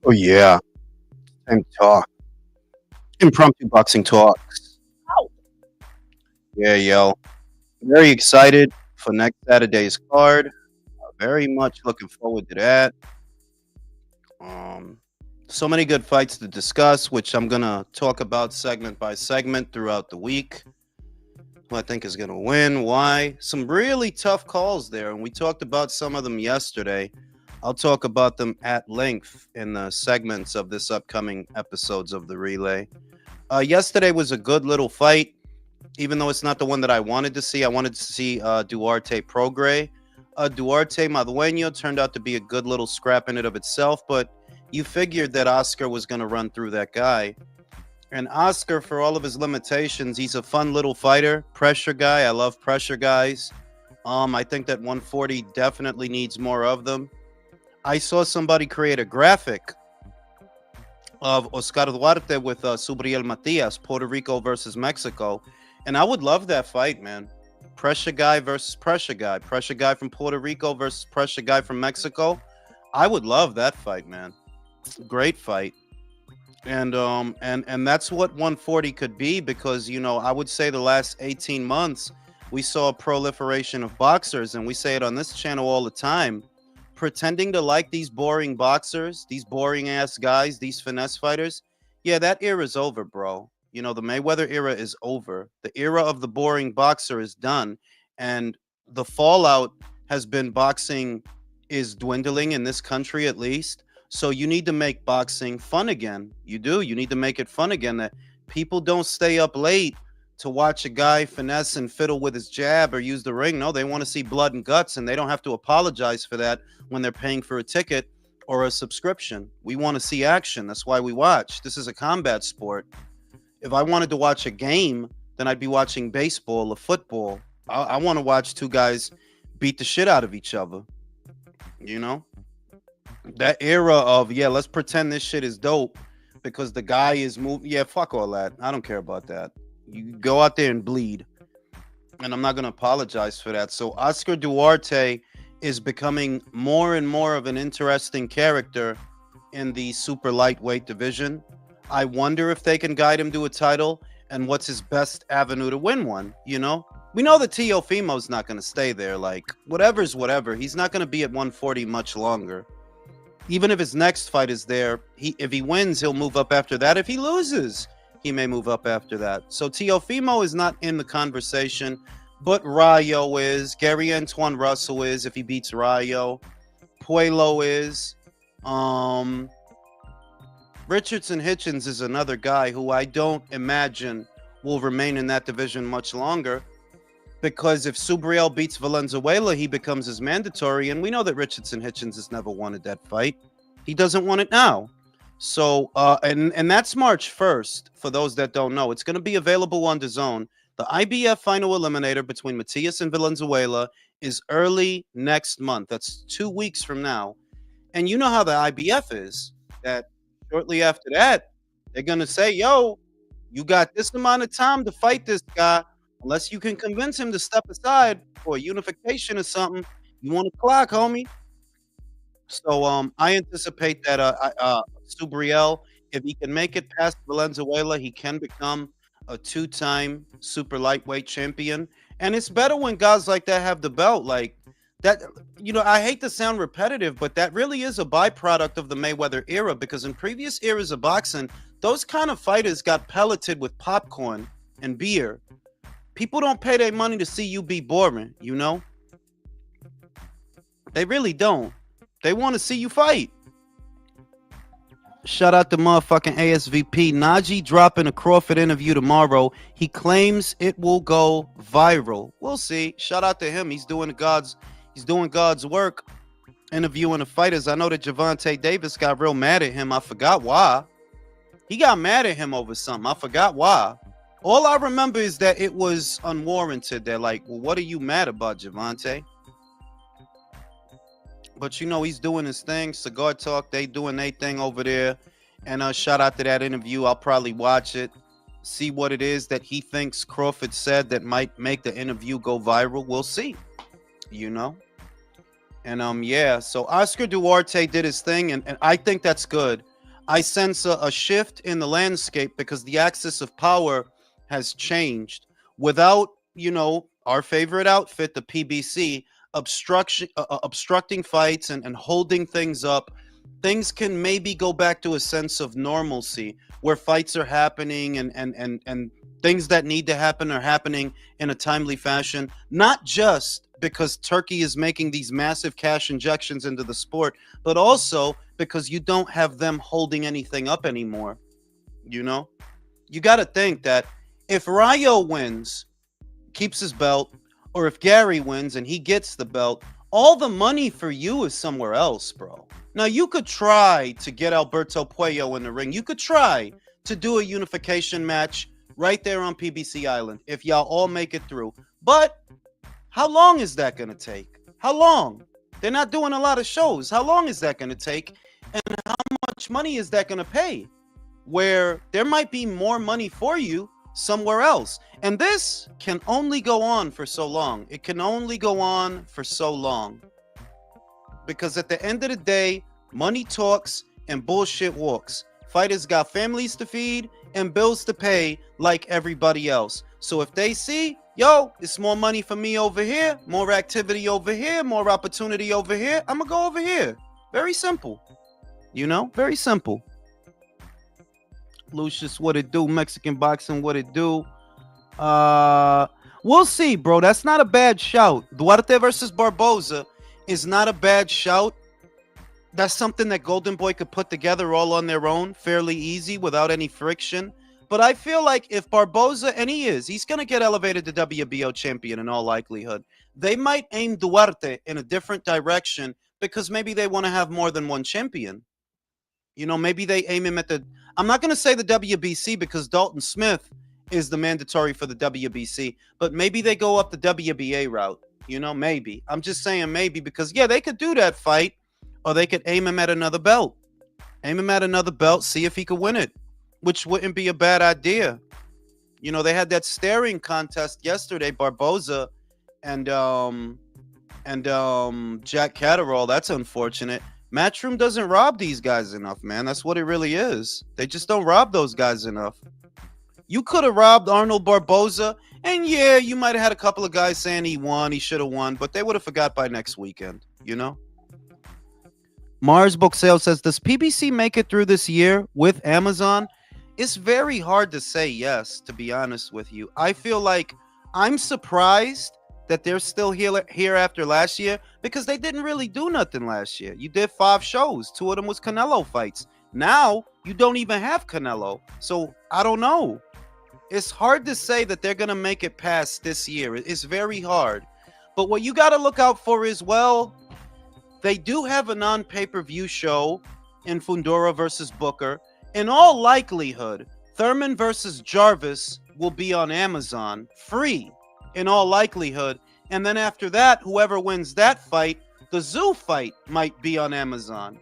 Oh yeah, time to talk. Impromptu boxing talks. Yeah, yo. Very excited for next Saturday's card. Very much looking forward to that. Um, so many good fights to discuss, which I'm gonna talk about segment by segment throughout the week. Who I think is gonna win? Why? Some really tough calls there, and we talked about some of them yesterday. I'll talk about them at length in the segments of this upcoming episodes of the relay. Yesterday was a good little fight, even though it's not the one that I wanted to see. I wanted to see Duarte Prograis. Duarte Madueño turned out to be a good little scrap in and of itself, but you figured that Oscar was going to run through that guy. And Oscar, for all of his limitations, he's a fun little fighter, pressure guy. I love pressure guys. I think that 140 definitely needs more of them. I saw somebody create a graphic of Oscar Duarte with Subriel Matias, Puerto Rico versus Mexico. And I would love that fight, man. Pressure guy versus pressure guy. Pressure guy from Puerto Rico versus pressure guy from Mexico. I would love that fight, man. Great fight. And that's what 140 could be, because I would say the last 18 months we saw a proliferation of boxers, and we say it on this channel all the time, pretending to like these boring boxers, these boring ass guys, these finesse fighters. Yeah, that era's over, bro. The Mayweather era is over. The era of the boring boxer is done. And the fallout has been boxing is dwindling in this country, at least. So you need to make boxing fun again. You do. You need to make it fun again. That people don't stay up late to watch a guy finesse and fiddle with his jab or use the ring. No, they want to see blood and guts, and they don't have to apologize for that when they're paying for a ticket or a subscription. We want to see action. That's why we watch. This is a combat sport. If I wanted to watch a game, then I'd be watching baseball or football. I want to watch two guys beat the shit out of each other. That era of, yeah, let's pretend this shit is dope because the guy is moving. Yeah, fuck all that. I don't care about that. You go out there and bleed. And I'm not going to apologize for that. So Oscar Duarte is becoming more and more of an interesting character in the super lightweight division. I wonder if they can guide him to a title and what's his best avenue to win one. We know that Teofimo's not going to stay there. Like, whatever's whatever. He's not going to be at 140 much longer. Even if his next fight is there, if he wins, he'll move up after that. If he loses, he may move up after that. So Teofimo is not in the conversation, but Rayo is. Gary Antoine Russell is if he beats Rayo. Puello is. Richardson Hitchens is another guy who I don't imagine will remain in that division much longer, because if Subriel beats Valenzuela, he becomes his mandatory, and we know that Richardson Hitchens has never wanted that fight. He doesn't want it now. So, and that's March 1st, for those that don't know. It's going to be available on DAZN. The IBF final eliminator between Matias and Valenzuela is early next month. That's 2 weeks from now. And you know how the IBF is, that shortly after that, they're going to say, yo, you got this amount of time to fight this guy. Unless you can convince him to step aside for a unification or something, you want to clock, homie. So I anticipate that Subriel, if he can make it past Valenzuela, he can become a 2-time super lightweight champion. And it's better when guys like that have the belt. Like that, I hate to sound repetitive, but that really is a byproduct of the Mayweather era, because in previous eras of boxing, those kind of fighters got pelleted with popcorn and beer. People don't pay their money to see you be boring, They really don't. They want to see you fight. Shout out to motherfucking ASVP. Najee dropping a Crawford interview tomorrow. He claims it will go viral. We'll see. Shout out to him. He's doing God's work, interviewing the fighters. I know that Gervonta Davis got real mad at him. I forgot why. He got mad at him over something. I forgot why. All I remember is that it was unwarranted. They're like, well, what are you mad about, Gervonta? But he's doing his thing. Cigar Talk, they doing their thing over there. And shout out to that interview. I'll probably watch it, see what it is that he thinks Crawford said that might make the interview go viral. We'll see, And yeah, so Oscar Duarte did his thing, and I think that's good. I sense a shift in the landscape because the axis of power has changed. Without, our favorite outfit, the PBC, obstructing fights and holding things up, things can maybe go back to a sense of normalcy where fights are happening and things that need to happen are happening in a timely fashion, not just because Turkey is making these massive cash injections into the sport, but also because you don't have them holding anything up anymore. You got to think that if Rayo wins, keeps his belt, or if Gary wins and he gets the belt, all the money for you is somewhere else, bro. Now, you could try to get Alberto Puello in the ring. You could try to do a unification match right there on PBC Island if y'all all make it through. But how long is that going to take? How long? They're not doing a lot of shows. How long is that going to take? And how much money is that going to pay? Where there might be more money for you somewhere else. And this can only go on for so long. It can only go on for so long. Because at the end of the day, money talks and bullshit walks. Fighters got families to feed and bills to pay like everybody else. So if they see, yo, it's more money for me over here, more activity over here, more opportunity over here, I'm gonna go over here. Very simple. Very simple. Lucius, what it do? Mexican boxing, what it do? We'll see, bro. That's not a bad shout. Duarte versus Barboza is not a bad shout. That's something that Golden Boy could put together all on their own, fairly easy, without any friction. But I feel like if Barboza, and he's going to get elevated to WBO champion in all likelihood. They might aim Duarte in a different direction because maybe they want to have more than one champion. Maybe they aim him at I'm not going to say the WBC because Dalton Smith is the mandatory for the WBC, but maybe they go up the WBA route. Maybe. I'm just saying maybe because, yeah, they could do that fight, or they could aim him at another belt. See if he could win it, which wouldn't be a bad idea. They had that staring contest yesterday, Barboza and Jack Catterall. That's unfortunate. Matchroom doesn't rob these guys enough, man. That's what it really is. They just don't rob those guys enough. You could have robbed Arnold Barboza, and yeah, you might have had a couple of guys saying he won, he should have won, but they would have forgot by next weekend, Mars Book Sale says, does PBC make it through this year with Amazon? It's very hard to say yes, to be honest with you. I feel like I'm surprised that they're still here after last year because they didn't really do nothing last year. You did 5 shows. 2 of them was Canelo fights. Now, you don't even have Canelo. So, I don't know. It's hard to say that they're going to make it past this year. It's very hard. But what you got to look out for is, well, they do have a non-pay-per-view show in Fundora versus Booker. In all likelihood, Thurman versus Jarvis will be on Amazon, free, in all likelihood. And then after that, whoever wins that fight, the Zoo fight might be on Amazon,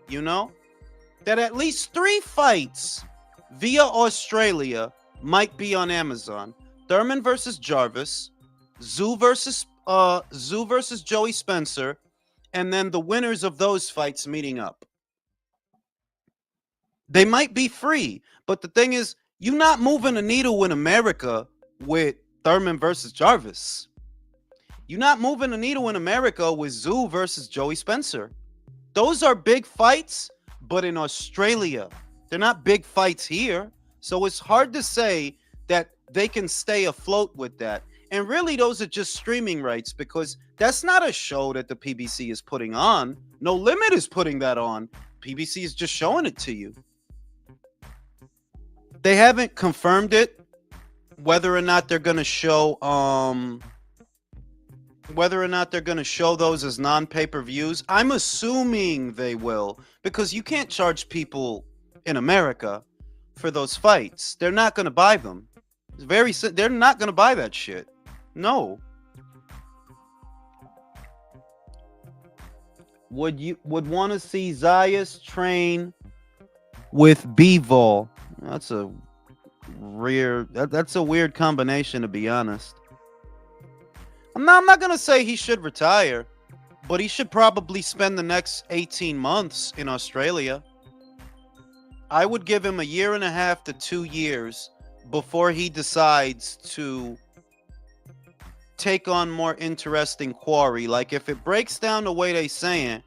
That at least 3 fights via Australia might be on Amazon. Thurman versus Jarvis, Zoo versus Joey Spencer, and then the winners of those fights meeting up. They might be free, but the thing is, you're not moving the needle in America with Thurman versus Jarvis. You're not moving the needle in America with Zoo versus Joey Spencer. Those are big fights, but in Australia. They're not big fights here. So it's hard to say that they can stay afloat with that. And really, those are just streaming rights because that's not a show that the PBC is putting on. No Limit is putting that on. PBC is just showing it to you. They haven't confirmed it, whether or not they're going to show those as non-pay-per-views. I'm assuming they will because you can't charge people in America for those fights. They're not going to buy them. They're not going to buy that shit. No. Would want to see Zayas train with Bivol? That's a weird combination, to be honest. I'm not going to say he should retire, but he should probably spend the next 18 months in Australia. I would give him a year and a half to 2 years before he decides to take on more interesting quarry. Like if it breaks down the way they saying,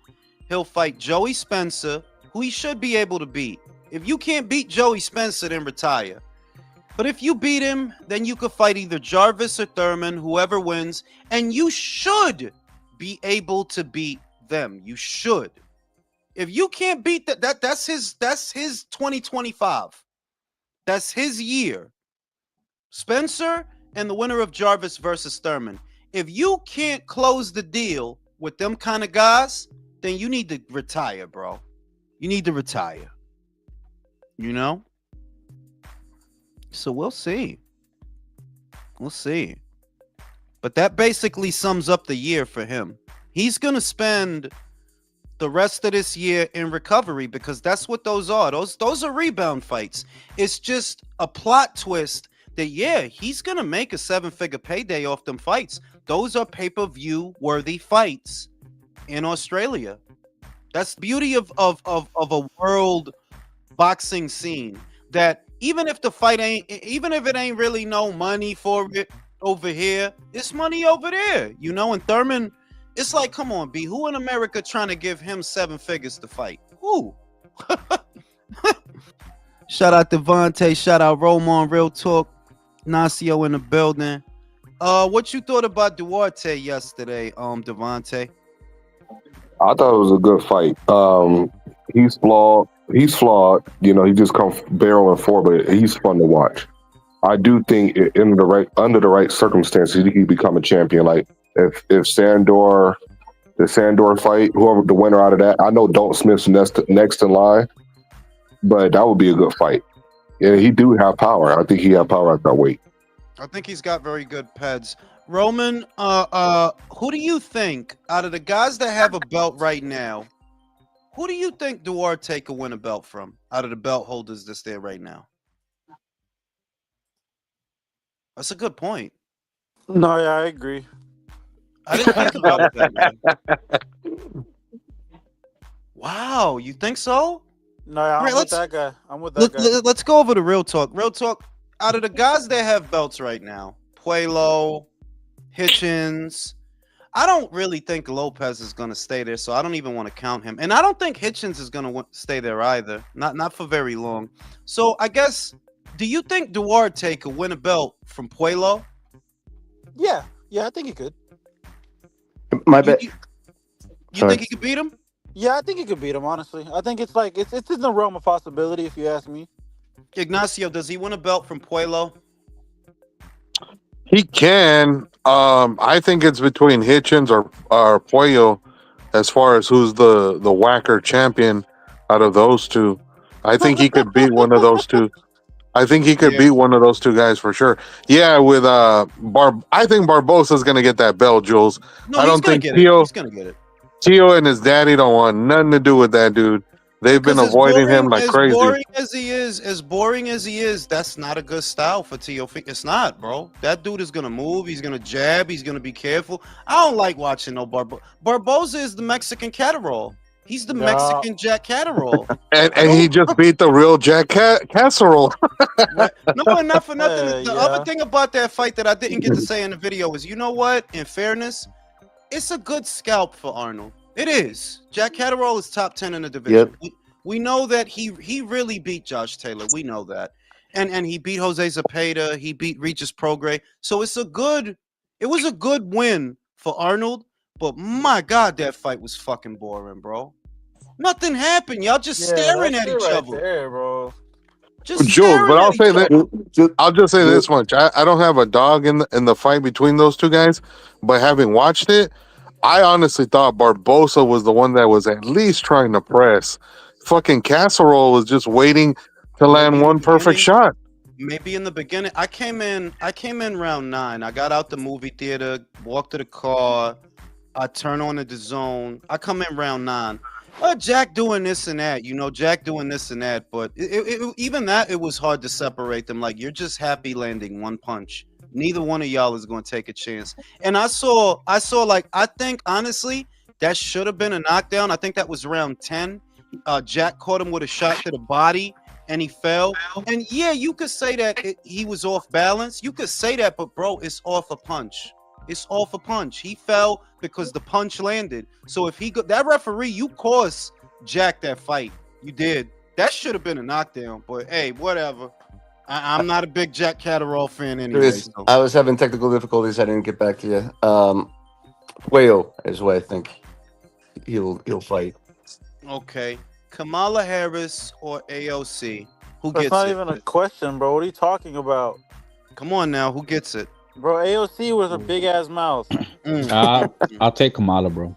he'll fight Joey Spencer, who he should be able to beat. If you can't beat Joey Spencer, then retire. But if you beat him, then you could fight either Jarvis or Thurman, whoever wins, and you should be able to beat them. You should. If you can't beat that's his 2025. That's his year. Spencer and the winner of Jarvis versus Thurman. If you can't close the deal with them kind of guys, then you need to retire, bro. You need to retire. You know? So we'll see. We'll see. But that basically sums up the year for him. He's going to spend the rest of this year in recovery because that's what those are. Those are rebound fights. It's just a plot twist that, yeah, he's going to make a 7-figure payday off them fights. Those are pay-per-view worthy fights in Australia. That's the beauty of a world boxing scene, that even if it ain't really no money for it over here, it's money over there, you know. And Thurman, it's like, come on, B, who in America trying to give him 7 figures to fight? Who? Shout out Devontae, shout out Roman, Real Talk, Nasio in the building. What you thought about Duarte yesterday, Devontae? I thought it was a good fight. He's flawed. He's flawed. You know, he just comes barreling forward, but he's fun to watch. I do think under the right circumstances, he could become a champion. Like if the Sandor fight, whoever the winner out of that, I know Dalton Smith's next in line, but that would be a good fight. Yeah, he do have power. I think he have power at that weight. I think he's got very good peds. Roman, who do you think out of the guys that have a belt right now, who do you think Duarte could win a belt from out of the belt holders that's there right now? That's a good point. No, yeah, I agree. I didn't think about it that way. Wow, you think so? No, yeah, Right, with that guy. I'm with that guy. Let's go over the real talk. Real talk. Out of the guys that have belts right now, Puelo, Hitchens, I don't really think Lopez is going to stay there, so I don't even want to count him. And I don't think Hitchens is going to stay there either, not for very long. So I guess, do you think Duarte could win a belt from Puelo? Yeah, I think he could. My bet. You think he could beat him? Yeah, I think he could beat him, honestly. I think it's like, it's in the realm of possibility, if you ask me. Ignacio, does he win a belt from Puelo? He can. I think it's between Hitchens or Puello as far as who's the whacker champion out of those two. I think he could beat one of those two. I think he could beat one of those two guys for sure. Yeah, with I think Barbosa's gonna get that belt, Jules. No, I don't think he's gonna get it. Tio and his daddy don't want nothing to do with that dude. They've been avoiding him like crazy. As boring as he is, that's not a good style for Tio. It's not, bro. That dude is gonna move. He's gonna jab. He's gonna be careful. I don't like watching no Barbosa. Barbosa is the Mexican Catterall. He's the Mexican Jack Catterall. and he just beat the real Jack Casserole. Right. No, enough for nothing. The other thing about that fight that I didn't get to say in the video is, you know what? In fairness, it's a good scalp for Arnold. It is. Jack Catterall is top 10 in the division. Yep. We know that he really beat Josh Taylor. We know that. And he beat Jose Zepeda. He beat Regis Prograis. So it was a good win for Arnold. But my God, that fight was fucking boring, bro. Nothing happened. Y'all just staring at each other. There, bro. Just Jules, but I'll say that I'll just say Jules. this much. I don't have a dog in the fight between those two guys, but having watched it, I honestly thought Barbosa was the one that was at least trying to press. Fucking Casserole was just waiting to land one perfect shot. Maybe in the beginning. I came in round 9. I got out the movie theater, walked to the car, I turn on the zone. I come in round 9. Jack doing this and that, Jack doing this and that, but even that, it was hard to separate them. Like, you're just happy landing one punch. Neither one of y'all is going to take a chance. And I saw like, I think honestly that should have been a knockdown. I think that was round 10. Jack caught him with a shot to the body, and he fell. And yeah, you could say that he was off balance. You could say that, but bro, it's off a punch. It's off a punch. He fell because the punch landed. So if he that referee, you caused Jack that fight. You did. That should have been a knockdown. But hey, whatever. I'm not a big Jack Catterall fan anyway. Chris, So. I was having technical difficulties. I didn't get back to you. Whale is what I think he'll fight. Okay. Kamala Harris or AOC? Who That's gets not it? even a question, bro. What are you talking about? Come on now. Who gets it? Bro, AOC with a big ass mouth. I'll take Kamala, bro.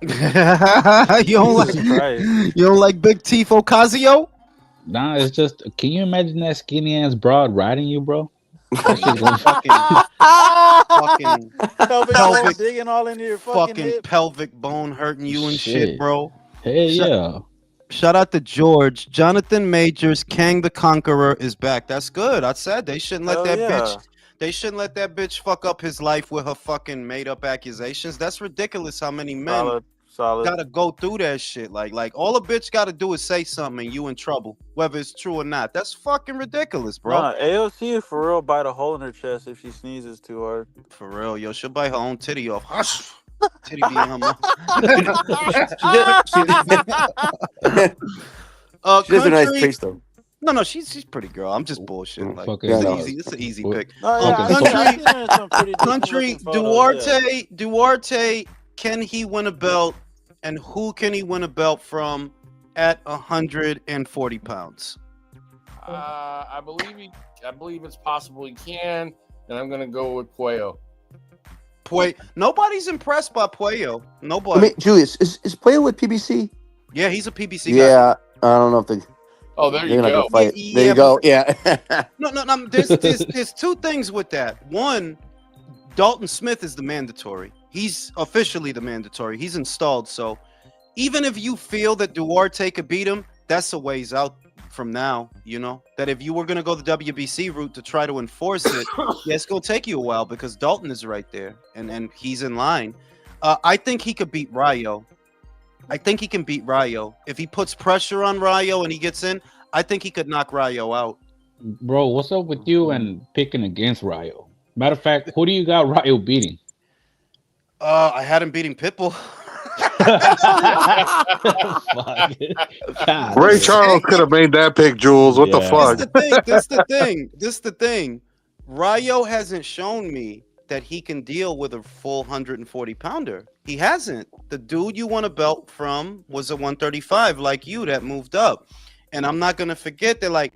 you don't like Jesus Christ. you don't like Big Teeth Ocasio? Nah, it's just. Can you imagine that skinny ass broad riding you, bro? That shit gonna fucking Pelvic Pelvic- bone digging all into your fucking fucking hip. pelvic bone hurting you and shit, Shit. bro. Hell Shut- yeah. Shout out to George. Jonathan Majors, Kang the Conqueror is back. That's good. I said they shouldn't let Hell that yeah. bitch. They shouldn't let that bitch fuck up his life with her fucking made up accusations. That's ridiculous. How many men Solid. gotta go through that shit? Like all a bitch gotta do is say something and you in trouble, whether it's true or not. That's fucking ridiculous, bro. Nah, AOC for real bite a hole in her chest if she sneezes too hard. For real, yo, she'll bite her own titty off. Hush. Titty be in her mouth. She does a nice Country- face though. No, she's pretty girl. I'm just bullshitting. Like Fucking- it's, Yeah, an no. easy, it's an easy What- pick. No, yeah, Okay. I've seen her in some pretty decent Country looking photos, yeah. Duarte, can he win a belt? And who can he win a belt from at 140 pounds? I believe it's possible he can, and I'm gonna go with Puello. Nobody's impressed by Puello. I Nobody. mean, Julius, is Puello with PBC? Yeah, he's a PBC guy. Yeah, I don't know if Oh, there they're you not go. gonna fight. Yeah, There you go. Yeah. No. There's two things with that. One, Dalton Smith is the mandatory. He's officially the mandatory. He's installed. So even if you feel that Duarte could beat him, that's a ways out from now. You know that if you were gonna go the WBC route to try to enforce it, yeah, it's gonna take you a while because Dalton is right there and he's in line. I think he could beat Rayo. I think he can beat Rayo. If he puts pressure on Rayo and he gets in, I think he could knock Rayo out. Bro, what's up with you and picking against Rayo? Matter of fact, who do you got Rayo beating? I had him beating Pitbull. Fuck. God, Ray man. Charles could have made that pick, Jules. What the Yeah. fuck? This the thing. Rayo hasn't shown me that he can deal with a full 140 pounder. He hasn't. The dude you won a belt from was a 135 like you that moved up. And I'm not going to forget that, like,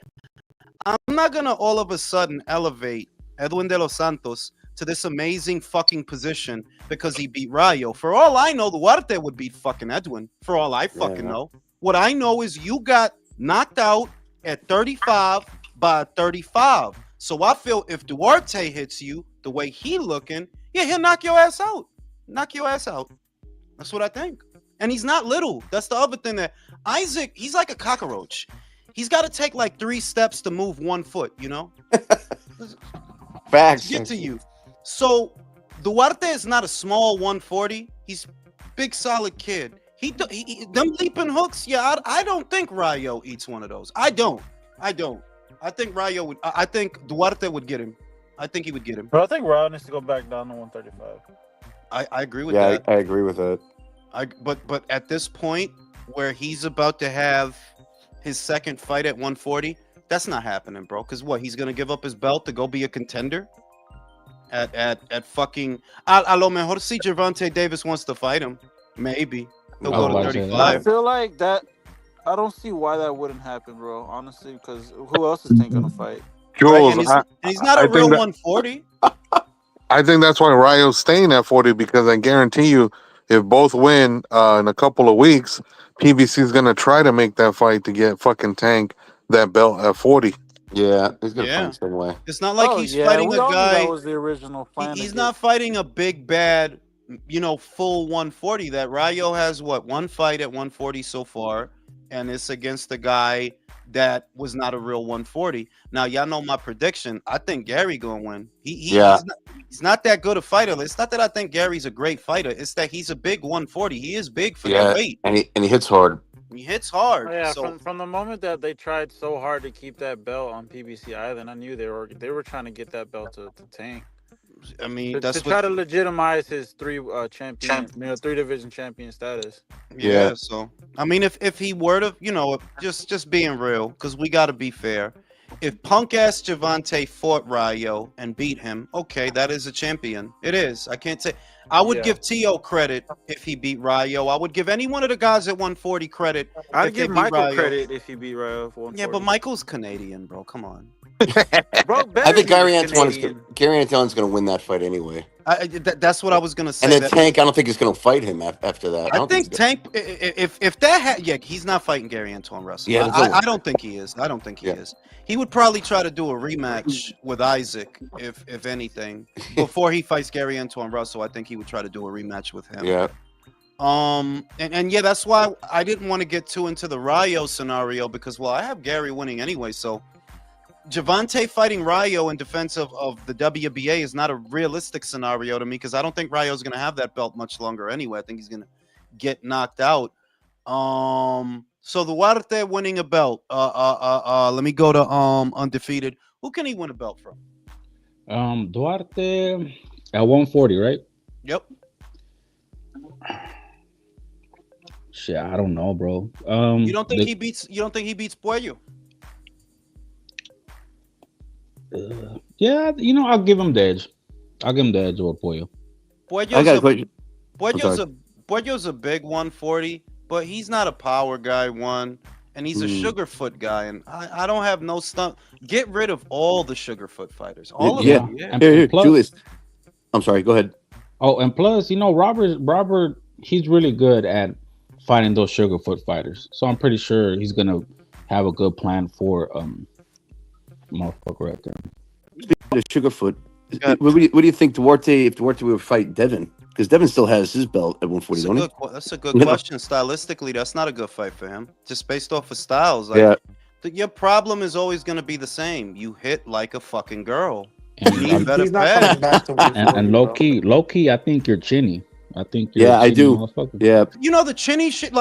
I'm not going to all of a sudden elevate Edwin de los Santos to this amazing fucking position because he beat Rayo. For all I know, Duarte would beat fucking Edwin. For all I fucking know. What I know is you got knocked out at 35 by 35. So I feel if Duarte hits you the way he looking, yeah, he'll knock your ass out. Knock your ass out. That's what I think. And he's not little. That's the other thing that Isaac, he's like a cockroach. He's got to take like 3 steps to move 1 foot, you know? Facts. Get to you. So Duarte is not a small 140. He's big, solid kid. Them leaping hooks. Yeah, I don't think Rayo eats one of those. I don't. I think Rayo would. I think Duarte would get him. I think he would get him. Bro, I think Rayo needs to go back down to 135. I agree with Yeah, that. I agree with that. But at this point where he's about to have his second fight at 140, that's not happening, bro. Because what, he's gonna give up his belt to go be a contender at fucking. A lo mejor si Gervonta Davis wants to fight him, maybe he'll go to I was about to say that. 35. I feel like that. I don't see why that wouldn't happen, bro. Honestly, because who else is Tank gonna fight? Jules, Right? And he's not I a think real that- 140. I think that's why Rayo's staying at 40 because I guarantee you, if both win in a couple of weeks, PBC is gonna try to make that fight to get fucking Tank that belt at 40. Yeah, he's gonna Yeah. find some way. It's not like Oh, he's yeah, fighting we a all knew guy. that was the original plan. He's to not fighting a big bad, full 140. That Rayo has one fight at 140 so far, and it's against a guy that was not a real 140. Now y'all know my prediction. I think Gary gonna win. Yeah. He's not that good a fighter. It's not that I think Gary's a great fighter. It's that he's a big 140. He is big for Yeah, that weight. and he hits hard. He hits hard. Oh, yeah, So from the moment that they tried so hard to keep that belt on PBC Island, I knew they were trying to get that belt to Tank. I mean, To that's try what. to legitimize his three division champion status. Yeah. So I mean, if he were to, just being real, because we got to be fair. If punk ass Javante fought Rayo and beat him, okay, that is a champion. It is. I can't say. I would Yeah. give T.O. credit if he beat Rayo. I would give any one of the guys at 140 credit. I'd if they give beat Michael Rayo. credit if he beat Rayo for 140. Yeah, but Michael's Canadian, bro. Come on. Bro, I think Gary Antoine's Antoine's going to win that fight anyway. That's what I was gonna say. And then Tank, I don't think he's going to fight him after that. I think Tank, if that he's not fighting Gary Antoine Russell. Yeah, I don't think he is. I don't think he is. He would probably try to do a rematch with Isaac, if anything, before he fights Gary Antoine Russell. I think he would try to do a rematch with him. Yeah. And yeah, that's why I didn't want to get too into the Rayo scenario because, well, I have Gary winning anyway. So Javante fighting Rayo in defense of the WBA is not a realistic scenario to me because I don't think Rayo's going to have that belt much longer anyway. I think he's going to get knocked out. So the Duarte winning a belt. Let me go to undefeated. Who can he win a belt from? Duarte at 140, right? Yep. Shit, I don't know, bro. You don't think he beats Puello? Yeah, I'll give him the edge. I'll give him the edge over Pollo. Puello's a big 140, but he's not a power guy and he's a Sugarfoot guy, and I don't have no stunt. Get rid of all the Sugarfoot fighters. All of them. Yeah. And plus, Julius. I'm sorry. Go ahead. Oh, and plus, Robert, he's really good at fighting those Sugarfoot fighters. So I'm pretty sure he's gonna have a good plan for motherfucker right there. Speaking of Sugarfoot, what do you think if Duarte would fight Devin? Because Devin still has his belt at 140, don't he? That's a good question. Stylistically, that's not a good fight for him. Just based off of styles. Your problem is always going to be the same. You hit like a fucking girl. And, you need better He's not coming back to 140, and low key, I think you're chinny. I think you're I do. Yeah. The chinny shit,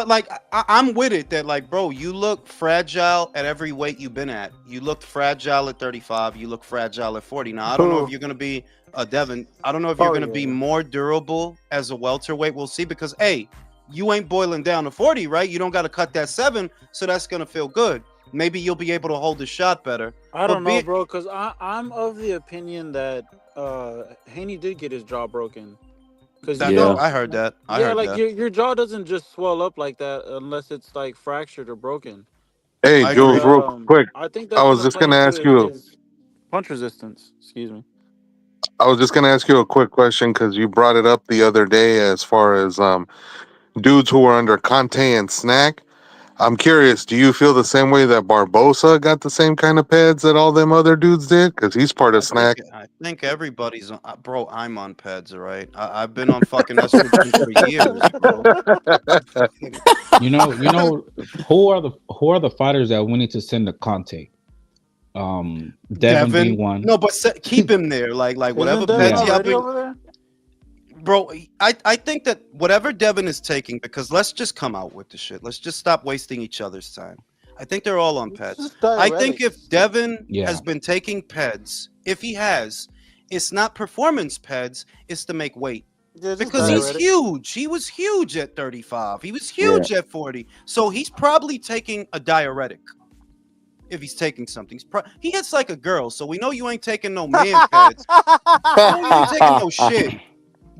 I'm with it that, like, bro, you look fragile at every weight you've been at. You looked fragile at 35. You look fragile at 40. Now, I don't know if you're going to be Devin. I don't know if you're going to be more durable as a welterweight. We'll see because, hey, you ain't boiling down to 40, right? You don't got to cut that 7, so that's going to feel good. Maybe you'll be able to hold the shot better. I don't know, bro, because I'm of the opinion that Haney did get his jaw broken. I heard that. Your jaw doesn't just swell up like that unless it's like fractured or broken. Hey, Jules, real quick. I think I was just gonna ask you punch resistance. Excuse me. I was just gonna ask you a quick question because you brought it up the other day as far as dudes who are under Conte and Snack. I'm curious, do you feel the same way that Barbosa got the same kind of PEDs that all them other dudes did? Because he's part of Snack. I think everybody's on. Bro, I'm on PEDs, all right? I've been on fucking estrogen for years, bro. Who are the fighters that we need to send to Conte? Devin being one. No, but keep him there. Like whatever PEDs you have over there. Bro, I think that whatever Devin is taking, because let's just come out with the shit. Let's just stop wasting each other's time. I think they're all on PEDs. I think if Devin has been taking PEDs, if he has, it's not performance PEDs, it's to make weight. Because he's huge. He was huge at 35. He was huge at 40. So he's probably taking a diuretic. If he's taking something, he hits like a girl. So we know you ain't taking no man PEDs. You ain't taking no shit.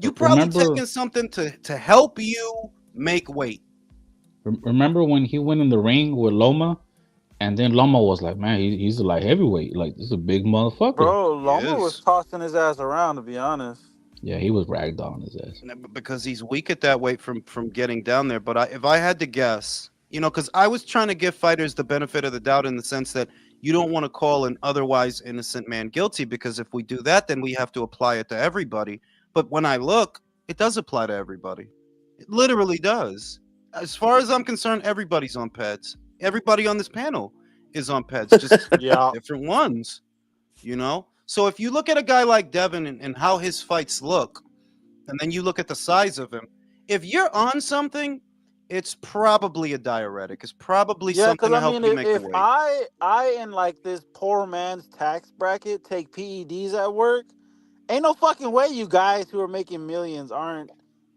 You probably taking something to help you make weight. Remember when he went in the ring with Loma, and then Loma was like, "Man, he's like heavyweight. Like this is a big motherfucker." Bro, Loma was tossing his ass around. To be honest. Yeah, he was ragdolling his ass because he's weak at that weight from getting down there. But if I had to guess, because I was trying to give fighters the benefit of the doubt in the sense that you don't want to call an otherwise innocent man guilty because if we do that, then we have to apply it to everybody. But when I look, it does apply to everybody. It literally does. As far as I'm concerned, everybody's on PEDs. Everybody on this panel is on PEDs, just different ones, So if you look at a guy like Devin and how his fights look, and then you look at the size of him, if you're on something it's probably a diuretic. It's probably Yeah, something because to I help mean, you make the if weight. I in like this poor man's tax bracket take PEDs at work, ain't no fucking way you guys who are making millions aren't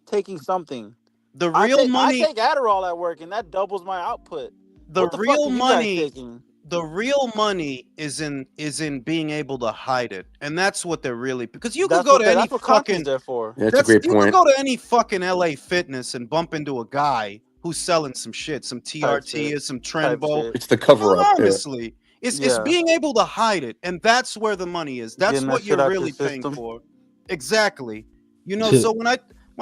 taking something. The I real take money, Adderall at work, and that doubles my output. the What the fuck real are you guys money, taking? the real money is in being able to hide it, and that's what they're really, because you could go to any That's what fucking Conti's there for. Yeah, that's a great you could point. go to any fucking LA Fitness and bump into a guy who's selling some shit, some Type TRT shit. or some Type Trenbo. shit. It's the cover up. Yeah. Honestly, it's Yeah. being able to hide it, and that's where the money is. That's Getting that what shit you're out your really paying system. for. Exactly. You know, so when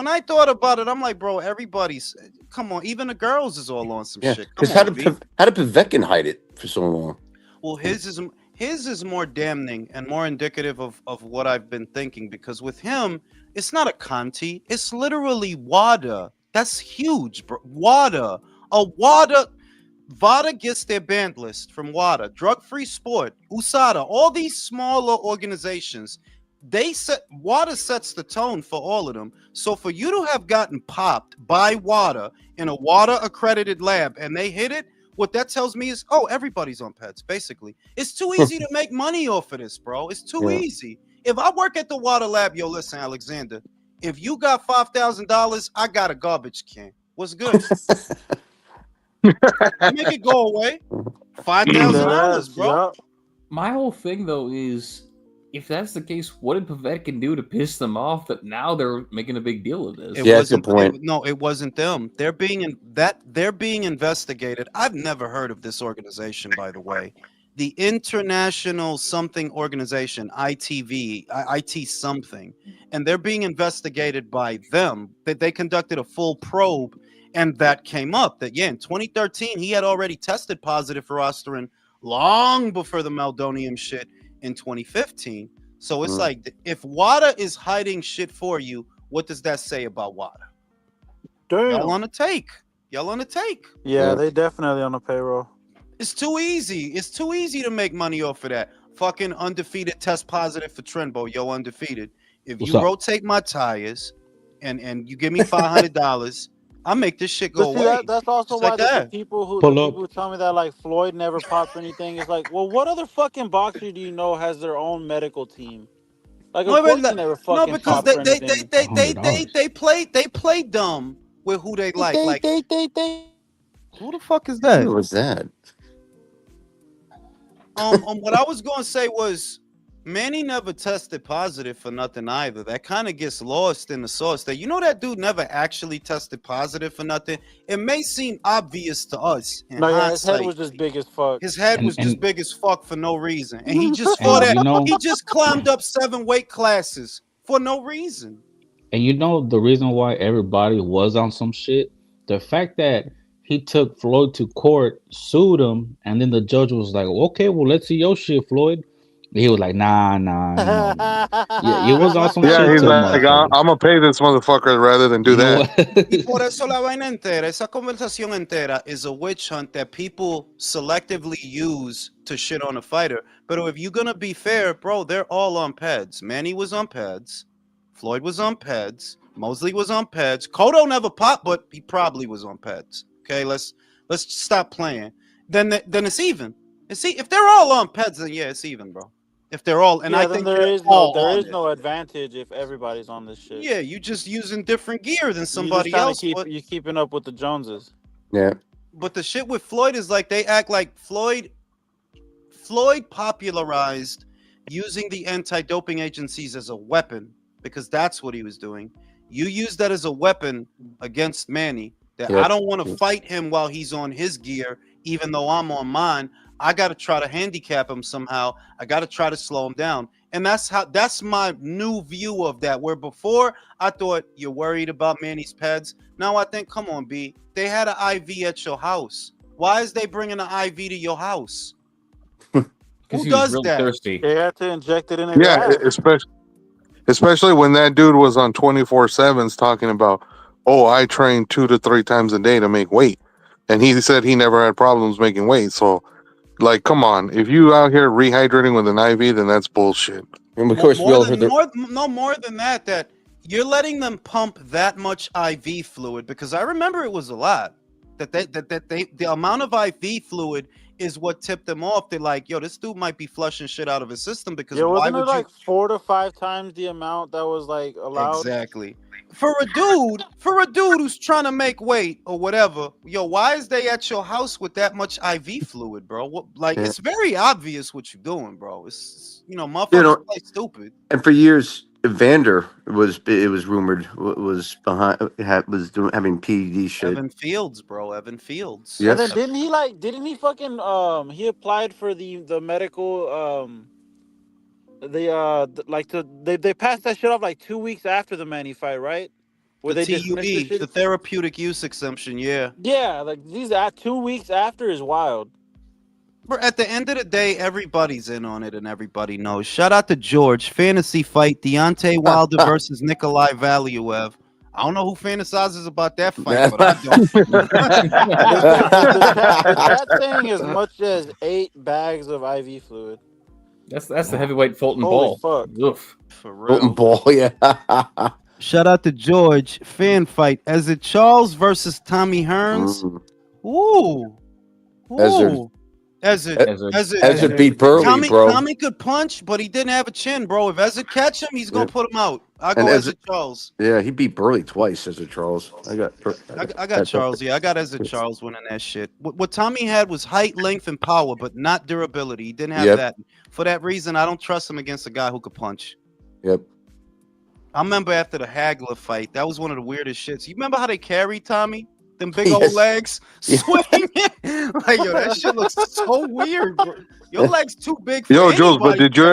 I thought about it, I'm like, bro, everybody's, come on, even the girls is all on some Yeah, shit. Come because how on, did Povetkin hide it for so long? well, his is more damning and more indicative of what I've been thinking, because with him, it's not a Conti, it's literally WADA. That's huge, bro. WADA. VADA gets their banned list from WADA, Drug Free Sport, USADA, all these smaller organizations. WADA sets the tone for all of them. So for you to have gotten popped by WADA in a WADA accredited lab and they hit it, what that tells me is, oh, everybody's on PEDs, basically. It's too easy to make money off of this, bro. It's too easy. If I work at the WADA lab, yo, listen, Alexander, if you got $5,000, I got a garbage can. What's good? I make it go away. $5,000, bro. Yeah. My whole thing though is, if that's the case, what did Povetkin do to piss them off that now they're making a big deal of this? It Yeah, that's a wasn't. good point. No, it wasn't them. They're being investigated. I've never heard of this organization, by the way. The International Something Organization, ITV, IT something, and they're being investigated by them. That they conducted a full probe, and that came up that in 2013 he had already tested positive for Osterin long before the meldonium shit in 2015. So it's like, if WADA is hiding shit for you, what does that say about WADA? Damn. Y'all on the take. Yeah, they definitely on the payroll. It's too easy. It's too easy to make money off of that. Fucking undefeated, test positive for Trenbo. Yo, undefeated. If What's you up? rotate my tires and you give me $500, I make this shit go But see, away. that's also Just why like the that. people Pull up. who tell me that like Floyd never popped or anything is like, well, what other fucking boxer do you know has their own medical team? Like, of No, course he never no, fucking because popped or anything. they play dumb with who they like. Like, who the fuck is that? Who was that? What I was gonna say was, Manny never tested positive for nothing either. That kind of gets lost in the sauce. That, you know, that dude never actually tested positive for nothing. It may seem obvious to us in No, yeah, his hindsight. head was just big as fuck. His head was just And- big as fuck for no reason, and he just And fought you know- he just climbed up 7 weight classes for no reason. And you know the reason why everybody was on some shit? The fact that he took Floyd to court, sued him, and then the judge was like, okay, well, let's see your shit, Floyd. He was like, nah, you know. Yeah, it was on some Yeah, shit he's to like, I'm gonna pay this motherfucker rather than do You know that. what? Y por eso la vaina entera, esa conversación entera is a witch hunt that people selectively use to shit on a fighter. But if you're gonna be fair, bro, they're all on PEDs. Manny was on PEDs. Floyd was on PEDs. Mosley was on PEDs. Cotto never popped, but he probably was on PEDs. Okay, let's stop playing. Then it's even. And see, if they're all on PEDs, then yeah, it's even, bro. If they're all, and yeah, I then think there they're is all no on it. advantage if everybody's on this shit. Yeah, you just using different gear than You somebody just else. trying to you keeping up with the Joneses. Yeah. But the shit with Floyd is like, they act like Floyd popularized using the anti-doping agencies as a weapon, because that's what he was doing. You use that as a weapon against Manny, that Yep. I don't want to fight him while he's on his gear, even though I'm on mine. I got to try to handicap him somehow. I got to try to slow him down. And that's my new view of that. Where before I thought, you're worried about Manny's PEDs. Now I think, come on, B, they had an IV at your house. Why is they bringing an IV to your house? Because he was does really that? thirsty. They had to inject it in his Yeah, ass. especially when that dude was on 24/7s talking about, oh, I train 2 to 3 times a day to make weight, and he said he never had problems making weight. So, like, come on, if you out here rehydrating with an IV, then that's bullshit. And of course, we all heard more than that you're letting them pump that much IV fluid, because I remember it was a lot. That the amount of IV fluid is what tipped them off. They're like, yo, this dude might be flushing shit out of his system because why wasn't it would you? like 4 to 5 times the amount that was like allowed? Exactly. For a dude who's trying to make weight or whatever, yo, why is they at your house with that much IV fluid, bro? What, like, it's very obvious what you're doing, bro. It's motherfuckers play stupid. And for years, Vander was rumored was behind was doing having PED shit. Evan Fields, bro. Evan Fields. Yes. And then didn't he fucking he applied for the medical they passed that shit off like 2 weeks after the Manny fight, right? Where the they dismissed the TUE, shit? the therapeutic use exemption, yeah. Yeah, like these 2 weeks after is wild. But at the end of the day, everybody's in on it and everybody knows. Shout out to George. Fantasy fight, Deontay Wilder versus Nikolai Valuev. I don't know who fantasizes about that fight, but I don't. That saying as much as 8 bags of IV fluid. That's the heavyweight Fulton Holy Ball. Fuck. Oof. For real. Fulton Ball, yeah. Shout out to George. Fan fight. Is it Charles versus Tommy Hearns? Ooh. Ezra beat Burley, bro. Tommy could punch, but he didn't have a chin, bro. If Ezra catch him, he's gonna put him out. I go Ezra Charles. Yeah, he beat Burley twice, Ezra Charles. I got Charles. Yeah, I got Ezra Charles winning that shit. What Tommy had was height, length, and power, but not durability. He didn't have that. For that reason, I don't trust him against a guy who could punch. Yep. I remember after the Hagler fight, that was one of the weirdest shits. You remember how they carried Tommy? Them big old legs swinging. Like, yo, that shit looks so weird, bro. Your legs too big for Jules, but did you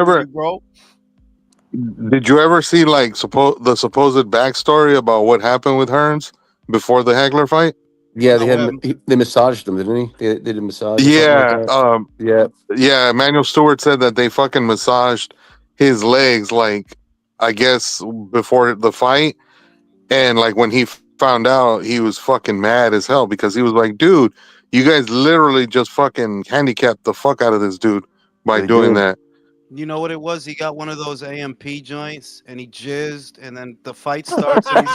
ever see like the supposed backstory about what happened with Hearns before the Hagler fight? Yeah, they massaged him, didn't he? They did a massage. Yeah, yeah. Emmanuel Stewart said that they fucking massaged his legs, like I guess before the fight, and like when he found out, he was fucking mad as hell because he was like, dude, you guys literally just fucking handicapped the fuck out of this dude by doing that. You know what it was? He got one of those AMP joints and he jizzed, and then the fight starts. And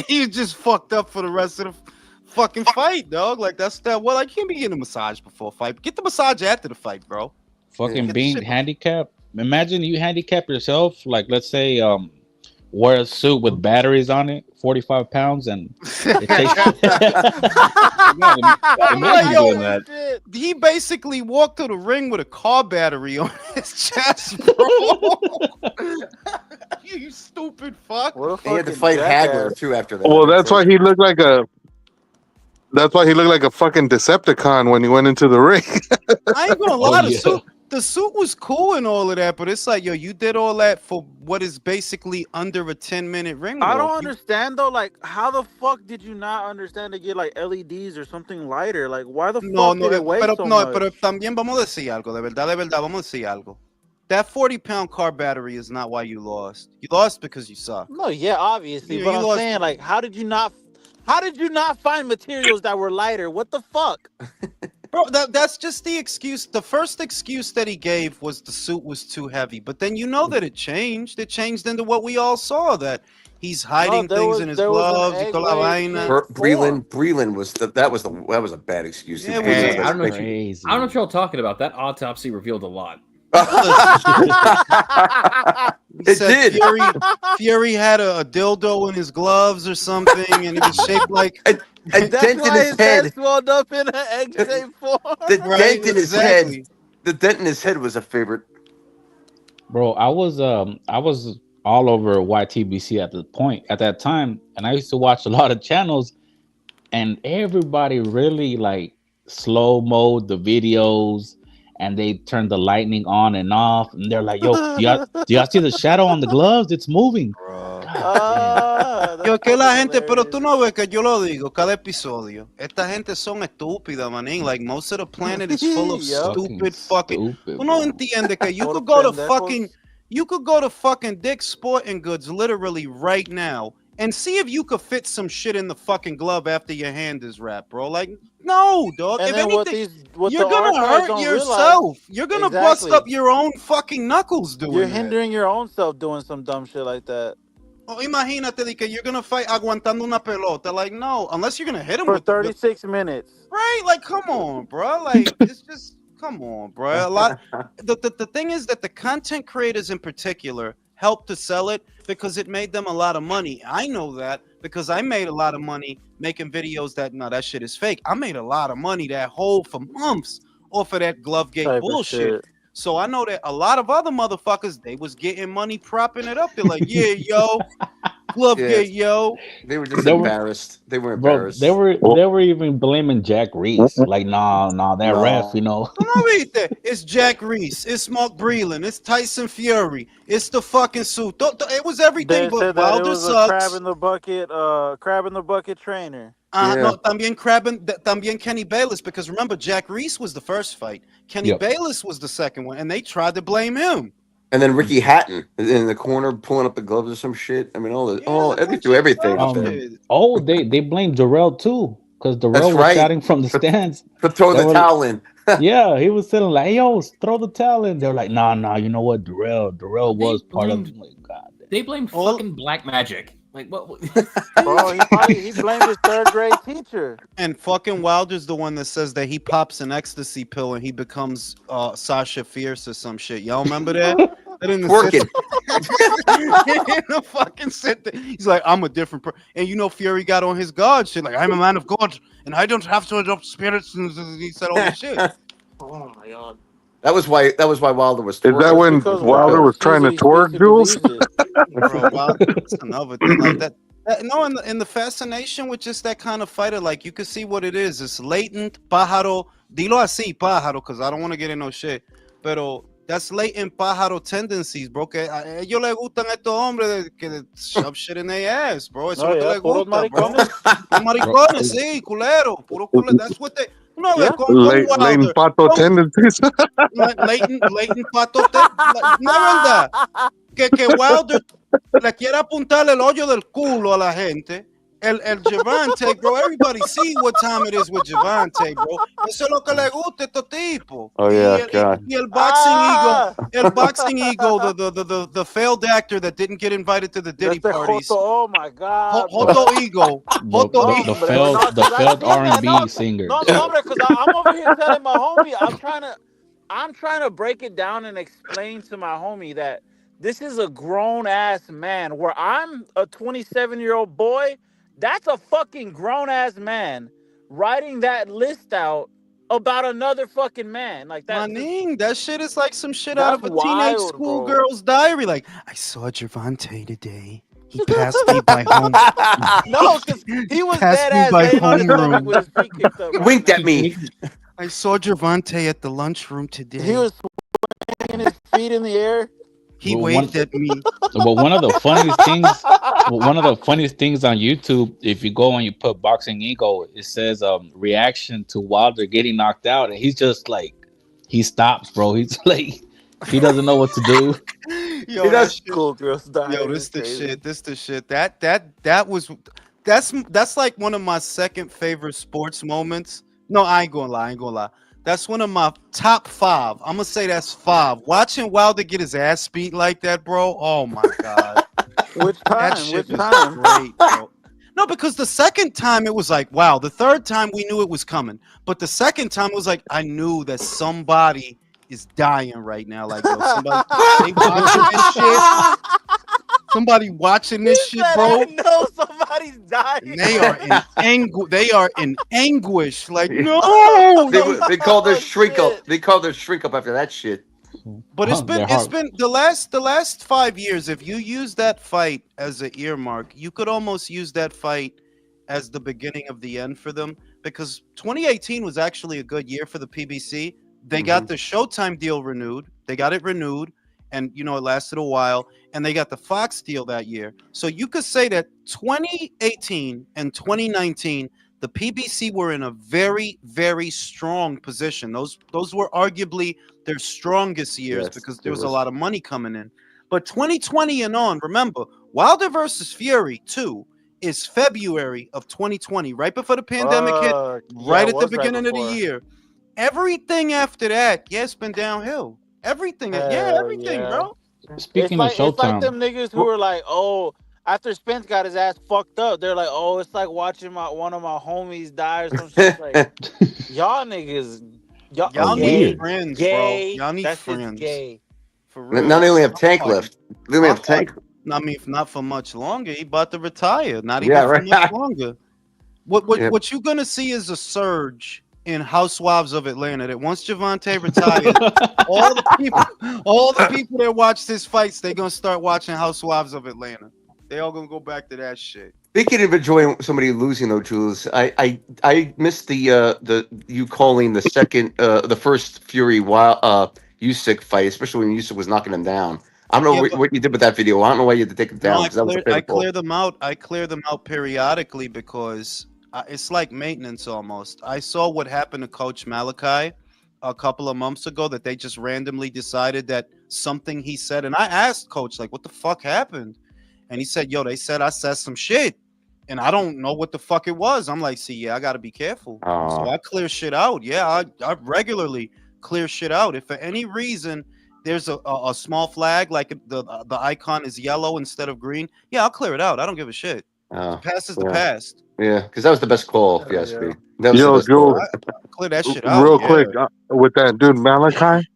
he's just fucked up for the rest of the fucking fight, dog. Like, that's that. Well, I can't be getting a massage before a fight. Get the massage after the fight, bro. Fucking being handicapped. Imagine you handicap yourself, like let's say wear a suit with batteries on it, 45 pounds, and it takes doing that. He basically walked to the ring with a car battery on his chest, bro. You stupid fuck. He had to fight Hagler too after that. Well, that's why he looked like a fucking Decepticon when he went into the ring. I ain't gonna lie, the suit was cool and all of that, but it's like, yo, you did all that for what is basically under a 10-minute ring. I don't understand though. Like, how the fuck did you not understand to get like LEDs or something lighter? Like, why the fuck did it weigh so much? Pero también vamos a decir algo, de verdad, vamos a decir algo. That 40-pound car battery is not why you lost. You lost because you suck. No, yeah, obviously, but I'm saying, like, how did you not find materials that were lighter? What the fuck? Bro, that's just the excuse. The first excuse that he gave was the suit was too heavy. But then you know that it changed. It changed into what we all saw, that he's hiding things in his gloves. Breland was that was a bad excuse. Yeah, I don't know what y'all talking about. That autopsy revealed a lot. It did. Fury had a dildo in his gloves or something, and it was shaped like a dent in his head. Swelled up in an egg-shaped form. The dent in his head. The dent in his head was a favorite. Bro, I was all over YTBC at that time, and I used to watch a lot of channels, and everybody really like slow mode the videos. And they turn the lightning on and off, and they're like, "Yo, do y'all see the shadow on the gloves? It's moving." Yo, que la gente, pero tú no ves que yo lo digo cada episodio. Esta gente son estúpida, manín. Like, most of the planet is full of stupid fucking. Tú no entiendes que you could go to fucking Dick's Sporting Goods literally right now and see if you could fit some shit in the fucking glove after your hand is wrapped, bro. Like, no, dog. And if anything, you're gonna hurt yourself. You're gonna bust up your own fucking knuckles doing You're hindering your own self doing some dumb shit like that. Oh, imagínate de que you're gonna fight aguantando una pelota. Like, no, unless you're gonna hit him For with the 36 minutes. right. Like, come on, bro. Like, it's just come on, bro. A lot. The thing is that the content creators in particular helped to sell it because it made them a lot of money. I know that because I made a lot of money making videos that no, that shit is fake. I made a lot of money that whole for months off of that glove gate Type of bullshit. shit. So I know that a lot of other motherfuckers, they was getting money propping it up. They're like, yeah, yo, glove Yeah. gate, yo. They were just They were- embarrassed. They were Bro, embarrassed. they were even blaming Jack Reese. Like, nah, that No. ref, you know. No, viste. It's Jack Reese. It's Mark Breland. It's Tyson Fury. It's the fucking suit. It was everything They but said that it Wilder was a sucks. crab in the bucket trainer. Yeah. No, también Kenny Bayless, because remember, Jack Reese was the first fight. Kenny Yep. Bayless was the second one, and they tried to blame him. And then Ricky Hatton in the corner pulling up the gloves or some shit. I mean, they do everything up there. Oh, they blamed Jarrell too, because Jarrell was right. shouting from the stands. For throwing the towel in. Yeah, he was saying like, "Hey, yo, throw the towel in." They were like, "Nah, you know what? Darrell was part of it." Like, God. They blamed fucking black magic. Like what? Bro, he blamed his third grade teacher. And fucking Wilder's the one that says that he pops an ecstasy pill and he becomes Sasha Fierce or some shit. Y'all remember that? Twerking. In the fucking sit there. He's like, I'm a different person. And you know, Fury got on his guard shit. Like, I'm a man of God and I don't have to adopt spirits. And he said all this shit. Oh my god. That was why Wilder was twerking. Is that when Wilder was trying to twerk, Jules? Bro, Wilder, that's another thing like that. No, in the fascination with just that kind of fighter, like you can see what it is. It's latent pájaro. Dilo así, pájaro, because I don't want to get in no shit. Pero that's latent pájaro tendencies, bro. Que a ellos les gustan estos hombres que shove shit in their ass, bro. Eso es lo que les gusta, bro. Maricones, sí, culero. Puro culero. That's what they... No, Latent pato tendencies. Latent pato tendencies. No es verdad. Que Wilder le quiere apuntarle el hoyo del culo a la gente. El Javante, bro. Everybody see what time it is with Javante, bro. Eso es lo que le gusta a estos tipos. Oh, yeah, God. Y el boxing ego, the failed actor that didn't get invited to the Diddy parties. Oh my God. Joto ego. The failed R&B singer. No, because I'm over here telling my homie, I'm trying to break it down and explain to my homie that this is a grown ass man. Where I'm a 27-year-old boy, that's a fucking grown ass man writing that list out about another fucking man. Like that. That shit is like some shit out of a teenage schoolgirl's diary. Like, I saw Javante today. He passed me by home. No, because he was dead ass with his feet kicked up. Right Winked at me. I saw Javante at the lunchroom today. He was swinging his feet in the air. He waved at me. But one of the funniest things on YouTube, if you go and you put boxing ego, it says reaction to Wilder getting knocked out, and he's just like, he stops, bro. He's like, he doesn't know what to do. Yo, that's cool, girls dying. Yo, this the shit. That's like one of my second favorite sports moments. No, I ain't gonna lie. That's one of my top 5. I'm gonna say that's 5. Watching Wilder get his ass beat like that, bro. Oh my god. Which time? That shit was great, bro. No, because the second time it was like, wow. The third time we knew it was coming, but the second time it was like, I knew that somebody is dying right now. Like, yo, somebody they watching this shit. Somebody watching this shit, bro. I know somebody's dying. And they are in anguish. Like, no. They called their shrink up. They called their shrink up after that shit. But it's been the last 5 years. If you use that fight as an earmark, you could almost use that fight as the beginning of the end for them, because 2018 was actually a good year for the PBC. They got the Showtime deal renewed. They got it renewed, and it lasted a while. And they got the Fox deal that year. So you could say that 2018 and 2019, the PBC were in a very, very strong position. Those were arguably their strongest years, because there was a lot of money coming in. But 2020 and on, remember, Wilder versus Fury 2 is February of 2020, right before the pandemic hit, right at the beginning of the year. Everything after that, it's been downhill. Everything, bro. Speaking of Showtime, it's like them niggas who were like, "Oh, after Spence got his ass fucked up, they're like, "Oh, it's like watching one of my homies die or some shit." It's like, y'all niggas, y'all Oh, Y'all need gay, weird. friends, bro. gay. Y'all need That shit's friends. gay. For Now real. they only have My Tank fuck. left. They only My have fuck. Tank. I mean, not for much longer. He about to retire. Not even Yeah, for much right. longer. What what Yeah. what you're gonna see is a surge in Housewives of Atlanta. That once Javante retires, all the people, all the people that watch his fights, they're gonna start watching Housewives of Atlanta. They all gonna go back to that shit. Speaking of enjoying somebody losing though, Jules, I missed the you calling the first Fury Usyk fight, especially when Usyk was knocking him down. I don't know Yeah, but what you did with that video. I don't know why you had to take it no, down because that was a I favorite call. clear them out. I clear them out periodically because it's like maintenance almost. I saw what happened to Coach Malachi a couple of months ago that they just randomly decided that something he said, and I asked Coach like, "What the fuck happened?" And he said, "Yo, they said I said some shit, and I don't know what the fuck it was." I'm like, "See, yeah, I got to be careful." So Oh, I clear shit out. Yeah, I regularly clear shit out. If for any reason there's a small flag like the icon is yellow instead of green, yeah, I'll clear it out. I don't give a shit. The oh, past is the yeah, past. yeah, because that was the best call, if you ask Yeah. me. That was the Yo, best So Jules, call. I clear that shit out. real Yeah. quick, with that dude Malachi.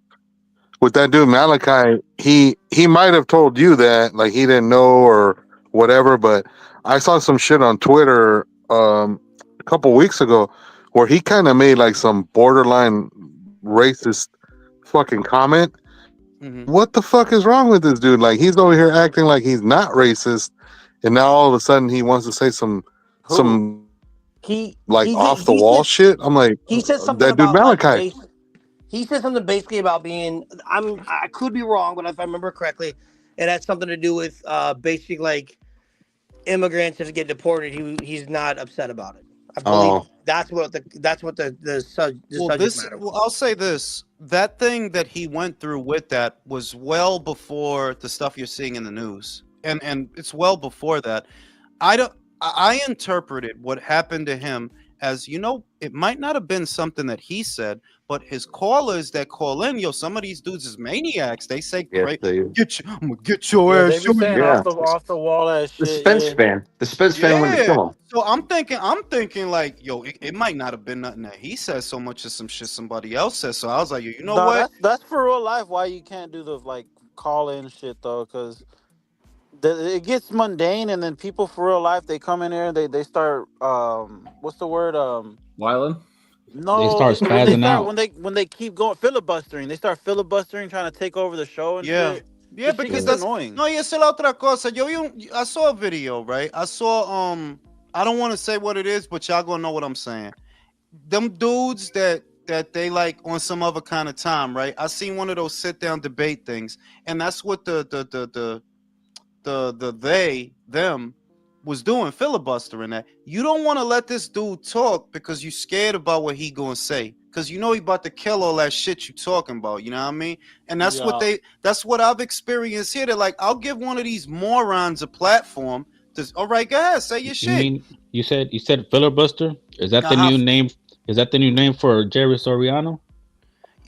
With that dude Malachi, he might have told you that, like he didn't know or whatever. But I saw some shit on Twitter a couple weeks ago where he kind of made like some borderline racist fucking comment. Hmm. What the fuck is wrong with this dude? Like he's over here acting like he's not racist, and now all of a sudden he wants to say Who? some He like he did off the he wall said shit. I'm like he said something that dude about like Malachi. base. He said something basically about being. I could be wrong, but if I remember correctly, it had something to do with basically like immigrants that get deported. He's not upset about it. I believe Oh, the Well, subject matter was. I'll say this. That thing that he went through with that was well before the stuff you're seeing in the news. And it's well before that. I don't I interpreted what happened to him as, it might not have been something that he said, but his callers that call in, some of these dudes is maniacs. They say, yes, "Great, they, I'm gonna get your Yeah, they ass." be saying yeah. off the wall ass The shit. Spence Yeah. fan, the Spence fan wanted to Yeah. kill him. So I'm thinking like, yo, it might not have been nothing that he says so much as some shit somebody else says. So I was like, yo, you know No, what? that's for real life. Why you can't do the like call in shit though? Because it gets mundane, and then people for real life they come in here and they start what's the word Wyland? They no, start when they spazzing start out. when they keep going filibustering, they start filibustering trying to take over the show and Yeah. shit. Yeah, The shit because gets Yeah. that's annoying. no, y esa es la otra cosa. I saw a video, right? I saw I don't want to say what it is, but y'all gonna know what I'm saying. Them dudes that they like on some other kind of time, right? I seen one of those sit down debate things, and that's what the they them was doing, filibustering that. You don't want to let this dude talk because you scared about what he gonna say, because he about to kill all that shit you talking about, you know what I mean? And Yeah. that's what I've experienced here. They're like, I'll give one of these morons a platform to, all right, go ahead, say your You shit. mean you said filibuster? Is that the Uh-huh. new name? Is that the new name for Jerry Soriano?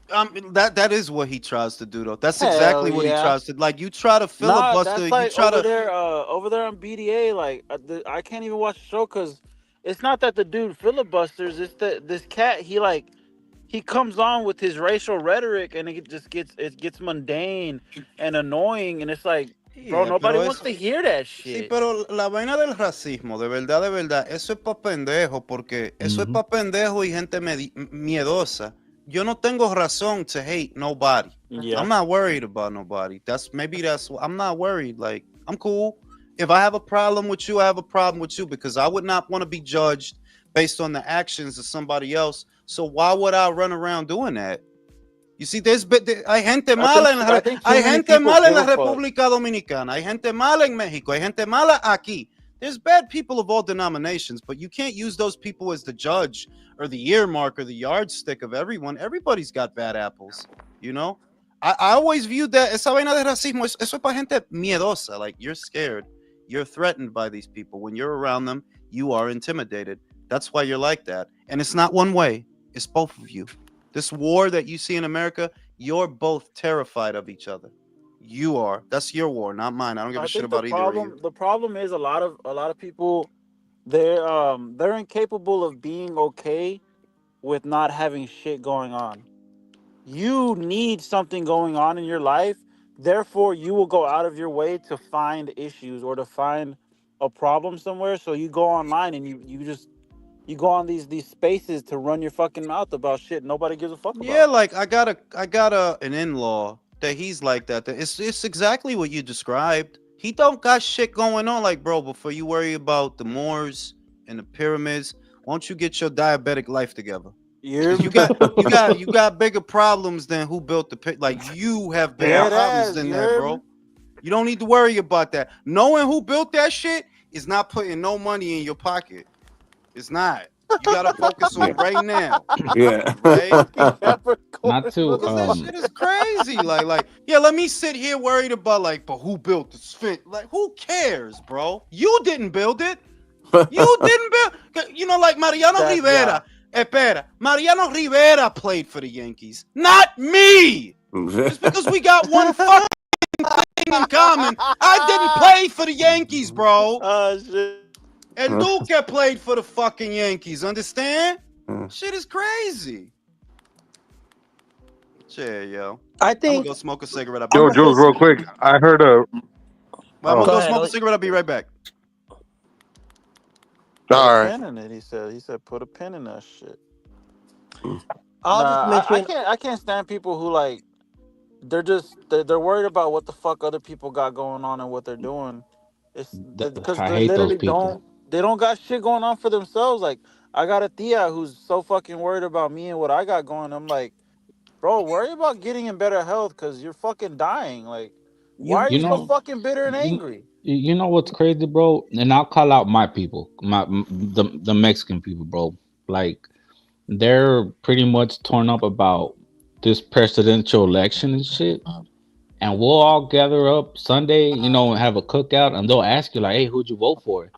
That is what he tries to do though. That's Hell exactly what he yeah. tries to, like, you try to Nah, filibuster, that's you like try to. over there on BDA. Like I can't even watch the show because it's not that the dude filibusters. It's that this cat he comes on with his racial rhetoric and it gets mundane and annoying and it's like, bro, Yeah, nobody pero wants eso. to hear that Sí, shit. pero la vaina del racismo, de verdad, eso es para pendejo, porque eso es Hmm. para pendejo y gente miedosa. Yo no tengo razón to hate nobody. Yeah. I'm not worried about nobody. I'm not worried. Like, I'm cool. If I have a problem with you, I have a problem with you, because I would not want to be judged based on the actions of somebody else. So why would I run around doing that? You see, hay gente mala I think too hay many gente people mala en give la a fuck. República Dominicana, hay gente mala en México, hay gente mala aquí. There's bad people of all denominations, but you can't use those people as the judge or the earmark or the yardstick of everyone. Everybody's got bad apples, you know? I always viewed that esa vaina de racismo, eso es para gente miedosa. Like, you're scared, you're threatened by these people. When you're around them, you are intimidated. That's why you're like that. And it's not one way, it's both of you. This war that you see in America, you're both terrified of each other. You are. That's your war, not mine. I don't give I a shit think the about either of you. problem is a lot of people they're incapable of being okay with not having shit going on. You need something going on in your life, therefore you will go out of your way to find issues or to find a problem somewhere. So you go online and you go on these spaces to run your fucking mouth about shit nobody gives a fuck Yeah, about. like I got a an in-law that he's like that. It's exactly what you described. He don't got shit going on. Like, bro, before you worry about the Moors and the pyramids, why don't you get your diabetic life together? You're Because you got bigger problems than who built the pit. Like, you have bigger Yeah. dead problems ass. than that, You're bro. You don't need to worry about that. Knowing who built that shit is not putting no money in your pocket. It's not. You gotta focus Yeah. on right now, Yeah. right? fucking Capricorn. Not to Cause that shit is crazy. Like, yeah, let me sit here worried about like, but who built the Sphinx? Like, who cares, bro? You didn't build it. You didn't build. You know, like Mariano That yeah. Rivera. Espera, Mariano Rivera played for the Yankees, not me. Just because we got one fucking thing in common, I didn't play for the Yankees, bro. Oh shit. And Duque played for the fucking Yankees. Understand? Shit is crazy. Shit, yo. I I'm gonna think go smoke a cigarette. I'm Yo, gonna say Jules, real something. quick. I heard a. I'm gonna Go go ahead. smoke a cigarette. I'll be right back. Put All a right. pin in it. He said put a pin in that shit. I'll just Nah, I mention. can't stand people who like they're worried about what the fuck other people got going on and what they're doing. It's because I they hate those literally people. don't got shit going on for themselves. Like I got a tia who's so fucking worried about me and what I got going. I'm like, bro, worry about getting in better health because you're fucking dying. Like, why You are You you so know, fucking bitter and you angry? you know what's crazy, bro? And I'll call out my people, the Mexican people, bro. Like they're pretty much torn up about this presidential election and shit. And we'll all gather up Sunday, and have a cookout, and they'll ask you like, "Hey, who'd you vote for?"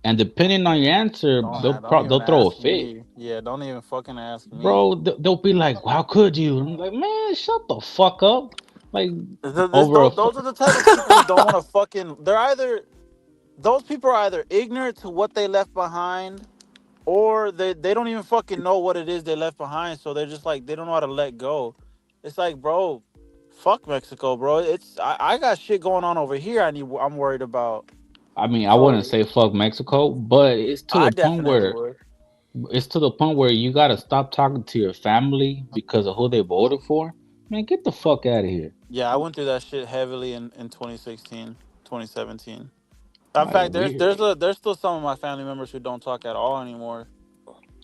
And depending on your answer, Don't even they'll throw a ask fit, me. Yeah, don't even fucking ask me. bro. They'll be like, "How could you?" And I'm like, "Man, shut the fuck up!" Like over a Those are the type of people who don't want to fucking. They're either those people are either ignorant to what they left behind, or they don't even fucking know what it is they left behind. So they're just like they don't know how to let go. It's like, bro, fuck Mexico, bro. I got shit going on over here. I'm worried about. I mean, I wouldn't So say fuck Mexico, but I definitely would. it's to the point where you gotta stop talking to your family because of who they voted for. Man, get the fuck out of here. Yeah, I went through that shit heavily in 2016, 2017. In Like fact, we there's still some of my family members who don't talk at all anymore.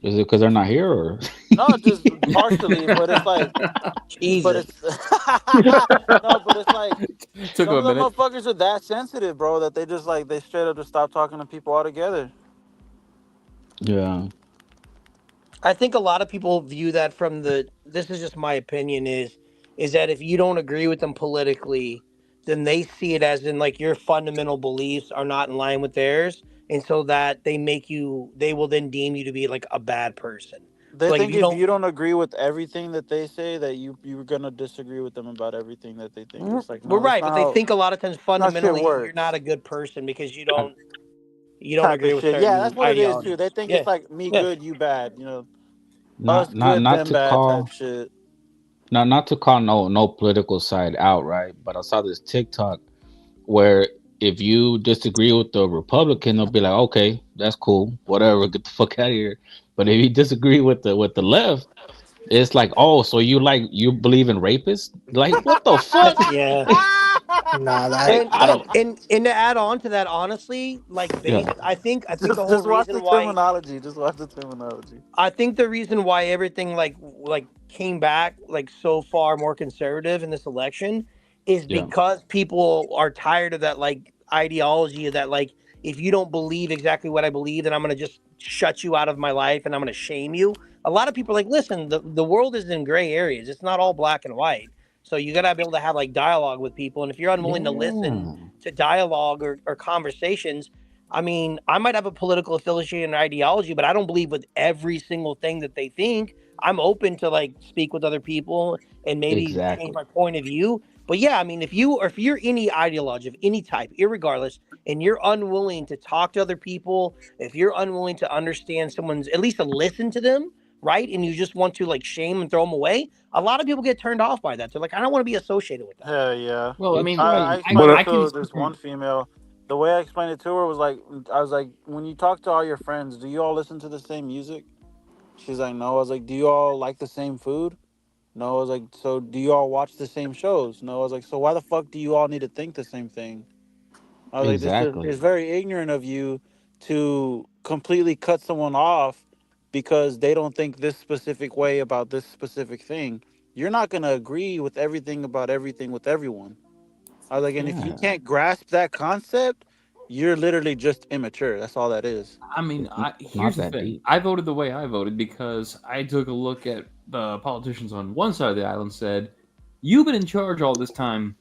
is it because they're not here or? No, just partially, but it's like, but Jesus. it's no, but it's like Took him some a of the minute. motherfuckers are that sensitive, bro, that they just like they straight up just stop talking to people altogether. Yeah, I think a lot of people view that from the. This is just my opinion. Is that if you don't agree with them politically, then they see it as in like your fundamental beliefs are not in line with theirs, and so that they make you. They will then deem you to be like a bad person. So They like if think you if don't. you don't agree with everything that they say, that you're gonna disagree with them about everything that they think. It's like, We're no, that's right, not but they how think a lot of times shit fundamentally you're not works. a good person because you don't Type of agree with shit. Yeah, certain that's what it is too. ideologies. They think Yeah, it's like me yeah. good, you bad. Us not good, not them to bad type call shit. not to call no political side out, right? But I saw this TikTok where if you disagree with the Republican, they'll be like, "Okay, that's cool, whatever, get the fuck out of here." But if you disagree with the left, it's like, "Oh, so you believe in rapists?" Like, what the fuck? Yeah. Nah, that And I don't. and to add on to that, honestly, like Yeah, based, I think the whole Just watch reason the why terminology. Just watch the terminology. I think the reason why everything like came back like so far more conservative in this election is yeah, because people are tired of that like ideology of that like if you don't believe exactly what I believe, then I'm gonna just shut you out of my life and I'm gonna shame you. A lot of people are like, listen, the world is in gray areas. It's not all black and white. So you gotta be able to have like dialogue with people. And if you're unwilling to listen yeah. to dialogue or conversations, I mean, I might have a political affiliation and ideology, but I don't believe with every single thing that they think. I'm open to like speak with other people and maybe change Exactly. my point of view. But yeah, I mean, if you're any ideology of any type, irregardless, and you're unwilling to talk to other people, if you're unwilling to understand someone's, at least to listen to them, right, and you just want to like shame and throw them away, a lot of people get turned off by that. They're like, I don't want to be associated with that. Hell yeah. Well, I It's mean, I like, explained I it can to speak this from one female. The way I explained it to her was like, I was like, when you talk to all your friends, do you all listen to the same music? She's like, no. I was like, do you all like the same food? No. I was like, so do you all watch the same shows? No. I was like, so why the fuck do you all need to think the same thing? I was like, this is exactly. it's very ignorant of you to completely cut someone off because they don't think this specific way about this specific thing. You're not gonna agree with everything about everything with everyone. I was like, and if you Yeah, can't grasp that concept, you're literally just immature. That's all that is. I mean, it's here's not the that thing. deep. I voted the way I voted because I took a look at the politicians on one side of the island, said, "You've been in charge all this time,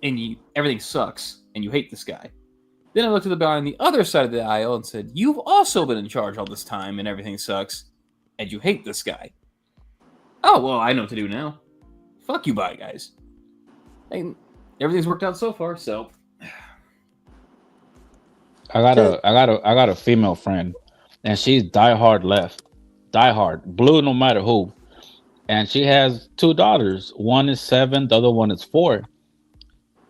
and everything sucks, and you hate this guy." Then I looked at the guy on the other side of the aisle and said, "You've also been in charge all this time, and everything sucks, and you hate this guy." Oh well, I know what to do now. Fuck you, bye guys. And everything's worked out so far. So I got a female friend, and she's diehard left, diehard blue, no matter who. And she has two daughters. One is 7, the other one is 4.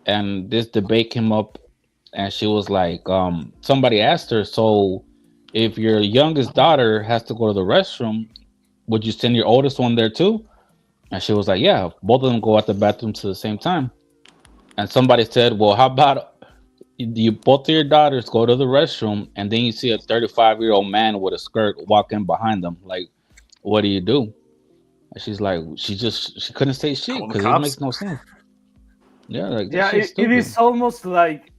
And this debate came up, and she was like, somebody asked her, so if your youngest daughter has to go to the restroom, would you send your oldest one there too? And she was like, yeah, both of them go at the bathroom to the same time. And somebody said, well, how about you both of your daughters go to the restroom, and then you see a 35-year-old man with a skirt walking behind them? Like, what do you do? And she's like, she couldn't say shit Call the because it cops. makes no sense. Yeah, like that Yeah, shit's it stupid. is almost like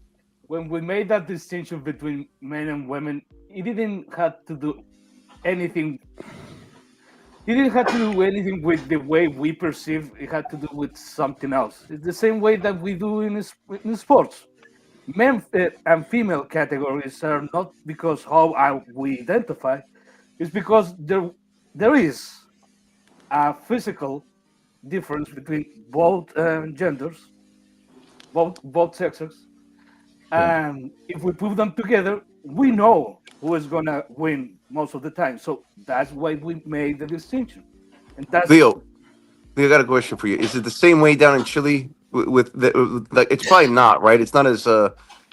when we made that distinction between men and women, it didn't have to do anything. It didn't have to do anything with the way we perceive. It had to do with something else. It's the same way that we do in sports. Men and female categories are not because we identify. It's because there is a physical difference between both genders, both sexes, Yeah. and if we put them together, we know who is gonna win most of the time. So that's why we made the distinction, and that's Leo, I got a question for you. Is it the same way down in Chile with the, like? It's probably not, right? It's not as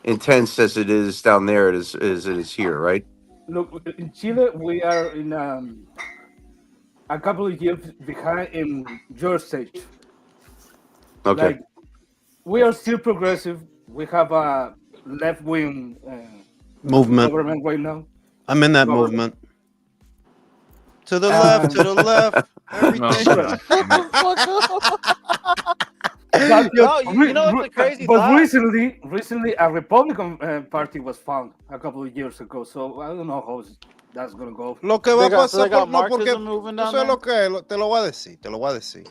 intense as it is down there as it is here, right? look in Chile. We are in a couple of years behind in your stage. Okay. Like we are still progressive. We have a left wing Movement. government right now. I'm in that Government. movement. To the left, to the left. Everything. But, No, you know what's the crazy but thought? recently, a Republican Party was found a couple of years ago. So I don't know how that's gonna go. Lo que va a They pasar got no, porque Marxism moving tú down sabes there? lo que es, te lo voy a decir, te lo voy a decir.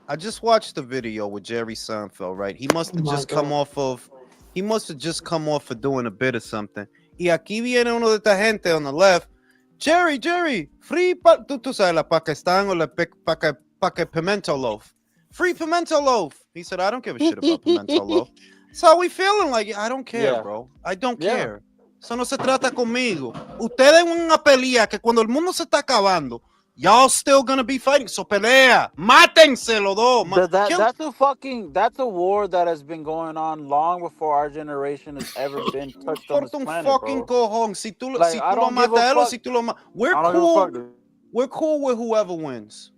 I just watched the video with Jerry Seinfeld, right? He must have just come off of doing a bit or something. Y aquí viene uno de esta gente on the left. Jerry, free tú sabes la Pakistan o la pimento loaf. Free pimento loaf. He said, I don't give a shit about pimento loaf. That's how we feeling. Like, I don't care, Yeah. bro. I don't Yeah. care. Eso no se trata conmigo. Ustedes en una pelea que cuando el mundo se está acabando, y'all still gonna be fighting. So pelea. Mátense los dos. That's a war that has been going on long before our generation has ever been touched on this Importa un planet, fucking bro. cojón. Si tú Like, si I tú lo don't give a matas a él o fuck. si tú lo I don't give a fuck, dude. We're cool with whoever wins.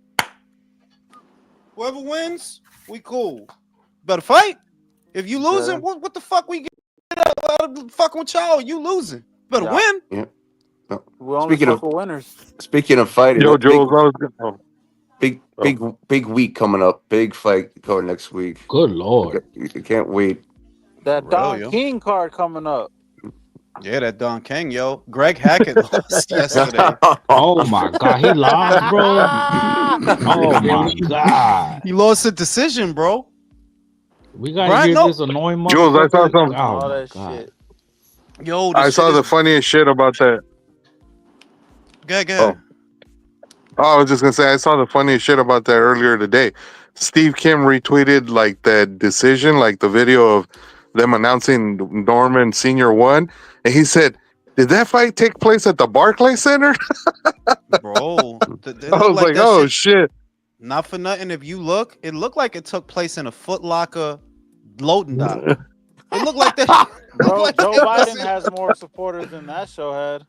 Whoever wins, we cool. Better fight. If you losing, Yeah. what the fuck we get out of fucking with y'all? You losing. Better Yeah. win. We only Speaking fuck of with winners. speaking of fighting, Yo, that Jules, I was gonna. big week coming up. Big fight coming next week. Good lord. I can't wait. That For real, Don yo. King card coming up. Yeah, that Don King, yo. Greg Hackett lost yesterday. Oh my god, he lost, bro. Oh my god. He lost a decision, bro. We gotta Brian, hear no. this annoying Jules, I saw motherfucker. some- Oh All my that god. shit. Yo, I this saw shit the is... funniest shit about that. Go ahead. Oh, I was just gonna say I saw the funniest shit about that earlier today. Steve Kim retweeted like that decision, like the video of them announcing Norman Senior won, and he said, "Did that fight take place at the Barclays Center?" Bro, it I looked was like like, that "Oh shit. shit!" Not for nothing. If you look, it looked like it took place in a Foot Locker loading dock. It looked like that. Looked Bro, like Joe they was Biden in, has more supporters than that show had.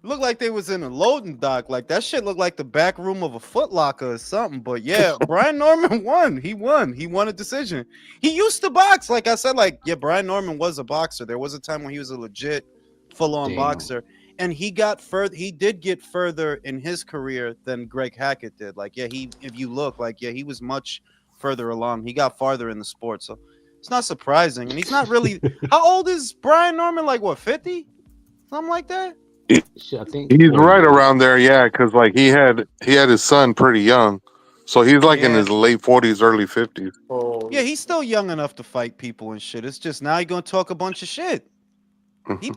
looked like they was in a loading dock. Like that shit looked like the back room of a Foot Locker or something. But yeah, Brian Norman won. He won. He won a decision. He used to box. Like I said, like yeah, Brian Norman was a boxer. There was a time when he was a legit full-on Damn. boxer. And he got further. He did get further in his career than Greg Hackett did. Like, yeah, if you look, like, yeah, he was much further along. He got farther in the sport, so it's not surprising. And he's not really. How old is Brian Norman? Like, what, 50? Something like that. Shit, I think He's 40, right around there, yeah, because like he had his son pretty young, so he's like in Yeah, his late 40s, early 50s. yeah, he's still young enough to fight people and shit. It's just now he's gonna talk a bunch of shit. He'll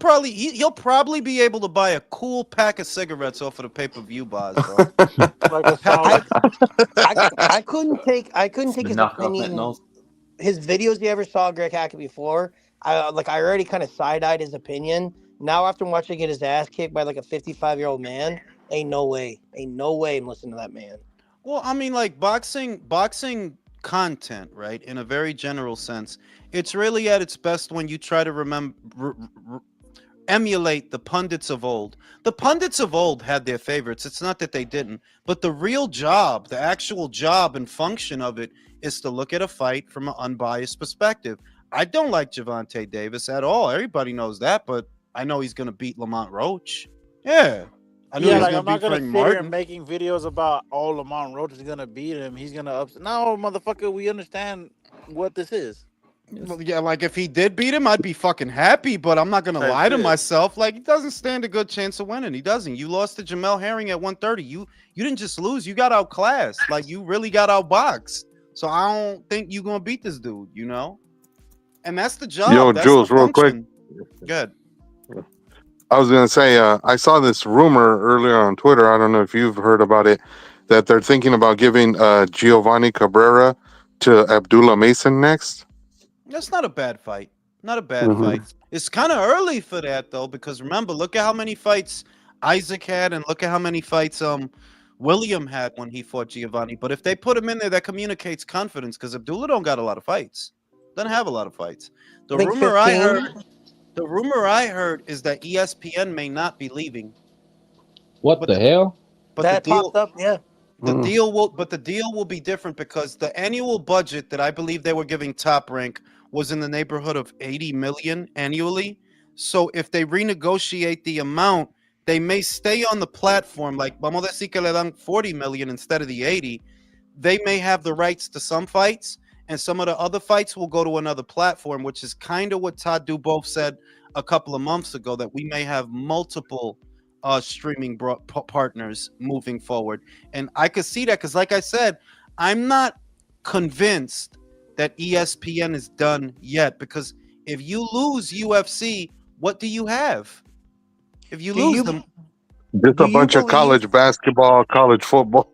probably be able to buy a cool pack of cigarettes off of the pay-per-view bars, bro. Like a song. I couldn't take The his knockoff opinion. fentanyl. His videos you ever saw Greg Hackett before. I already kind of side-eyed his opinion. Now after watching get his ass kicked by like a 55-year-old man, ain't no way I'm listening to that man. Well, I mean, like boxing content, right? In a very general sense, it's really at its best when you try to emulate the pundits of old. The pundits of old had their favorites. It's not that they didn't, but the real job, the actual job and function of it is to look at a fight from an unbiased perspective. I don't like Gervonta Davis at all. Everybody knows that, but I know he's going to beat Lamont Roach. Yeah. I knew Yeah, he was like going I'm to not beat gonna Frank sit here Martin. and making videos about Lamont Roach is gonna beat him. He's gonna upset. No, motherfucker, we understand what this is. Well, yeah, like if he did beat him, I'd be fucking happy, but I'm not gonna Type lie to shit. myself. Like he doesn't stand a good chance of winning. He doesn't. You lost to Jamel Herring at 130. You didn't just lose, you got outclassed. Like you really got outboxed. So I don't think you're gonna beat this dude, you know? And that's the job. Yo, That's Jules, the real quick, function. Good. I was gonna say, I saw this rumor earlier on Twitter. I don't know if you've heard about it, that they're thinking about giving Giovanni Cabrera to Abdullah Mason next. That's not a bad fight. Not a bad fight. It's kind of early for that though, because remember, look at how many fights Isaac had, and look at how many fights William had when he fought Giovanni. But if they put him in there, that communicates confidence, because Abdullah don't got a lot of fights. Doesn't have a lot of fights. The I think rumor I 15. heard is that ESPN may not be leaving. What But the hell? But That the deal popped up, yeah. the deal will be different, because the annual budget that I believe they were giving Top Rank was in the neighborhood of 80 million annually. So if they renegotiate the amount, they may stay on the platform. Like vamos a decir que le dan 40 million instead of the 80. They may have the rights to some fights, and some of the other fights will go to another platform, which is kind of what Todd Duboff said a couple of months ago, that we may have multiple streaming partners moving forward. And I could see that, because like I said, I'm not convinced that ESPN is done yet, because if you lose UFC, what do you have? If you lose them, Just Do a you bunch of believe? college basketball, college football.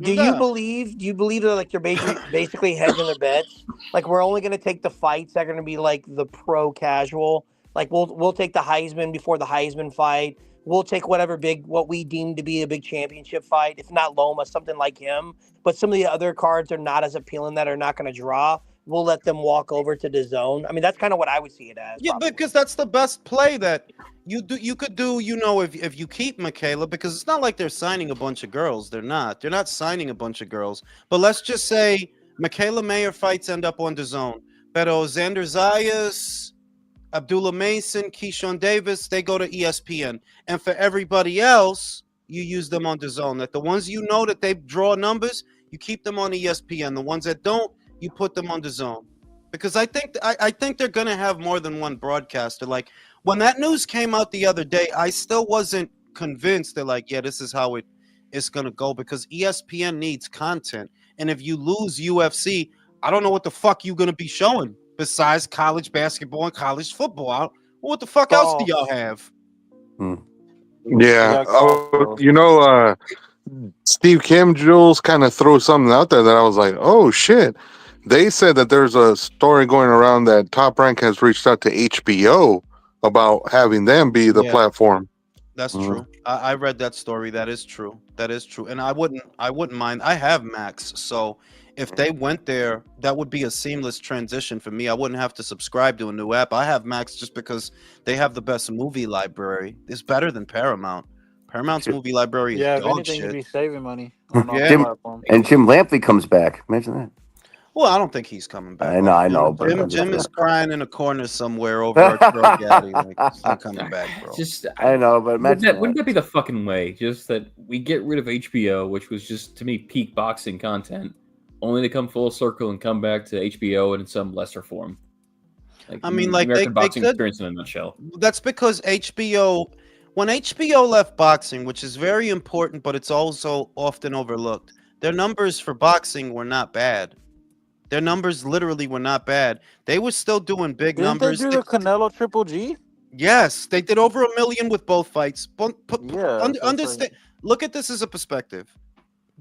Do you believe? Do you believe that like they're basically hedging their bets? Like we're only going to take the fights that are going to be like the pro casual. Like we'll take the Heisman before the Heisman fight. We'll take what we deem to be a big championship fight. If not Loma, something like him. But some of the other cards are not as appealing, that are not going to draw. We'll let them walk over to the zone. I mean, that's kind of what I would see it as. Yeah, probably. because that's the best play that you could do, if you keep Michaela, because it's not like they're signing a bunch of girls. They're not signing a bunch of girls. But let's just say Michaela Mayer fights end up on the zone. Pero Xander Zayas, Abdullah Mason, Keyshawn Davis, they go to ESPN. And for everybody else, you use them on the zone. That the ones you know that they draw numbers, you keep them on ESPN. The ones that don't, you put them on the zone. Because I think they're gonna have more than one broadcaster. Like when that news came out the other day, I still wasn't convinced that like, yeah, this is how it's gonna go, because ESPN needs content. And if you lose UFC, I don't know what the fuck you're gonna be showing besides college basketball and college football. What the fuck else do y'all have? Yeah, Steve Kim Jules kind of threw something out there that I was like, oh shit. They said that there's a story going around that Top Rank has reached out to HBO about having them be the Yeah. platform. That's Mhm. true. I read that story. That is true. That is true. And I wouldn't mind. I have Max, so if they went there, that would be a seamless transition for me. I wouldn't have to subscribe to a new app. I have Max just because they have the best movie library. It's better than Paramount. Paramount's movie library is Yeah, if dog anything, you'd shit. be saving money on all Yeah. the Jim platforms. and Jim Lampley comes back. Imagine that. Well, I don't think he's coming back. I know, bro. I know, but Jim, I'm just Jim is saying. crying in a corner somewhere over Arturo Gatti. Like, he's not coming back, bro. Just I know, but imagine wouldn't that be the fucking way? Just that we get rid of HBO, which was just to me peak boxing content, only to come full circle and come back to HBO in some lesser form. Like, I mean, like American they boxing could. experience in a nutshell. That's because HBO, when HBO left boxing, which is very important, but it's also often overlooked, their numbers for boxing were not bad. Their numbers literally were not bad. They were still doing big Didn't they numbers. do the Canelo Triple G? Yes, they did over 1 million with both fights. Yeah, so it's Understand? Look at this as a perspective.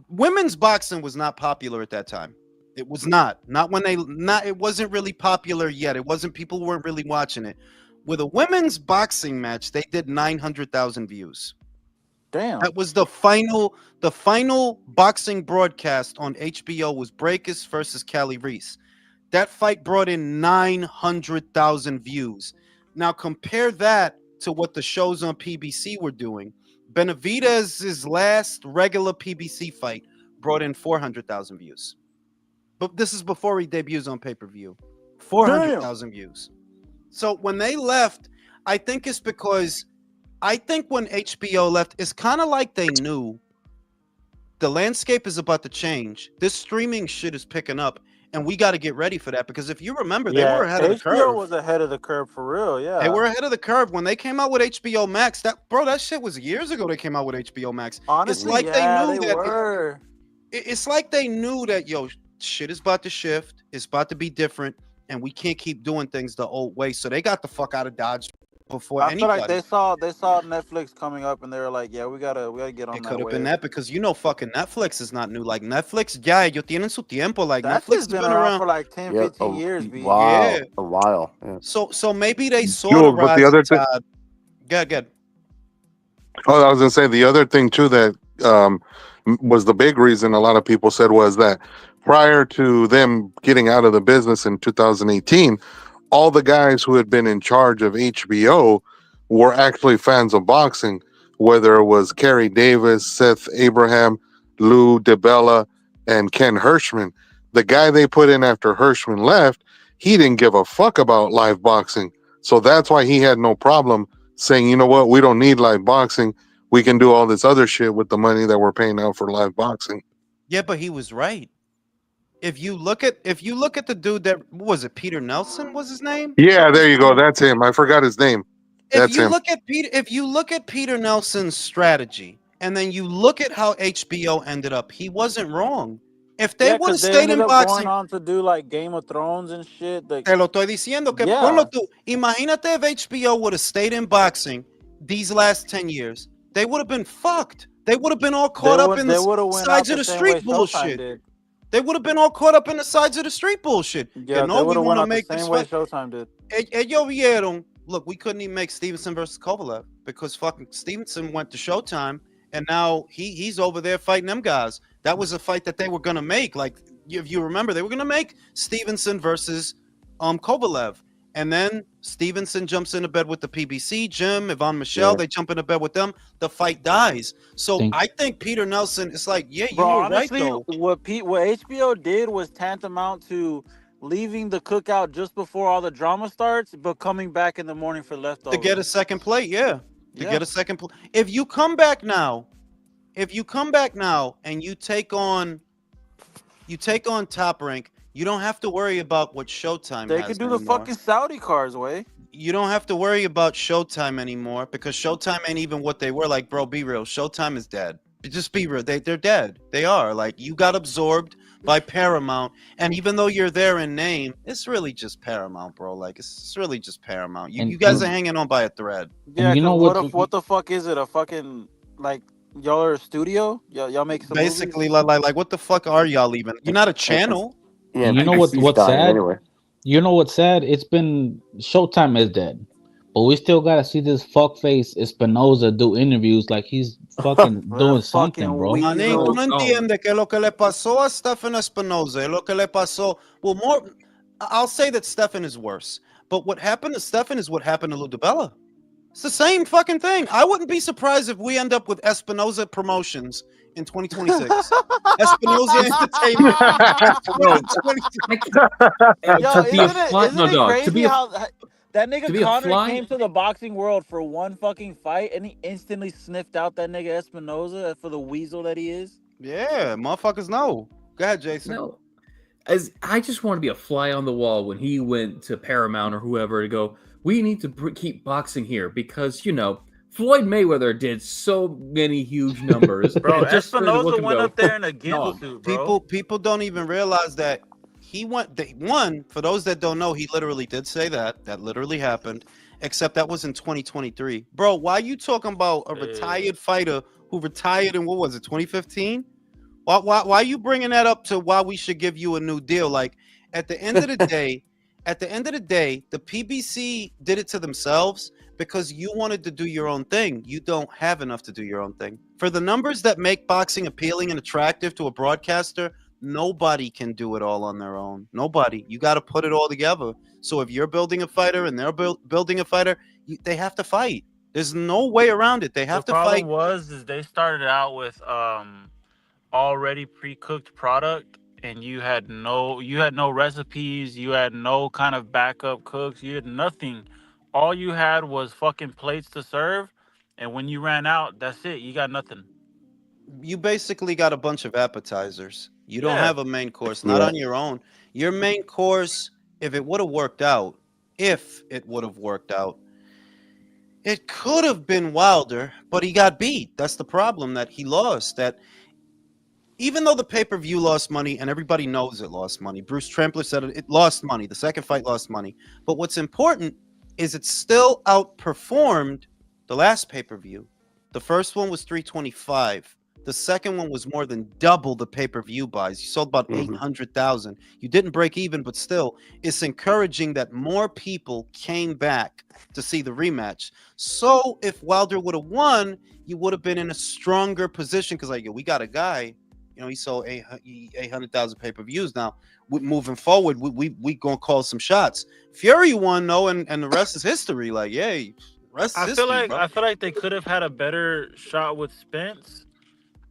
Women's boxing was not popular at that time. It was not. Not when they not. It wasn't really popular yet. It wasn't. People weren't really watching it. With a women's boxing match, they did 900,000 views. Damn. That was the final boxing broadcast on HBO was Breakus versus Cali Reese. That fight brought in 900,000 views. Now compare that to what the shows on PBC were doing. Benavidez's last regular PBC fight brought in 400,000 views. But this is before he debuts on pay-per-view. 400,000 views. So when they left, I think it's because I think when HBO left, it's kind of like they knew the landscape is about to change. This streaming shit is picking up, and we got to get ready for that. Because if you remember, they were ahead of the curve. HBO was ahead of the curve for real. Yeah, They were ahead of the curve when they came out with HBO Max. That shit was years ago. They came out with HBO Max. Honestly, it's like yeah, they knew that. were. It's like they knew that shit is about to shift. It's about to be different, and we can't keep doing things the old way. So they got the fuck out of Dodge before I feel anybody. like they saw Netflix coming up, and they were like, "Yeah, we gotta get on It that." could have been wave. that because fucking Netflix is not new. Like Netflix, yeah, ellos tienen su tiempo. Like That Netflix shit's has been around around. for like 10, 15 years, B. Wow, Yeah. a while. Yeah. So maybe they saw Jules, the but rise the other of thing, Todd. Good. oh, I was gonna say the other thing too that was the big reason a lot of people said was that prior to them getting out of the business in 2018, all the guys who had been in charge of HBO were actually fans of boxing, whether it was Kerry Davis, Seth Abraham, Lou DiBella, and Ken Hirschman. The guy they put in after Hirschman left, he didn't give a fuck about live boxing. So that's why he had no problem saying, you know what, we don't need live boxing. We can do all this other shit with the money that we're paying out for live boxing. Yeah, but he was right. If you look at the dude that what was it, Peter Nelson was his name? Yeah, there you go. That's him. I forgot his name. That's him. If you look at Peter Nelson's strategy, and then you look at how HBO ended up, he wasn't wrong. If they Yeah, would have because they stayed ended in up boxing, going on to do like Game of Thrones and shit. Like, te lo estoy diciendo que Yeah. ponlo tú. Imagínate if HBO would have stayed in boxing these last 10 years. They would have been fucked. They would have been all caught up in the sides of the street bullshit. They would have been all caught up in the sides of the street bullshit. Yeah, You know, they we would have want went to out the make this same way fight. Showtime did. Ellos vieron, look, we couldn't even make Stevenson versus Kovalev because fucking Stevenson went to Showtime, and now he's over there fighting them guys. That was a fight that they were gonna make. Like, if you remember, they were gonna make Stevenson versus Kovalev. And then Stevenson jumps into bed with the PBC, Jim, Yvonne Michelle, Yeah. they jump into bed with them. The fight dies. So Thank- I think Peter Nelson is like, yeah, you Bro, were honestly, right, though. what HBO did was tantamount to leaving the cookout just before all the drama starts, but coming back in the morning for leftovers. To get a second plate, yeah. Yeah. Get a second plate. If you come back now and you take on Top Rank, you don't have to worry about what Showtime They has could do the anymore. fucking Saudi cars way. You don't have to worry about Showtime anymore because Showtime ain't even what they were. Like, bro, be real. Showtime is dead. Just be real. They're dead. They are. Like, you got absorbed by Paramount, and even though you're there in name, it's really just Paramount, bro. Like, it's really just Paramount. You guys are hanging on by a thread. Yeah, you know what what's- what the fuck is it? A fucking like Y'all are a studio. Y'all make some Basically, movies. like, what the fuck are y'all even? You're not a channel. Yeah, And you know PPC's what's dying sad? anyway. You know what's sad? It's been Showtime is dead, but we still gotta see this fuckface Espinoza do interviews like he's fucking The doing something, fucking bro. Manín, tú weasel. no Oh, entiendes que lo que le pasó a Stephen Espinoza, lo que le pasó. Well, more, I'll say that Stephen is worse, but what happened to Stephen is what happened to Ludabella. It's the same fucking thing. I wouldn't be surprised if we end up with Espinoza Promotions in 2026. Espinoza Entertainment Bro, in 2026. Yo, to be a fly, isn't no it dog. crazy how that nigga to be a Connor fly. came to the boxing world for one fucking fight and he instantly sniffed out that nigga Espinoza for the weasel that he is? Yeah, motherfuckers know. Go ahead, Jason. No, as I just want to be a fly on the wall when he went to Paramount or whoever to go. We need to keep boxing here because Floyd Mayweather did so many huge numbers. Bro, and just for him to look Espinoza and went go, up there in a dog. gimp suit, bro. People don't even realize that one, for those that don't know, he literally did say that literally happened, except that was in 2023. Bro, why you talking about a retired fighter who retired in, what was it, 2015? Why are you bringing that up to why we should give you a new deal? Like, at the end of the day, the PBC did it to themselves because you wanted to do your own thing. You don't have enough to do your own thing. For the numbers that make boxing appealing and attractive to a broadcaster, nobody can do it all on their own. Nobody. You got to put it all together. So if you're building a fighter and they're building a fighter, they have to fight. There's no way around it. They have The to fight. problem is they started out with already pre-cooked product and you had no recipes, you had no kind of backup cooks, you had nothing. All you had was fucking plates to serve, and when you ran out, that's it. You got nothing. You basically got a bunch of appetizers. You don't Yeah. have a main course, not Yeah. on your own. Your main course, if it would have worked out, it could have been Wilder, but he got beat. That's the problem, that he lost. That even though the pay-per-view lost money, and everybody knows it lost money, Bruce Trampler said it lost money. The second fight lost money. But what's important is it still outperformed the last pay-per-view. The first one was 325. The second one was more than double the pay-per-view buys. You sold about 800,000. You didn't break even, but still, it's encouraging that more people came back to see the rematch. So if Wilder would have won, you would have been in a stronger position because, like, yo, we got a guy. He sold 800,000 pay-per-views. Now, moving forward, we gonna call some shots. Fury won though, and the rest is history. Like, yay, rest is history, bro. I feel like they could have had a better shot with Spence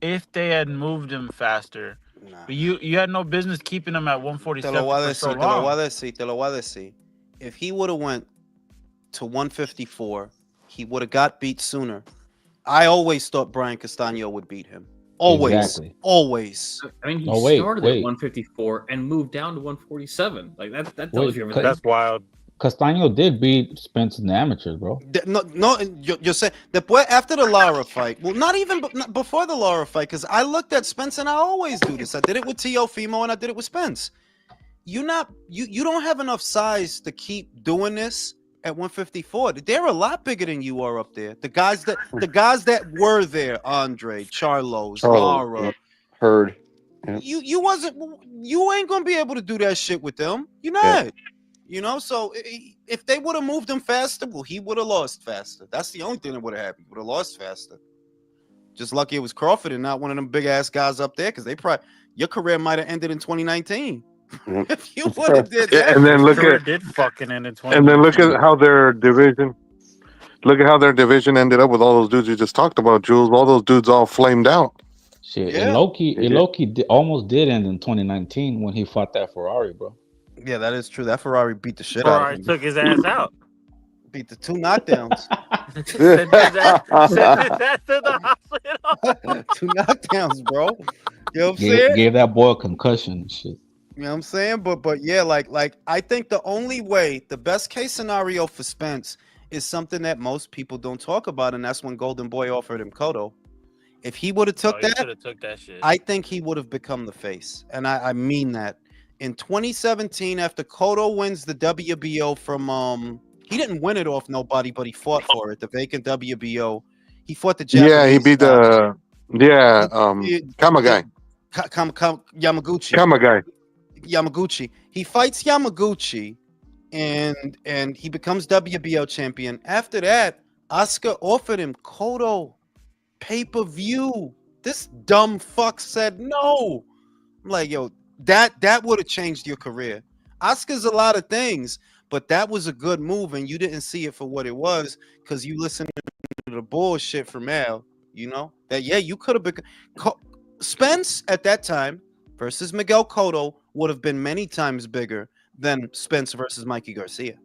if they had moved him faster. Nah. But you had no business keeping him at 147 for so Te lo voy long. a decir. If he would have went to 154, he would have got beat sooner. I always thought Brian Castano would beat him. Always. Exactly. Always. I mean, he Oh, wait, started wait. at 154 and moved down to 147. Like that tells Wait, you everything. That's wild. Castano did beat Spence in the amateurs, bro. No, you're saying después after the Lara fight. Well, not even before the Lara fight, because I looked at Spence and I always do this. I did it with Teofimo and I did it with Spence. You don't have enough size to keep doing this at 154. They're a lot bigger than you are up there. The guys that were there, Andre, Charlos, Lara, Heard. Yeah. You ain't gonna be able to do that shit with them. You're not. So if they would have moved him faster, well, he would have lost faster. That's the only thing that would have happened. He would have lost faster. Just lucky it was Crawford and not one of them big ass guys up there, because your career might have ended in 2019 if you would have did that. And then look did fucking end in 20. and then look at how their division. Look at how their division ended up with all those dudes you just talked about, Jules. All those dudes all flamed out. Shit, Yeah. Loki almost did end in 2019 when he fought that Ferrari, bro. Yeah, that is true. That Ferrari beat the shit out of Ferrari him. took his ass out. Beat the 2 knockdowns. Sent his ass to the hospital. 2 knockdowns, bro. You know what I'm saying? Gave that boy a concussion and shit. You know what I'm saying? But yeah, like I think the best case scenario for Spence is something that most people don't talk about, and that's when Golden Boy offered him Cotto. If he would have took He that, should have took that shit. I think he would have become the face. And I mean that. In 2017, after Cotto wins the WBO from he didn't win it off nobody, but he fought for it, the vacant WBO. He fought the Japanese Yeah, he beat guy. Yeah, It- Kamagai. Yamaguchi. Kamagai. Yamaguchi. He fights Yamaguchi, and he becomes WBO champion. After that, Oscar offered him Cotto pay-per-view. This dumb fuck said no. I'm like, yo, that would have changed your career. Oscar's a lot of things, but that was a good move, and you didn't see it for what it was because you listened to the bullshit from Al. You know that you could have been Spence at that time versus Miguel Cotto would have been many times bigger than Spence versus Mikey Garcia.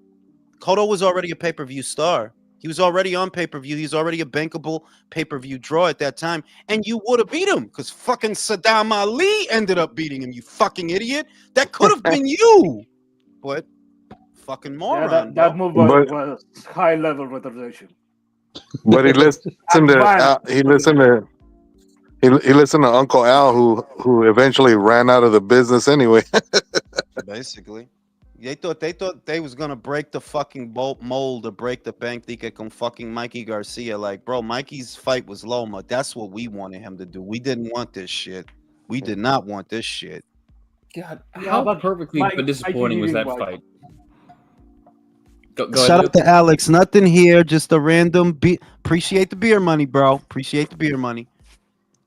Cotto was already a pay-per-view star. He was already on pay-per-view. He's already a bankable pay-per-view draw at that time. And you would have beat him because fucking Saddam Ali ended up beating him, you fucking idiot. That could have been you. But fucking moron. That move was high level retardation. But he listened to Uncle Al, who eventually ran out of the business anyway. Basically. They thought they was gonna break the fucking mold or break the bank ticket con fucking Mikey Garcia. Like, bro, Mikey's fight was Loma. That's what we wanted him to do. We didn't want this shit. We did not want this shit. God, how perfectly but disappointing was that fight? Go Shout out to Alex. Nothing here, just a random. Appreciate the beer money, bro. Appreciate the beer money.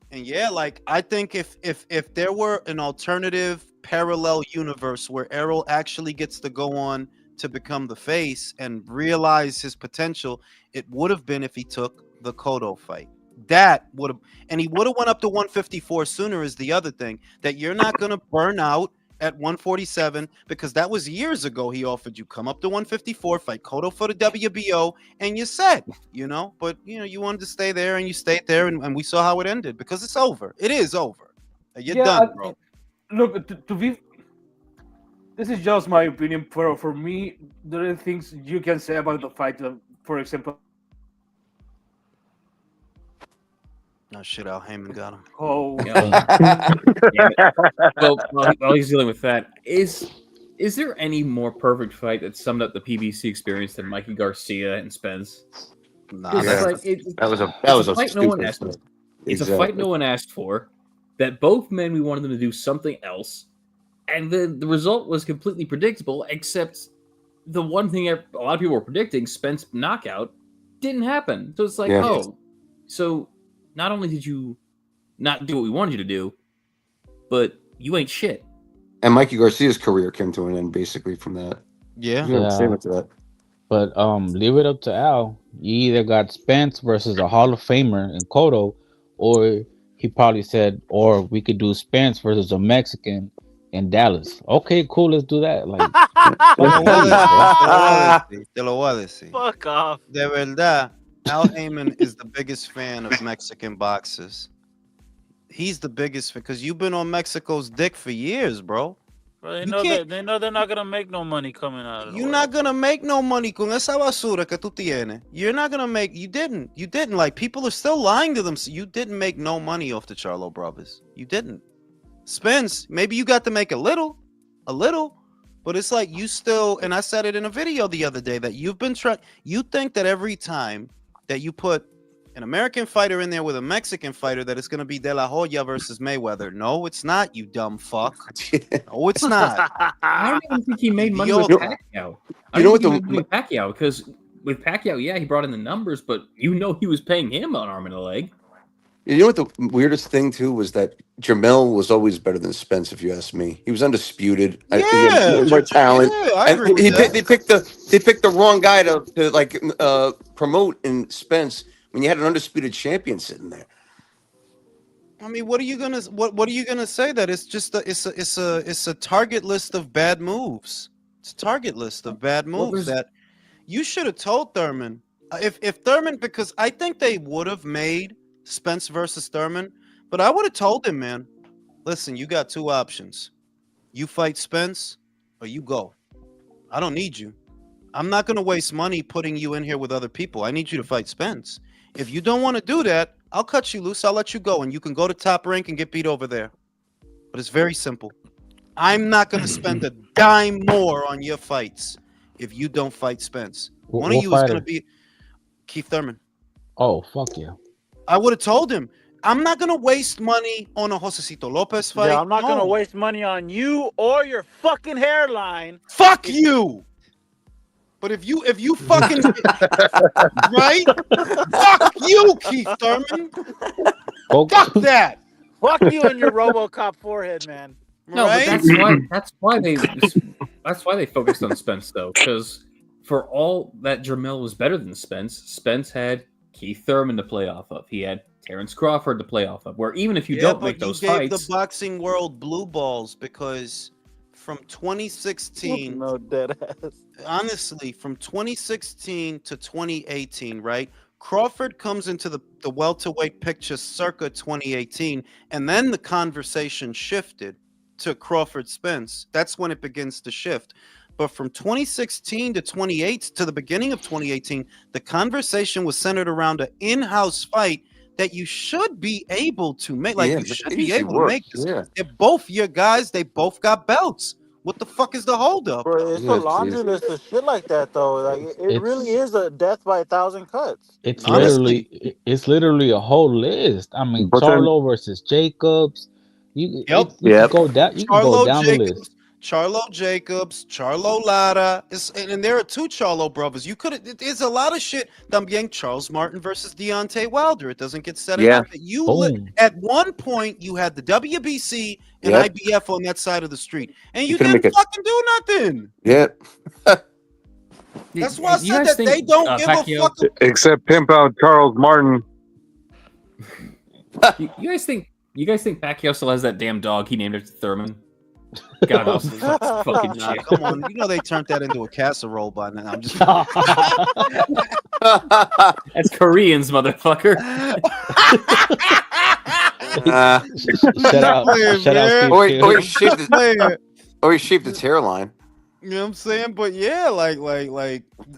And yeah, like I think if there were an alternative parallel universe where Errol actually gets to go on to become the face and realize his potential, it would have been if he took the Cotto fight. That would have, and he would have went up to 154 sooner. Is the other thing that you're not gonna burn out at 147 because that was years ago. He offered you come up to 154, fight Cotto for the WBO, and you said, you know, but you know you wanted to stay there and you stayed there, and we saw how it ended because it's over. It is over. You're done, bro. Look, to be, this is just my opinion. For me, there are things you can say about the fight. For example, no shit, Al Heyman got him. Oh, well, while he's dealing with that, is there any more perfect fight that summed up the PBC experience than Mikey Garcia and Spence? Nah, that was a fight no one asked for. It's a fight no one asked for. That both men, we wanted them to do something else, and the result was completely predictable, except the one thing a lot of people were predicting, Spence knockout, didn't happen. So it's like, so not only did you not do what we wanted you to do, but you ain't shit. And Mikey Garcia's career came to an end basically from that. Yeah. To that. But leave it up to Al. You either got Spence versus a Hall of Famer in Cotto, or he probably said, or we could do Spence versus a Mexican in Dallas. Okay, cool, let's do that. Like, te lo voy a decir. Fuck off. De verdad, Al Heyman is the biggest fan of Mexican boxers. He's the biggest because you've been on Mexico's dick for years, bro. Bro, they know they're not gonna make no money coming out of it. You're not gonna make no money con esa basura que tú tienes. You're not gonna make. You didn't. Like, people are still lying to them. So you didn't make no money off the Charlo brothers. You didn't. Spence, maybe you got to make a little, but it's like you still. And I said it in a video the other day that you've been trying. You think that every time that you put an American fighter in there with a Mexican fighter that it's going to be De La Hoya versus Mayweather. No, it's not, you dumb fuck. No, it's not. I don't even think he made money with Pacquiao. With Pacquiao, because with Pacquiao, yeah, he brought in the numbers, but you know he was paying him an arm and a leg. You know what the weirdest thing too was that Jamel was always better than Spence, if you ask me. He was undisputed. Yeah, he had more talent. Yeah, I agree with that. They picked the wrong guy to like promote in Spence when you had an undisputed champion sitting there. I mean, what are you gonna say? That it's just it's a target list of bad moves. It's a target list of bad moves that you should have told Thurman. If Thurman, because I think they would have made Spence versus Thurman, but I would have told him, man, listen, you got two options. You fight Spence or you go. I don't need you. I'm not going to waste money putting you in here with other people. I need you to fight Spence. If you don't want to do that, I'll cut you loose. I'll let you go, and you can go to Top Rank and get beat over there. But it's very simple. I'm not going to spend a dime more on your fights if you don't fight Spence. One of you is going to be Keith Thurman. Oh, fuck yeah. I would have told him. I'm not gonna waste money on a Josecito Lopez fight. Yeah, I'm not gonna No. waste money on you or your fucking hairline. Fuck you. But if you fucking right, fuck you, Keith Thurman. Folks, Fuck that. Fuck you and your RoboCop forehead, man. No, Right? but that's why they focused on Spence though, because for all that Jermell was better than Spence had Keith Thurman to play off of. He had Terrence Crawford to play off of. Where even if you don't make those you gave fights, the boxing world blue balls because from 2016, No dead ass. honestly, from 2016 to 2018, right? Crawford comes into the welterweight picture circa 2018, and then the conversation shifted to Crawford Spence. That's when it begins to shift. But from 2016 to 2018 to the beginning of 2018, the conversation was centered around an in-house fight that you should be able to make. Like, you should be able to make this. Yeah. They're both your guys. They both got belts. What the fuck is the holdup? Bro, it's a laundry list of shit like that, though. Like, it really is a death by 1,000 cuts. It's Honestly. literally a whole list. I mean, But then- Charlo versus Jacobs. You Yep. can go down. You can go down the list. Charlo Jacobs, Charlo Lara, and there are two Charlo brothers. You could. There's a lot of shit. También Charles Martin versus Deontay Wilder. It doesn't get said enough. At one point, you had the WBC and IBF on that side of the street, and you didn't fucking do nothing. Yeah. That's why I said that they don't give a fuck. Except pimp out Charles Martin. you guys think Pacquiao still has that damn dog he named after Thurman? God, that was fucking shit. Come on, you know they turned that into a casserole by now. I'm just. That's Koreans, motherfucker. Shout out. Or he shaved its hairline. You know what I'm saying? But yeah, like,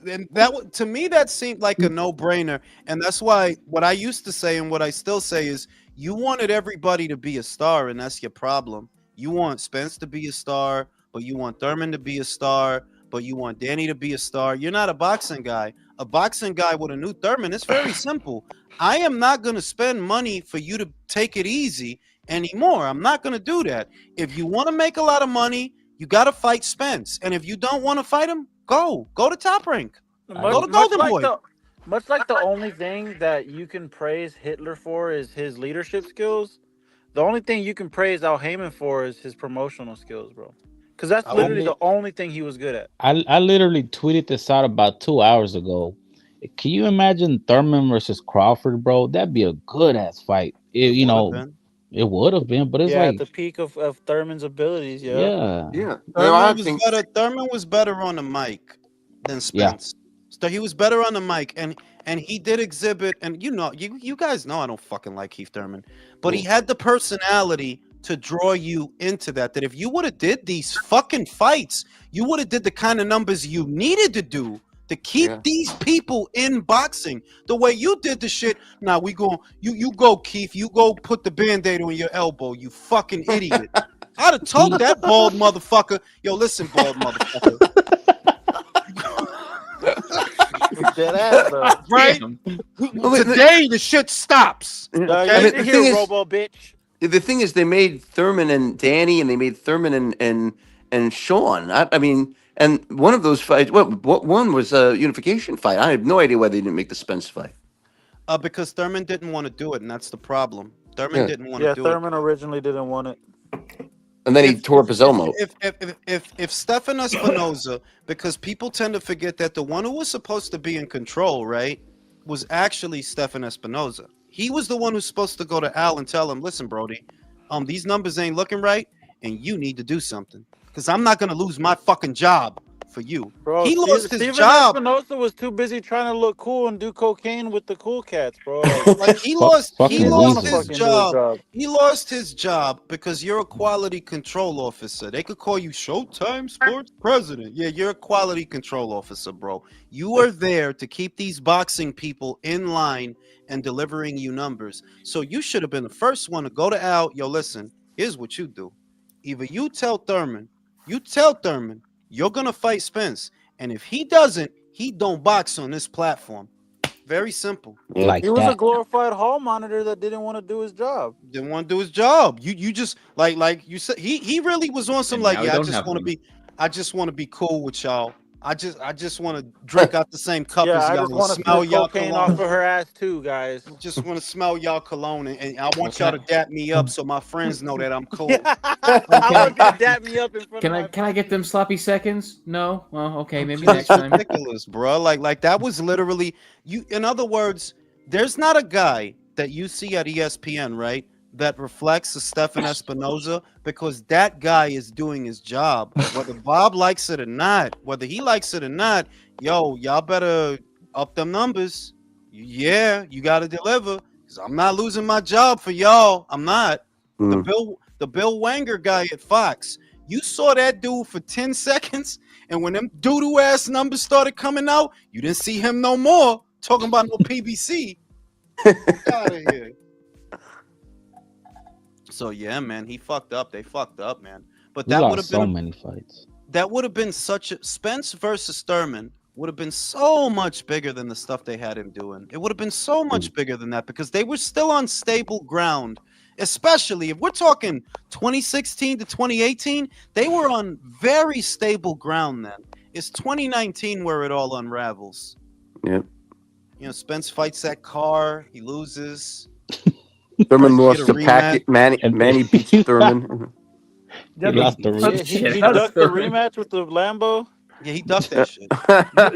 and that to me that seemed like a no-brainer, and that's why what I used to say and what I still say is you wanted everybody to be a star, and that's your problem. You want Spence to be a star, but you want Thurman to be a star, but you want Danny to be a star. You're not a boxing guy. A boxing guy with a new Thurman, it's very simple. I am not going to spend money for you to take it easy anymore. I'm not going to do that. If you want to make a lot of money, you got to fight Spence. And if you don't want to fight him, go to Top Rank. Go to Golden Boy. Much like the only thing that you can praise Hitler for is his leadership skills. The only thing you can praise Al Heyman for is his promotional skills, bro. Because that's literally the only thing he was good at. I literally tweeted this out about 2 hours ago. Can you imagine Thurman versus Crawford, bro? That'd be a good ass fight. It would have been, but it's like at the peak of Thurman's abilities. Yeah. Thurman was better on the mic than Spence. So he was better on the mic, and he did exhibit, and you guys know I don't fucking like Keith Thurman, but he had the personality to draw you into that if you would have did these fucking fights, you would have did the kind of numbers you needed to do to keep these people in boxing the way you did the shit. Now you go, Keith, you go put the Band-Aid on your elbow, you fucking idiot. I'd have told that bald motherfucker, yo, listen, bald motherfucker. Dead ass, though. Right? Today the shit stops. Okay? The thing is, Robo bitch. The thing is, they made Thurman and Danny, and they made Thurman and Sean. I mean, and one of those fights, what one was a unification fight. I have no idea why they didn't make the Spence fight. Because Thurman didn't want to do it, and that's the problem. Thurman didn't want to do it. Yeah, Thurman originally didn't want it. And then he tore up his elbow. If Stefan Espinoza, because people tend to forget that the one who was supposed to be in control, right, was actually Stefan Espinoza. He was the one who's supposed to go to Al and tell him, listen, Brody, these numbers ain't looking right, and you need to do something. Because I'm not gonna lose my fucking job for you. Bro, he lost his Steven job. Espinosa was too busy trying to look cool and do cocaine with the cool cats, bro. Like he lost his job. He lost his job because you're a quality control officer. They could call you Showtime Sports President. Yeah, you're a quality control officer, bro. You are there to keep these boxing people in line and delivering you numbers. So you should have been the first one to go to Al. Yo, listen, here's what you do. Either you tell Thurman, you're gonna fight Spence, and if he doesn't, he don't box on this platform. Very simple. Yeah. Like He was a that. glorified hall monitor that didn't want to do his job. Didn't want to do his job. You just like you said he really was on some And like now we yeah don't have one. I just want to be cool with y'all. I just want to drink out the same cup Yeah, as I y'all just and want to smell sniff y'all cocaine cologne. off of her ass too, guys. Just want to smell y'all cologne, and I want can y'all to dap me up so my friends know that I'm cool. I want you to dap me up in front Can of I my can I get them sloppy seconds? No. Well, okay, maybe It's next time. ridiculous, bro. Like that was literally you. In other words, there's not a guy that you see at ESPN, right, that reflects a Stefan Espinoza because that guy is doing his job, whether Bob likes it or not, whether he likes it or not. Yo, y'all better up them numbers. Yeah, you got to deliver. Cause I'm not losing my job for y'all. I'm not. The Mm. Bill Wanger guy at Fox. You saw that dude for 10 seconds, and when them doo-doo ass numbers started coming out, you didn't see him no more. Talking about no PBC. Fuck out of here. So yeah, man, he fucked up. They fucked up, man. But We that would lost have been so many fights. that would have been such a Spence versus Thurman would have been so much bigger than the stuff they had him doing. It would have been so much bigger than that because they were still on stable ground. Especially if we're talking 2016 to 2018, they were on very stable ground then. It's 2019 where it all unravels. Yep. You know, Spence fights that car, he loses. Thurman Tries to lost get to a Packett. rematch. Manny beats Thurman. Yeah, He lost the but Yeah, he Shit, ducked the Thurman. rematch with the Lambo. Yeah, he ducked that shit.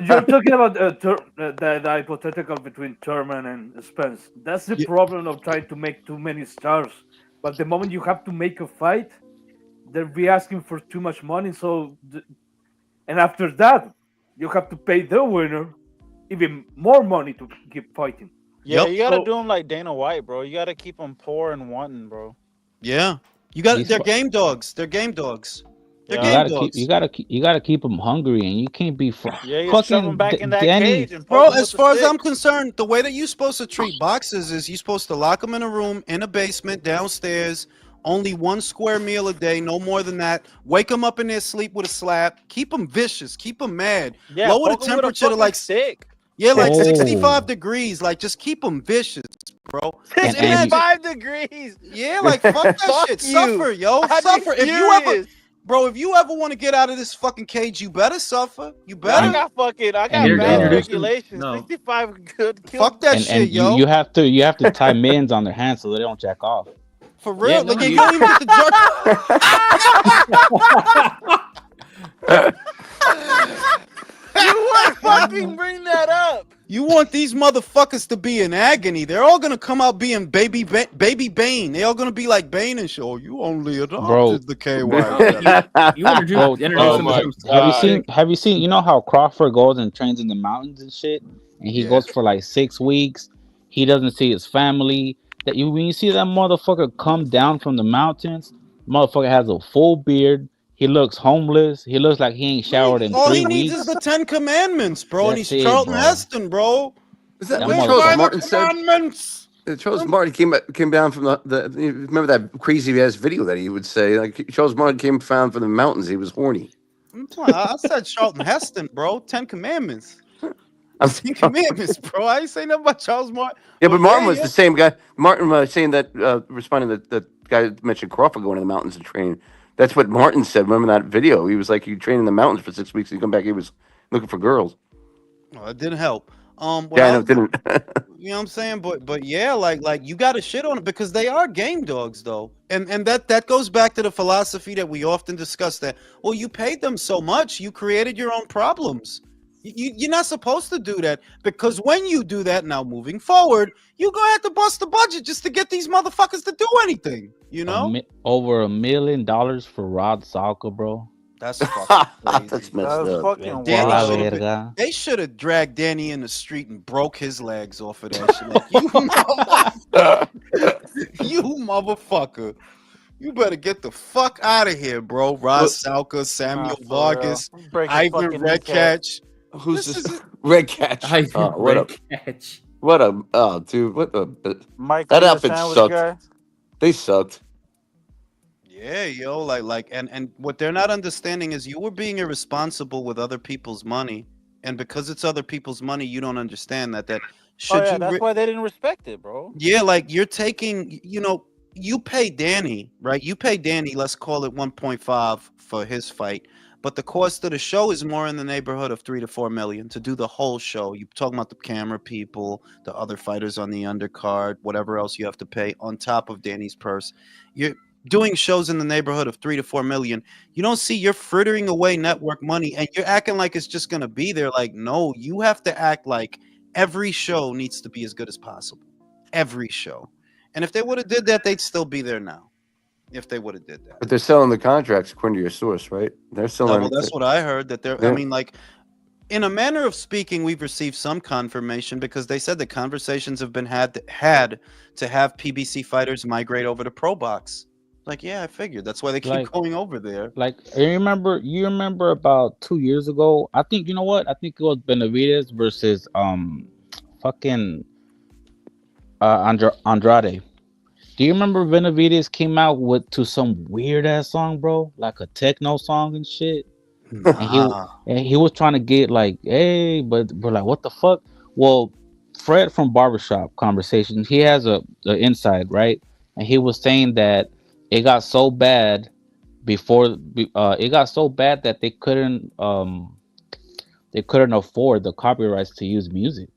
you're talking about the hypothetical between Thurman and Spence. That's the Yeah. problem of trying to make too many stars. But the moment you have to make a fight, they'll be asking for too much money. And after that, you have to pay the winner even more money to keep fighting. Yeah, Yep. you gotta So do him like Dana White, bro. You gotta keep him poor and wanting, bro. Yeah. You got These they're fu- game dogs. They're game dogs. They're Yeah. you game gotta keep dogs. you gotta keep them hungry, and you can't be Yeah, you shove him fucking back in that Danny. cage and Bro, poke him as with the far as stick. I'm concerned, the way that you're supposed to treat boxers is you're supposed to lock them in a room, in a basement, downstairs, only one square meal a day, no more than that. Wake them up in their sleep with a slap. Keep them vicious. Keep them mad. Yeah, Lower the poke him with a temperature to fucking like, stick. yeah, like 65 Oh, degrees. Like, just keep them vicious, bro. Because and he, imagine, 65 degrees. yeah, like, fuck that Fuck shit. you. Suffer, yo. I'd be Suffer. If you ever, furious. bro, if you ever want to get out of this fucking cage, you better suffer. You Yo, I better. got and bad Introduce him. circulation. No. 65 could kill. Fuck that shit, and you yo. you have to tie mittens on their hands so they don't jack off. For Yeah, real. no, Like, you you- don't even get the jerk. You would fucking bring that up. You want these motherfuckers to be in agony. They're all gonna come out being baby Bane. They all gonna be like Bane and show you only adopted the KY. You introduce Bro, introduce him to my some have you seen you know how Crawford goes and trains in the mountains and shit, and he Yeah. goes for like 6 weeks. He doesn't see his family. That you when you see that motherfucker come down from the mountains, motherfucker has a full beard. He looks homeless. He looks like he ain't showered in All three he needs is weeks. the 10 Commandments, bro, and That's he's it, Charlton bro. Heston, bro. Is that That what Live Charles by Martin the said? commandments. Charles Martin came down from the you remember that crazy ass video that he would say like Charles Martin came down from the mountains. He was horny. I said Charlton Heston, bro. 10 Commandments. I'm 10 Commandments, bro. I ain't say nothing about Charles Martin. Yeah, but Martin was yeah. the same guy. Martin was saying that, responding to the guy that mentioned Crawford going to the mountains and training. That's what Martin said. Remember that video? He was like, he trained in the mountains for 6 weeks. He come back, he was looking for girls. Well, it didn't help. What Yeah, I know, was- it didn't. You know what I'm saying? But yeah, like you got to shit on it because they are game dogs though. And that goes back to the philosophy that we often discuss that, well, you paid them so much, you created your own problems. You're not supposed to do that because when you do that, now moving forward, you're going to have to bust the budget just to get these motherfuckers to do anything, you know? Over $1 million for Rod Salka, bro. That's fucking crazy. That's messed That's up. fucking Danny La wild. should've verga. They should have dragged Danny in the street and broke his legs off of that shit. Like, you motherfucker. You better get the fuck out of here, bro. Ross Salka, Samuel for Vargas, real. Break his Ivan fucking kneecap. Redcatch. Who's This this? is- Red Catch. Oh, what a, catch. what a, oh, dude, what a, Mike that Lee, the outfit sandwich sucked. guy. They sucked. Yeah, yo, and what they're not understanding is you were being irresponsible with other people's money, and because it's other people's money, you don't understand that Should yeah, you? that's why they didn't respect it, bro. Yeah, like you're taking, you pay Danny, right? You pay Danny, let's call it 1.5 for his fight. But the cost of the show is more in the neighborhood of 3 to 4 million to do the whole show. You're talking about the camera people, the other fighters on the undercard, whatever else you have to pay on top of Danny's purse. You're doing shows in the neighborhood of 3 to 4 million. You don't see you're frittering away network money and you're acting like it's just gonna be there. Like, no, you have to act like every show needs to be as good as possible. Every show. And if they would have did that, they'd still be there now. If they would have did that. But they're selling the contracts according to your source, right? They're No, selling. well, that's what I heard. That they're. I Yeah. mean, like, in a manner of speaking, we've received some confirmation because they said the conversations have been had to have PBC fighters migrate over to Pro Box. Like, yeah, I figured that's why they keep Like, going over there. like you remember about 2 years ago? I think, you know what? I think it was Benavides versus fucking Andrade. Do you remember Benavides came out with to some weird ass song, bro? Like a techno song and shit. Nah. And he was trying to get like, hey, but we're like, what the fuck? Well, Fred from Barbershop Conversations, he has a inside, right? And he was saying that it got so bad it got so bad that they couldn't afford the copyrights to use music.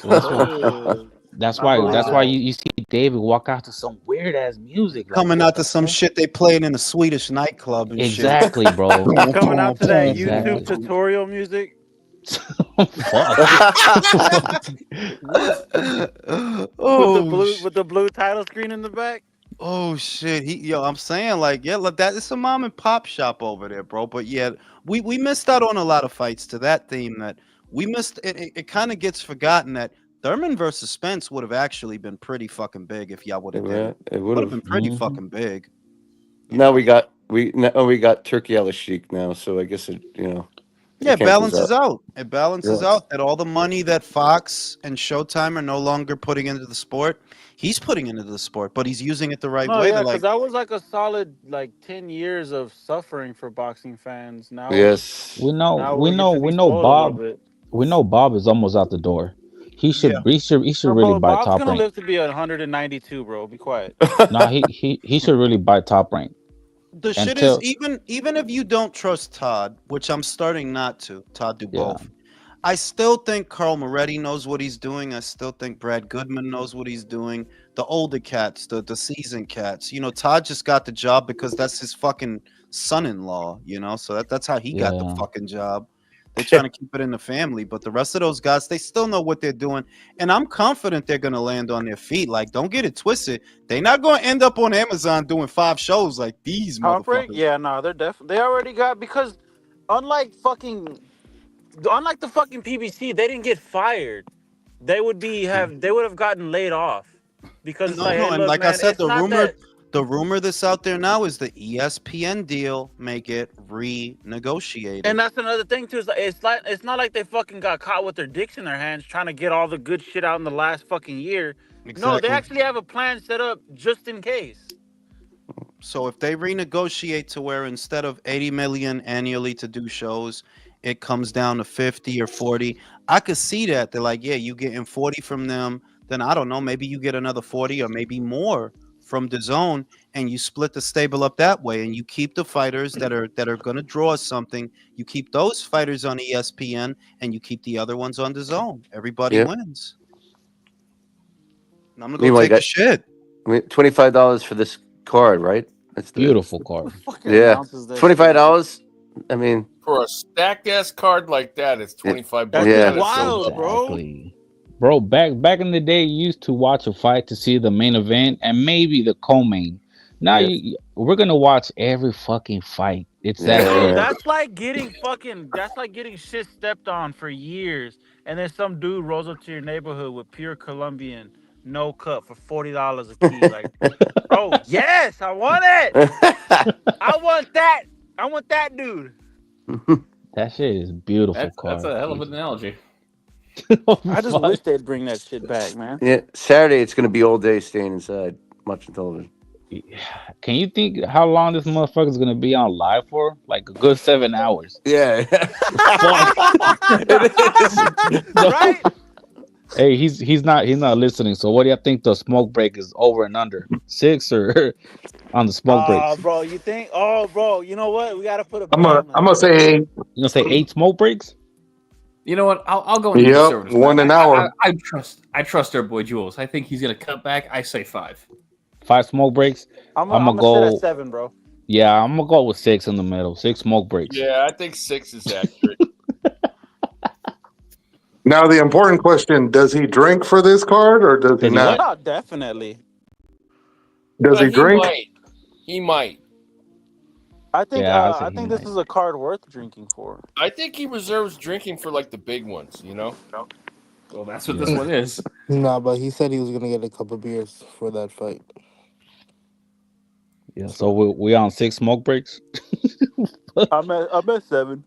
So that's I why believe that's why that. you see David walk out to some weird ass music. Like, Coming what out the to some fuck? shit they playing in a Swedish nightclub and Exactly, bro. Coming out to that Exactly. YouTube tutorial music. Fuck. Oh, With the blue title screen in the back. oh shit! I'm saying like, yeah, look, that it's a mom and pop shop over there, bro. But yeah, we missed out on a lot of fights to that theme. That we missed. It kind of gets forgotten that Thurman versus Spence would have actually been pretty fucking big if y'all would have did Yeah, it. it Would would have been have. pretty Mhm. fucking big. Now we got Turkey Al Sheik now, so I guess it Yeah, it cancels balances out. It balances Yeah. out that all the money that Fox and Showtime are no longer putting into the sport, he's putting into the sport, but he's using it the right No, way. yeah, To because like, that was like a solid 10 years of suffering for boxing fans. Yes. We know, Now we we get know, to be we know spoiled a little Bob. bit. We know Bob is almost out the door. He yeah, should No, really bro, buy Bob's Top gonna Rank. live to be 192, bro. Be quiet. Nah, he should really buy Top Rank the shit is until even if you don't trust Todd, which I'm starting not to. Todd do yeah. both. I still think Carl Moretti knows what he's doing. I still think Brad Goodman knows what he's doing. The older cats, the seasoned cats. Todd just got the job because that's his fucking son-in-law. So that's how he got the Yeah. fucking job. They're trying to keep it in the family, but the rest of those guys, they still know what they're doing, and I'm confident they're gonna land on their feet. Like, don't get it twisted. They're not gonna end up on Amazon doing 5 shows like these Top Rank? motherfuckers. Yeah, no, they're definitely they already got because unlike the fucking PBC, they didn't get fired. They would have gotten laid off because it's No, like, no, hey, and look, like I man, said, it's not that. the rumor that's out there now is the ESPN deal may get renegotiated. And that's another thing too. It's not like they fucking got caught with their dicks in their hands trying to get all the good shit out in the last fucking year. No, they Exactly. actually have a plan set up just in case. So if they renegotiate to where instead of 80 million annually to do shows, it comes down to 50 or 40, I could see that. They're like, yeah, you getting 40 from them, then I don't know, maybe you get another 40 or maybe more from the zone, and you split the stable up that way, and you keep the fighters that are going to draw something. You keep those fighters on ESPN, and you keep the other ones on the zone. Everybody Yeah. wins. And I'm gonna go Meanwhile, you take a got shit. $25 for this card, right? That's Beautiful card. Fucking Yeah, announces that $25. I mean, For a stacked ass card like that, it's 25 bucks. That's Yeah. just wild, bro. Exactly. Bro, back in the day, you used to watch a fight to see the main event and maybe the co-main. Now Yeah. we're gonna watch every fucking fight. It's that Yeah. Bro, good. that's like getting shit stepped on for years, and then some dude rolls up to your neighborhood with pure Colombian, no cut for $40 a key. Like, bro, yes, I want it. I want that. I want that dude. That shit is beautiful That's a hell of an analogy. I just wish they'd bring that shit back, man. Yeah, Saturday it's gonna be all day staying inside watching television. Can you think how long this motherfucker's gonna be on live for? Like a good 7 hours. Yeah. Fuck. Right? Hey, he's not listening. So what do you think the smoke break is over and under 6 or on the smoke breaks? Bro, you think? Oh, bro, you know what? We gotta put a I'm bet gonna on I'm that, gonna bro. say, You gonna say 8 smoke breaks? You know what? I'll go on the yep, conservative one side. an hour. I trust our boy Jules. I think he's gonna cut back. I say 5. 5 smoke breaks. I'm I'm gonna gonna sit at go. 7, bro. Yeah, I'm gonna go with 6 in the middle. 6 smoke breaks. Yeah, I think 6 is accurate. Now the important question: does he drink for this card or does he Does he not? what? Oh, definitely. Does he He drink? might. He might. Yeah, I say I he think this might. is a card worth drinking for. I think he reserves drinking for like the big ones, you know? Well, that's what this Yeah. one is. Nah, but he said he was gonna get a couple beers for that fight. Yeah. So So we on 6 smoke breaks. I'm at 7.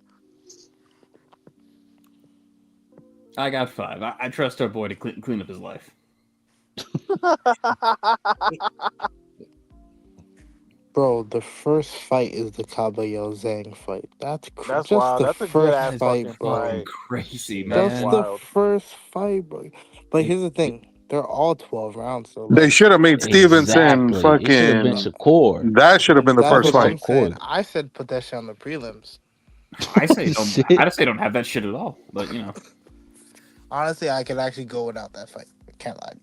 I got 5. I trust our boy to clean up his life. bro, the first fight is the Cabello Zhang fight. That's That's just wild. the That's a good first That ass is fight, fucking bro. fucking fight. crazy, That's Just man. the wild. first fight, bro. But It- here's the thing: they're all 12 rounds. So They like, should have made Stevenson exactly. It should have been fucking. Shakur. That should have been the that's first what Fucking I'm fight. saying. Shakur. I said put that shit on the prelims. I say don't. I Shit. just say don't have that shit at all. But you know, Honestly, I could actually go without that fight. I can't lie.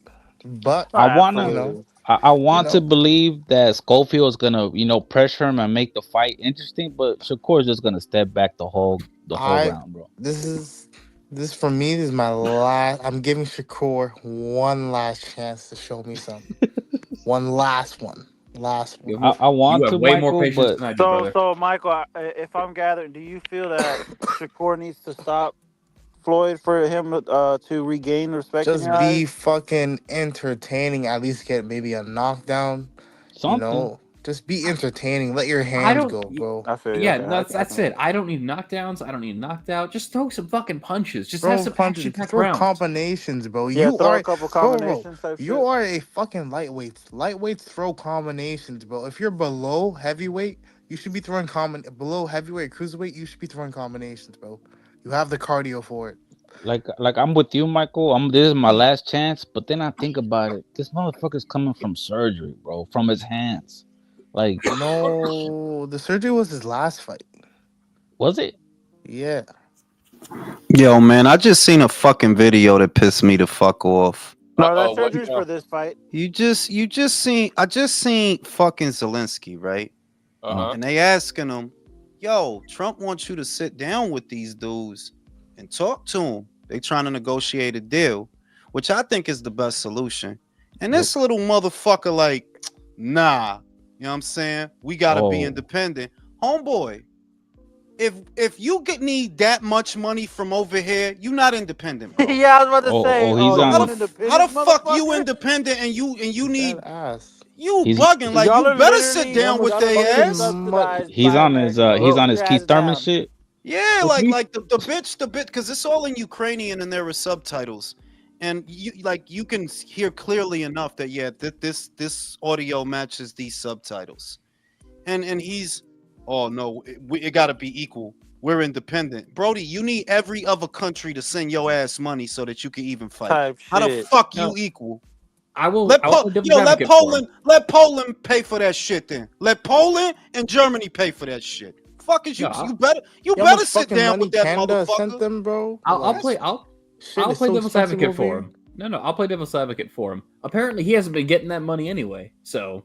But Oh, I you wanna. know, absolutely. I you want to know, believe that Schofield's gonna, pressure him and make the fight interesting, but Shakur's just gonna step back the whole I round, bro. this is this for me. This is my last. I'm giving Shakur one last chance to show me something. One last one. Last you one. have, I, more, I you want have to, way more Michael, patience but than I do, So, brother. Michael, if I'm gathering, do you feel that Shakur needs to stop Floyd for him to regain respect in your Just eyes? be fucking entertaining. At least get maybe a knockdown. You something. know, just be entertaining. Let your I hands don't. go, bro. I feel you. Yeah, Okay, that's can it. wait. I don't need knockdowns. I don't need knocked out. Just throw some fucking punches. Just have Throw some punches, action-packed throw rounds. combinations, bro. Yeah, You throw a are, couple bro. combinations type You shit. are a fucking lightweight. Lightweights throw combinations, bro. If you're below heavyweight, you should be throwing below heavyweight cruiserweight. You should be throwing combinations, bro. You have the cardio for it. Like I'm with you, Michael. This is my last chance, but then I think about it. This motherfucker's coming from surgery, bro, from his hands. Like, No, the surgery was his last fight. was it? Yeah. Yo, man, I just seen a fucking video that pissed me the fuck off. No, that What surgery's now? for this fight. I just seen fucking Zelensky, right? Uh-huh. And they asking him, yo, Trump wants you to sit down with these dudes and talk to them. They trying to negotiate a deal, which I think is the best solution. And this little motherfucker like, nah, you know what I'm saying? We gotta be Oh, independent. Homeboy, if you need that much money from over here, you not independent, bro. Yeah, I was about to say. he's Oh, How you on. an the independent fuck you motherfucker? independent and you need That ass. you He's bugging like Y'all you are better sit literally down with y'all are their literally ass. Fucking money. subsidized by America. he's Sit on your his Keith ass Thurman down. shit. Yeah, Well, he- like the bit because it's all in Ukrainian and there are subtitles, and you can hear clearly enough that this audio matches these subtitles, and he's oh no it got to be equal. We're independent, Brody. You need every other country to send your ass money so that you can even fight. Type How the shit. fuck No, you equal? I will play devil's Let advocate for him. Poland pay for that shit then. Let Poland and Germany pay for that shit. Fuck is No, you I'll, You know how better much sit fucking down money with that Canada sent motherfucker. them, bro? I'll Like, play. I'll shit is play so devil's expensive advocate over for here. him. No, I'll play devil's advocate for him. Apparently, he hasn't been getting that money anyway, so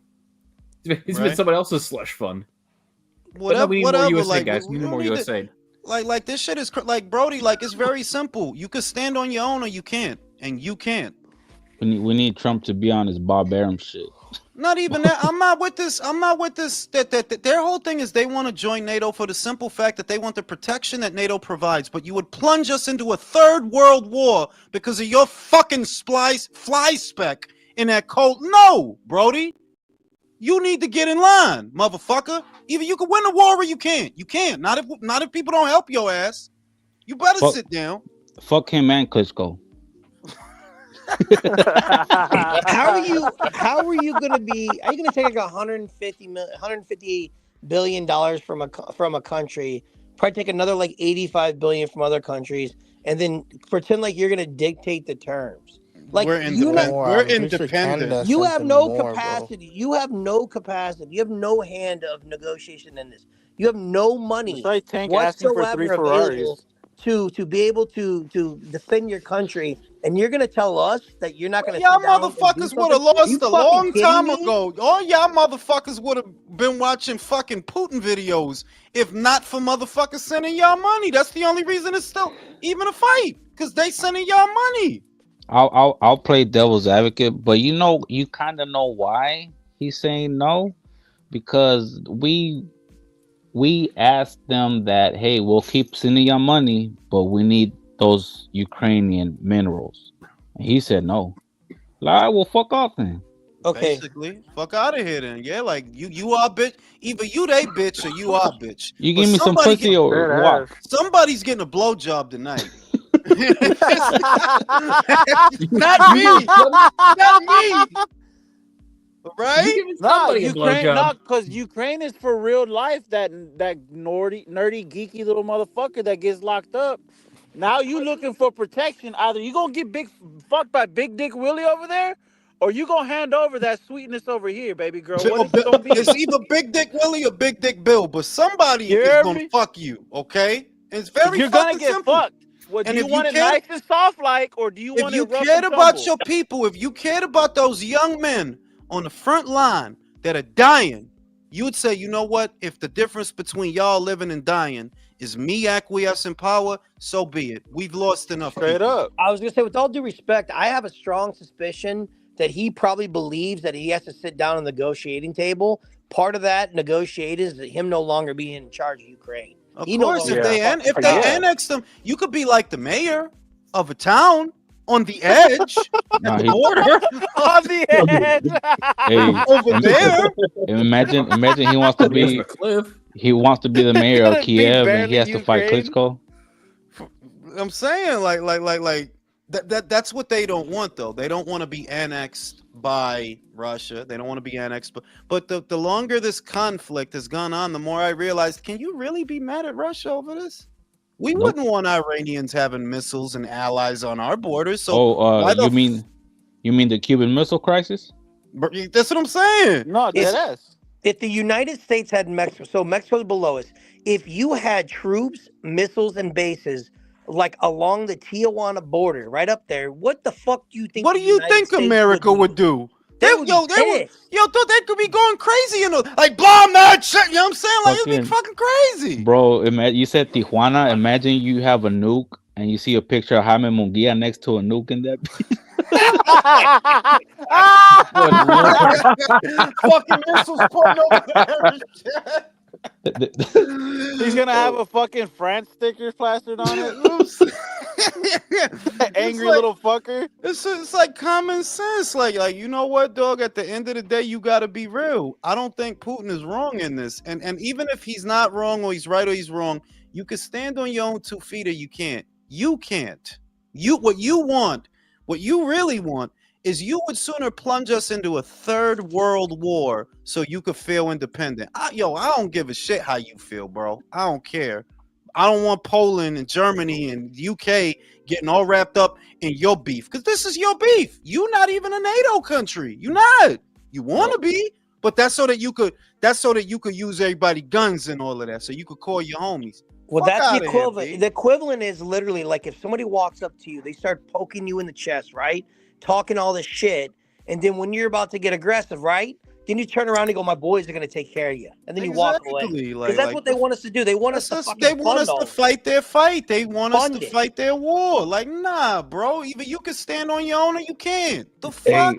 it's been Right. someone else's slush fund. But no, Whatever, we need more USA, like guys. we We need don't more need to USA. like this shit is like Brody. Like it's very simple. You can stand on your own or you can't, and you can't. We need Trump to be on his Bob Arum shit. Not even that. I'm not with this. That their whole thing is they want to join NATO for the simple fact that they want the protection that NATO provides. But you would plunge us into a third world war because of your fucking fly speck in that cold. No, Brody. You need to get in line, motherfucker. Either you can win the war or you can't. You can't. Not if people don't help your ass. You better Fuck, sit down. fuck him and Klitschko. How are you gonna be? Are you gonna take like 150 billion dollars from a country? Probably take another like 85 billion from other countries, and then pretend like you're gonna dictate the terms. Like We're you not, independent. More. We're I'm pretty sure independent. Canada you sent have them no more, bro. capacity. You have no capacity. You have no hand of negotiation in this. You have no It's money like Tank asking for 3 whatsoever available Ferraris. to be able to defend your country, and you're gonna tell us that you're not gonna Y'all sit down and do motherfuckers would something? have Are you lost a fucking long kidding time me? ago. All y'all motherfuckers would have been watching fucking Putin videos if not for motherfuckers sending y'all money. That's the only reason it's still even a fight, because they sending y'all money. I'll play devil's advocate, but you kind of know why he's saying no, because we asked them that, hey, we'll keep sending y'all money, but we need those Ukrainian minerals, and he said no. Like, well, fuck off then. Okay, Basically, fuck out of here then. Yeah, like you are bitch. Either you they bitch or you are bitch. You But give me some pussy or Dead what? ass. somebody's getting a blowjob tonight. Not You me. give some- Not me. you Right? giving Nah, somebody a Ukraine. blowjob. Nah, because Ukraine is for real life. That nerdy, geeky little motherfucker that gets locked up. Now you looking for protection. Either you gonna get fucked by Big Dick Willie over there, or you gonna hand over that sweetness over here, baby girl. What is it gonna be? It's either Big Dick Willie or Big Dick Bill, but somebody You is hear gonna me? fuck you, okay? It's very You're gonna fucking get simple. fucked. What do And you if you want it cared, nice and soft like, or do you if want it you rough cared and about tumble? your people, if you cared about those young men on the front line that are dying, you would say, you know what? If the difference between y'all living and dying is me acquiescing power, so be it. We've lost enough Straight people. up. I was gonna say, with all due respect, I have a strong suspicion that he probably believes that he has to sit down on the negotiating table. Part of that negotiating is him no longer being in charge of Ukraine. Of He no course, longer if has they fucking if they power. Yeah. annex them, you could be like the mayor of a town on the edge at No, the he. border On the edge. Hey, over there. imagine he wants to Somebody else on be a cliff. the mayor of It'd be Kiev, and he barely has to fight Ukraine. Klitschko. I'm saying like that's what they don't want though. They don't want to be annexed by Russia. They don't want to be annexed. But the longer this conflict has gone on, the more I realized, can you really be mad at Russia over this? We Nope. wouldn't want Iranians having missiles and allies on our borders. So Oh, why the you mean the Cuban Missile Crisis? that's what I'm saying. No, dead If ass. if the United States had Mexico, so Mexico's below us. If you had troops, missiles, and bases like along the Tijuana border, right up there, what the fuck do you think? What do the you United think States America would do? They would be pissed. They could be going crazy and like bomb that shit. You know what I'm saying? Like it'd be fucking crazy. Bro, you said Tijuana. Imagine you have a nuke and you see a picture of Jaime Munguia next to a nuke in that. Fucking missiles pointing over there. He's gonna have a fucking France sticker plastered on it. Angry like, little fucker. It's like common sense. Like you know what, dog? At the end of the day, you got to be real. I don't think Putin is wrong in this. And even if he's not wrong or he's right or he's wrong, you can stand on your own 2 feet or you can't. You can't. What you really want is you would sooner plunge us into a third world war so you could feel independent. I don't give a shit how you feel, bro. I don't care. I don't want Poland and Germany and UK getting all wrapped up in your beef, because this is your beef. You're not even a NATO country. You're not. You want to be, but that's so that you could use everybody guns and all of that, so you could call your homies. Well, Fuck that's the outta here, equivalent. B. The equivalent is literally like if somebody walks up to you, they start poking you in the chest, right? Talking all this shit. And then when you're about to get aggressive, right? Then you turn around and go, my boys are going to take care of you. And then you walk away. Because that's what they want us to do. They want us to fucking They want us fund to all fight their fight. They want us Fund to it. fight their war. Like, nah, bro. Either you can stand on your own or you can't. The fuck?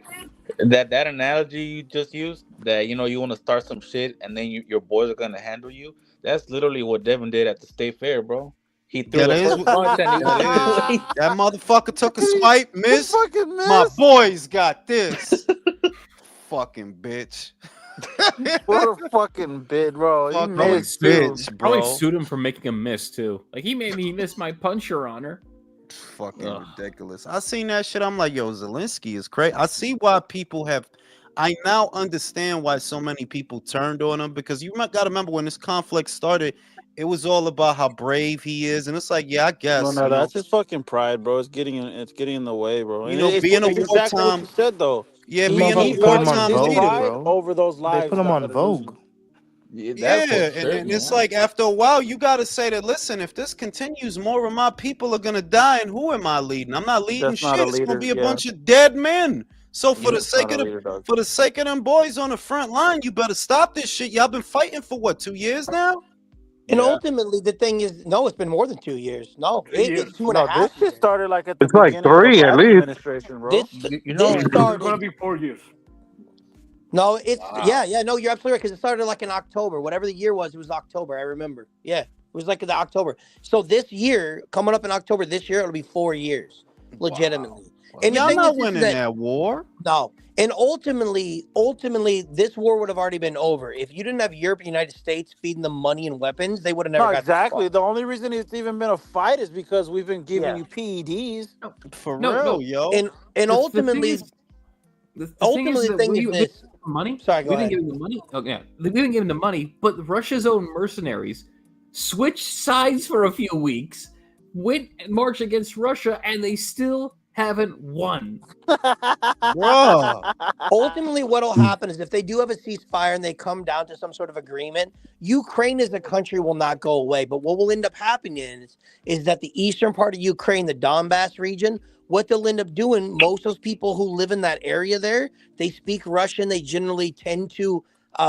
Hey, that analogy you just used, that you want to start some shit and then your boys are gonna handle you. That's literally what Devin did at the state fair, bro. He threw the first punch and he was That motherfucker took a swipe, miss. Fucking miss. My boys got this. Fucking bitch. What a fucking bit, bro. He Fucking missed bitch, too. Probably bro. sued him for making a miss too. Like he made me miss my punch, Your Honor. Fucking ridiculous. I seen that shit. I'm like, yo, Zelensky is crazy. I see why people have. I now understand why so many people turned on him, because you got to remember when this conflict started, it was all about how brave he is, and it's like, yeah, I No, guess, no, that's his fucking pride, bro. It's getting in the way, bro. And being a it's exactly what you wartime, said, though. yeah, The being a He motherfuckers put him on values wartime his Vogue, leader. pride bro. over those They lives put him that on are Vogue. losing. Yeah, that's Yeah, for and certain. it's Yeah. like after a while, you got to say that, listen, if this continues, more of my people are gonna die, and who am I leading? I'm not leading That's not a shit. It's gonna leader. be a Yeah, bunch of dead men. So for the that's not sake a of the leader, dog. for the sake of them boys on the front line, you better stop this shit. Y'all been fighting for what, 2 years now? And Yeah. ultimately, the thing is, no, it's been more than 2 years. No, 3 years. it's two and a No, half this shit years. started like at the It's like beginning of the 3 at Biden least. administration, bro. This You this know, It's gonna started. be 4 years. No, it's Wow. yeah, no, you're absolutely right, because it started like in October, whatever the year was. It was October, I remember. Yeah, it was like in the October. So this year, coming up in October this year, it'll be 4 years, legitimately. And the Y'all thing not is, this is winning that that war. no, and ultimately, this war would have already been over if you didn't have Europe and the United States feeding them money and weapons. They would have never No, got this exactly. far. The only reason it's even been a fight is because we've been giving Yeah, you PEDs. For No, real, no. yo. and The thing ultimately, is, the thing is that the thing we is didn't this. give them the money. Sorry, go We didn't ahead. give them the money. Oh yeah, we didn't give them the money. But Russia's own mercenaries switched sides for a few weeks, went and marched against Russia, and they still haven't won. Bruh. Ultimately, what will happen is if they do have a ceasefire and they come down to some sort of agreement, Ukraine as a country will not go away. But what will end up happening is that the eastern part of Ukraine, the Donbass region, what they'll end up doing, most of those people who live in that area there, they speak Russian. They generally tend to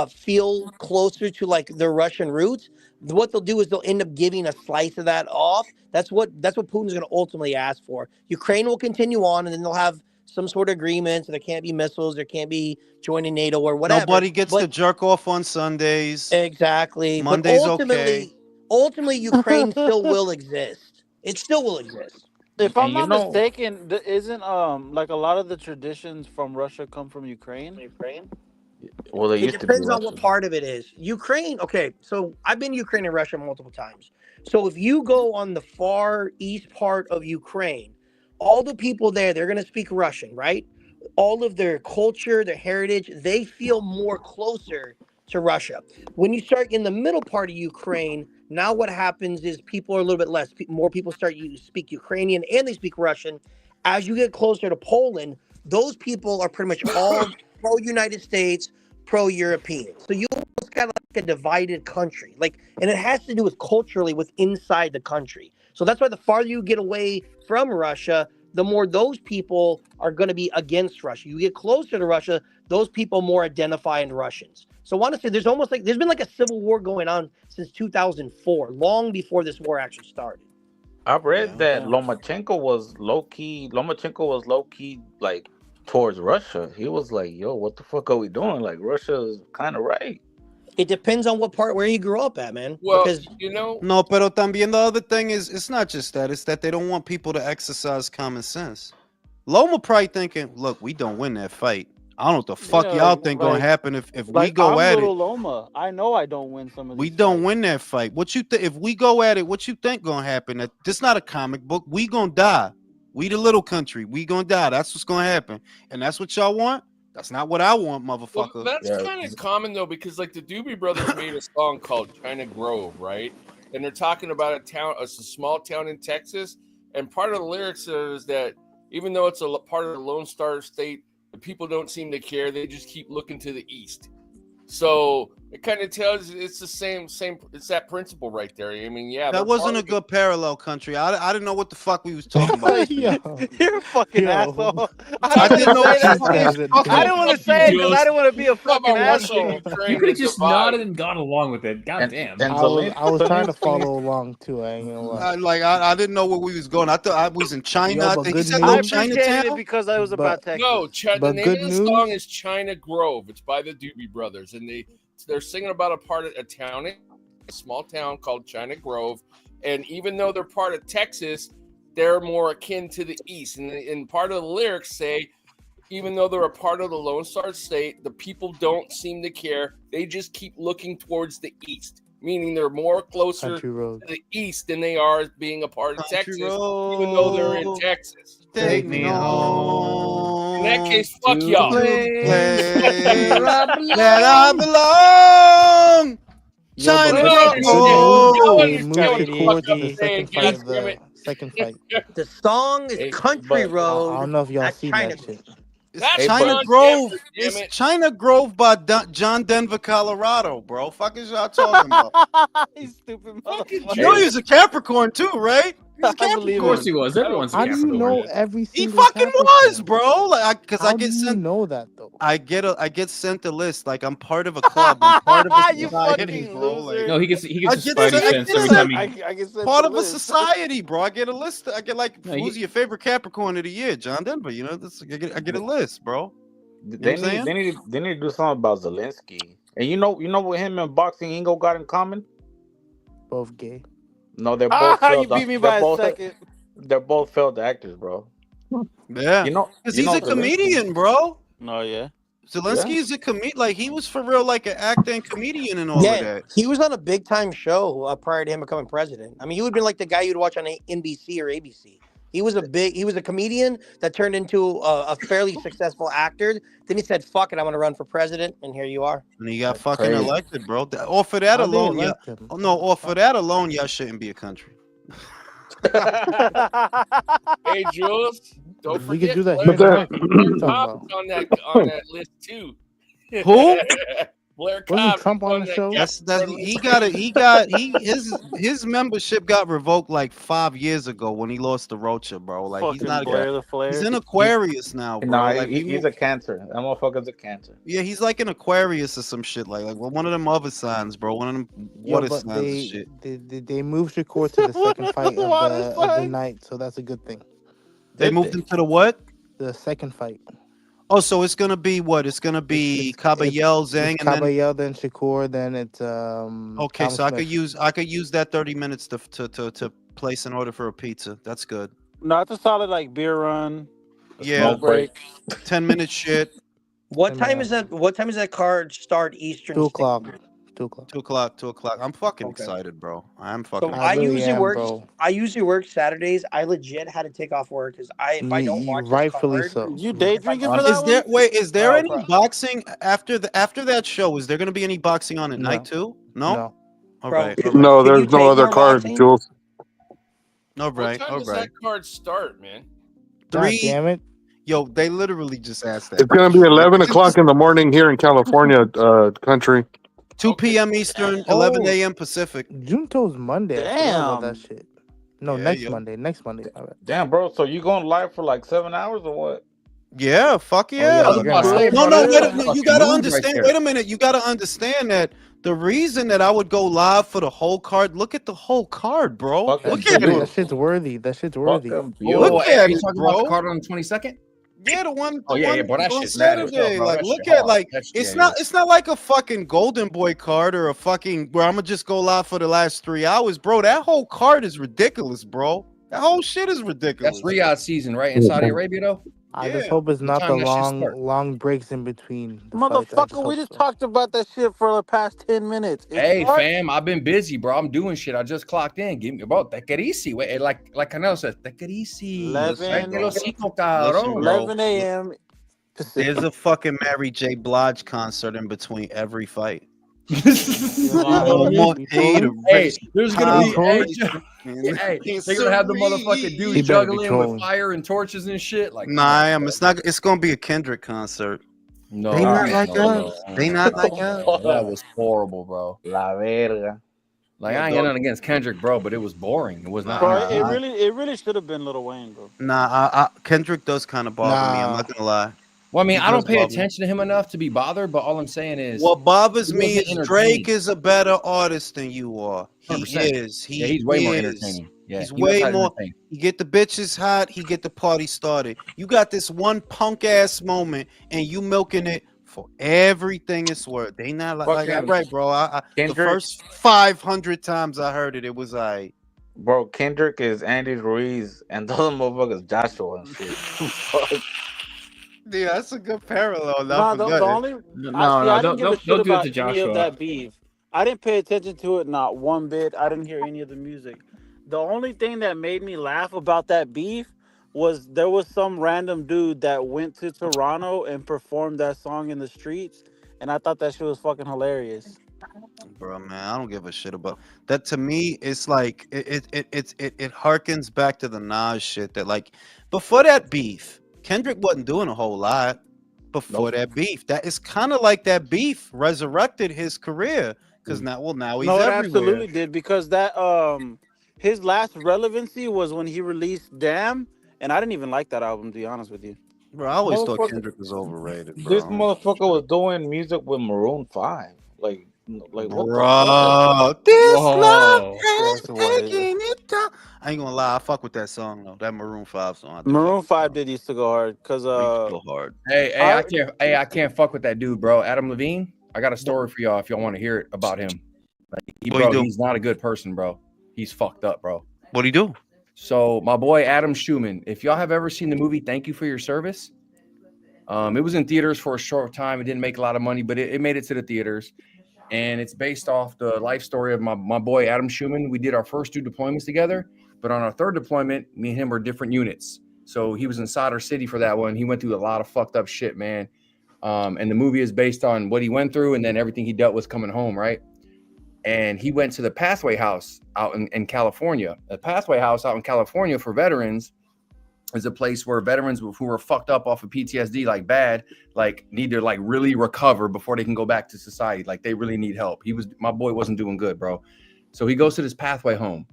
feel closer to like their Russian roots. What they'll do is they'll end up giving a slice of that off. That's what Putin's going to ultimately ask for. Ukraine will continue on, and then they'll have some sort of agreement. So there can't be missiles, there can't be joining NATO or whatever. Nobody gets to But jerk off on Sundays. exactly. But Monday's okay. ultimately, Ukraine still will exist. It still will exist. If I'm and you not know, mistaken, isn't like a lot of the traditions from Russia come from Ukraine? Well, they It used to be depends on what Russian. part of it is. Ukraine, okay, so I've been to Ukraine and Russia multiple times. So if you go on the far east part of Ukraine, all the people there, they're going to speak Russian, right? All of their culture, their heritage, they feel more closer to Russia. When you start in the middle part of Ukraine, now what happens is people are a little bit less. More people start to speak Ukrainian and they speak Russian. As you get closer to Poland, those people are pretty much all pro United States, pro European. So you almost got like a divided country. Like, and it has to do with culturally with inside the country. So that's why the farther you get away from Russia, the more those people are going to be against Russia. You get closer to Russia, those people more identify in Russians. So I want to say there's almost like there's been like a civil war going on since 2004, long before this war actually started. I've read Yeah. that Damn. Lomachenko was low key. Lomachenko was low key like towards Russia. He was like, "Yo, what the fuck are we doing? Like Russia is kind of right." It depends on what part where he grew up at, man. Well, Because No, pero también the other thing is, it's not just that. It's that they don't want people to exercise common sense. Loma probably thinking, look, we don't win that fight. I don't know what the fuck Yeah, y'all think gonna happen if we like go I'm at little it. Loma. I know I don't win some of We these don't fights. win that fight. What you think if we go at it? What you think gonna happen? That this not a comic book. We gonna die. We the little country. We gonna die. That's what's gonna happen. And that's what y'all want. That's not what I want, well, motherfucker. that's Yeah. kind of common though, because like the Doobie Brothers made a song called China Grove, right? And they're talking about a small town in Texas, and part of the lyrics is that even though it's a part of the Lone Star State, the people don't seem to care. They just keep looking to the east. So it kind of tells you it's the same. It's that principle right there. I mean, yeah, That wasn't a good parallel, country. I didn't know what the fuck we was talking about. yo, You're a fucking yo. asshole. I didn't know what This the fuck he guy's was a talking I dick. didn't want to Fuck you, say it because I Jules. didn't want to be a Talk fucking about Russia and asshole. You Ukraine could have and just divide. nodded and gone along with it. God damn. And I was trying to follow along too. I ain't gonna lie. I didn't know where we was going. I thought I was in China. Yo, but He good said I no news. appreciated it Chinatown. because I was about But Texas. No, the but name good of the song news. is China Grove. It's by the Doobie Brothers, and they're singing about a town, a small town called China Grove. And even though they're part of Texas, they're more akin to the east. And part of the lyrics say, even though they're a part of the Lone Star State, the people don't seem to care. They just keep looking towards the east, meaning they're more closer Country road. to the east than they are being a part of Country Texas, even though they're in road. Texas. Take me home. In that case, fuck To y'all. Place where I that I belong. Yo, but China Y'all listen, understand. Grove. Y'all they understand moved what the fuck Shakur to I'm the saying, second fight God of damn it. the second fight. The song is Hey, Country but I Road, don't know if y'all not seen China that Grove. shit. It's That's Hey, China but- John Grove. Denver, damn It's it. China Grove by John Denver, Colorado, bro. Fuck is y'all talking about? You stupid Fucking motherfucker. You know Hey. he's a Capricorn too, right? He's a I believe Of course Capricorn. he was. I don't Everyone's a How do you Capricorn. know every He single fucking was, Capricorn? bro. Like, cause I How do get you sent. know that though? I get sent a list. Like I'm part of a club. I'm part of a You society, fucking bro. loser. Like No, he gets I a get Spidey sent. I sense get every sent. time he. I can send Part the of a list. society, bro. I get a list. I get like, No, who's your favorite Capricorn of the year? John Denver. You know, this. I get a list, bro. You know They what I'm saying? they need to do something about Zelensky. And you know what him and boxing Ingo got in common? Both gay. No, they're both You failed. beat me They're by a both second. they're both failed actors, bro. Yeah, because You he's know a Zelensky. comedian, bro. No, yeah. Zelensky is a comedian. Like he was for real, like an actor and comedian and all of Yeah, that. he was on a big time show prior to him becoming president. I mean, he would have been like the guy you'd watch on NBC or ABC. He was a comedian that turned into a fairly successful actor. Then he said, "Fuck it, I'm going to run for president," and here you are. And he got That's fucking crazy. elected, bro. Off for that How they alone, yeah. elect him? Oh no, off for that alone, y'all shouldn't be a country. Hey, Jules, don't We could forget do that Blair, here in But America. What are you Blair talking Cobb about? is on that list too. Who? Blair Wasn't Cobb Trump is on the that show? That's Capricorn he list. got it. His membership got revoked like 5 years ago when he lost to Rocha, bro. Like he's Fucking not. Yeah. Blair the He's Flair. in Aquarius now, bro. Nah, Like he's a cancer. That motherfucker's a cancer. yeah, he's like an Aquarius or some shit. Like well, one of them other signs, bro. One of them Yo, water but signs and shit. they moved Shakur to the second fight of the night, so that's a good thing. They Did moved they? him to the what? The second fight. Oh, so it's gonna be what? It's gonna be Caballel, Zhang, and then Caballel, then Shakur, then it's okay. Tom So Smith. I could use that 30 minutes to place an order for a pizza. That's good. No, it's a solid like beer run, a Yeah, smoke break. 10 minute shit. What Hey, time man. is that? What time does that card start Eastern 2 Standard? o'clock. 2 o'clock. 2 o'clock. 2 o'clock. I'm fucking Okay. excited, bro. I'm So fucking I excited. really am, work. bro. I usually work Saturdays. I legit had to take off work because if I don't watch this Rightfully card, so. You day if I drinking don't, for that Is there one? wait? Is there Bro, any bro. boxing after that show? Is there gonna be any boxing on at No. night too? No. No. All Bro, right. All right. no, Can you there's no take other more card, boxing? Jules. All What right. time All does right. that card start, man? God 3. damn it. Yo, they literally just asked that. It's gonna be 11 o'clock in the morning here in California, country. 2 Okay. p.m. Eastern, 11 Oh, a.m. Pacific. Junto's Monday. I forgot about that Damn. shit. No, Yeah, next yo. Monday. Next Monday. My bad. Damn, bro. So you going live for like 7 hours or what? Yeah, fuck Oh, yeah. yeah, I was you're about to gonna say, have No, bro, no, that's wait. a No, you fucking gotta move right understand. there. Wait a minute. You gotta understand that the reason that I would go live for the whole card. Look at the whole card, bro. Fucking Look that at it. shit's beautiful. worthy. That shit's worthy. Fucking Oh, Look beautiful. at you it, talking about the bro. card on the 22nd? Yeah, the Oh yeah, one bro. That on shit's mad as hell, Saturday. bro. Like, That look shit at hard. like That's it's not like a fucking Golden Boy card or a fucking where I'm gonna just go live for the last 3 hours, bro. That whole card is ridiculous, bro. That whole shit is ridiculous. That's Riyadh season, right? In Saudi Arabia, though. I just Yeah. hope it's What not the time that shit start? long breaks in between the fights. I just Motherfucker, we hope just so. talked about that shit for the past 10 minutes. It Hey, starts fam, I've been busy, bro. I'm doing shit. I just clocked in. Give me, bro. Take it easy. Wait, like Canelo says, take it easy. Listen, Tráete 11, bro. los hocico, Listen, cabrón. bro. 11 a.m. Pacific. There's a fucking Mary J. Blige concert in between every fight. Wow. No more You told hate, me? a Hey, race, there's gonna power, be hey, they're gonna have the motherfucking dudes He better be juggling with trolling. fire and torches and shit. Like, come Nah, I on, am. bro. It's not. It's gonna be a Kendrick concert. No, They not man, like no, us. no, They no, not no, like no. us. That was horrible, bro. La verga. Like, Yeah, I ain't got dog. nothing against Kendrick, bro, but it was boring. It was not Bro, entertaining. it really should have been Lil Wayne, bro. Nah, Kendrick does kind of bother me. I'm Nah. not gonna lie. Well, I mean, He I does don't pay bother me. attention to him enough to be bothered, but all I'm saying is What bothers it me wasn't is Drake entertaining. is a better artist than you are. He 100%. is. Yeah, He he's way more is. entertaining. Yeah, He's he knows way how to more. entertain. He get the bitches hot. He get the party started. You got this one punk ass moment, and you milking it for everything it's worth. They not like that, Fucking right, bro? The Kendrick, first 500 times I heard it, it was like, bro. Kendrick is Andy Ruiz, and the other motherfuckers Joshua and shit. Fuck. yeah, that's a good parallel. Nah, Not for the nothing. only No, I didn't give a shit don't do it about to any of Joshua. that beef. I didn't pay attention to it not one bit. I didn't hear any of the music. The only thing that made me laugh about that beef was there was some random dude that went to Toronto and performed that song in the streets, and I thought that shit was fucking hilarious. Bro, man, I don't give a shit about that. To me, it's like it harkens back to the Nas shit that like before that beef, Kendrick wasn't doing a whole lot. Before Nope. that beef, that is kind of like that beef resurrected his career because now he's No, it everywhere. absolutely did because that his last relevancy was when he released Damn, and I didn't even like that album to be honest with you. Bro, I always thought Motherfucker, Kendrick was overrated, this bro. motherfucker was doing music with Maroon 5. Like what the fuck? Bro, this love Whoa. has That's what it is. taken it down. I ain't gonna lie, I fuck with that song though. That Maroon 5 song, I do fuck Maroon with 5 did used to go hard because so hard. Hey, I I can't fuck with that dude, bro. Adam Levine. I got a story for y'all if y'all want to hear it about him. What he do? He's not a good person, bro. He's fucked up, bro. What'd he do? So my boy Adam Schumann, if y'all have ever seen the movie Thank You for Your Service, it was in theaters for a short time. It didn't make a lot of money, but it made it to the theaters. And it's based off the life story of my boy Adam Schumann. We did our first 2 deployments together, but on our 3rd deployment, me and him were different units. So he was in Sadr City for that one. He went through a lot of fucked up shit, man. And the movie is based on what he went through and then everything he dealt with coming home, right? And he went to the Pathway House out in California. The Pathway House out in California for veterans is a place where veterans who were fucked up off of PTSD, like bad, like need to like really recover before they can go back to society. Like they really need help. My boy wasn't doing good, bro. So he goes to this Pathway home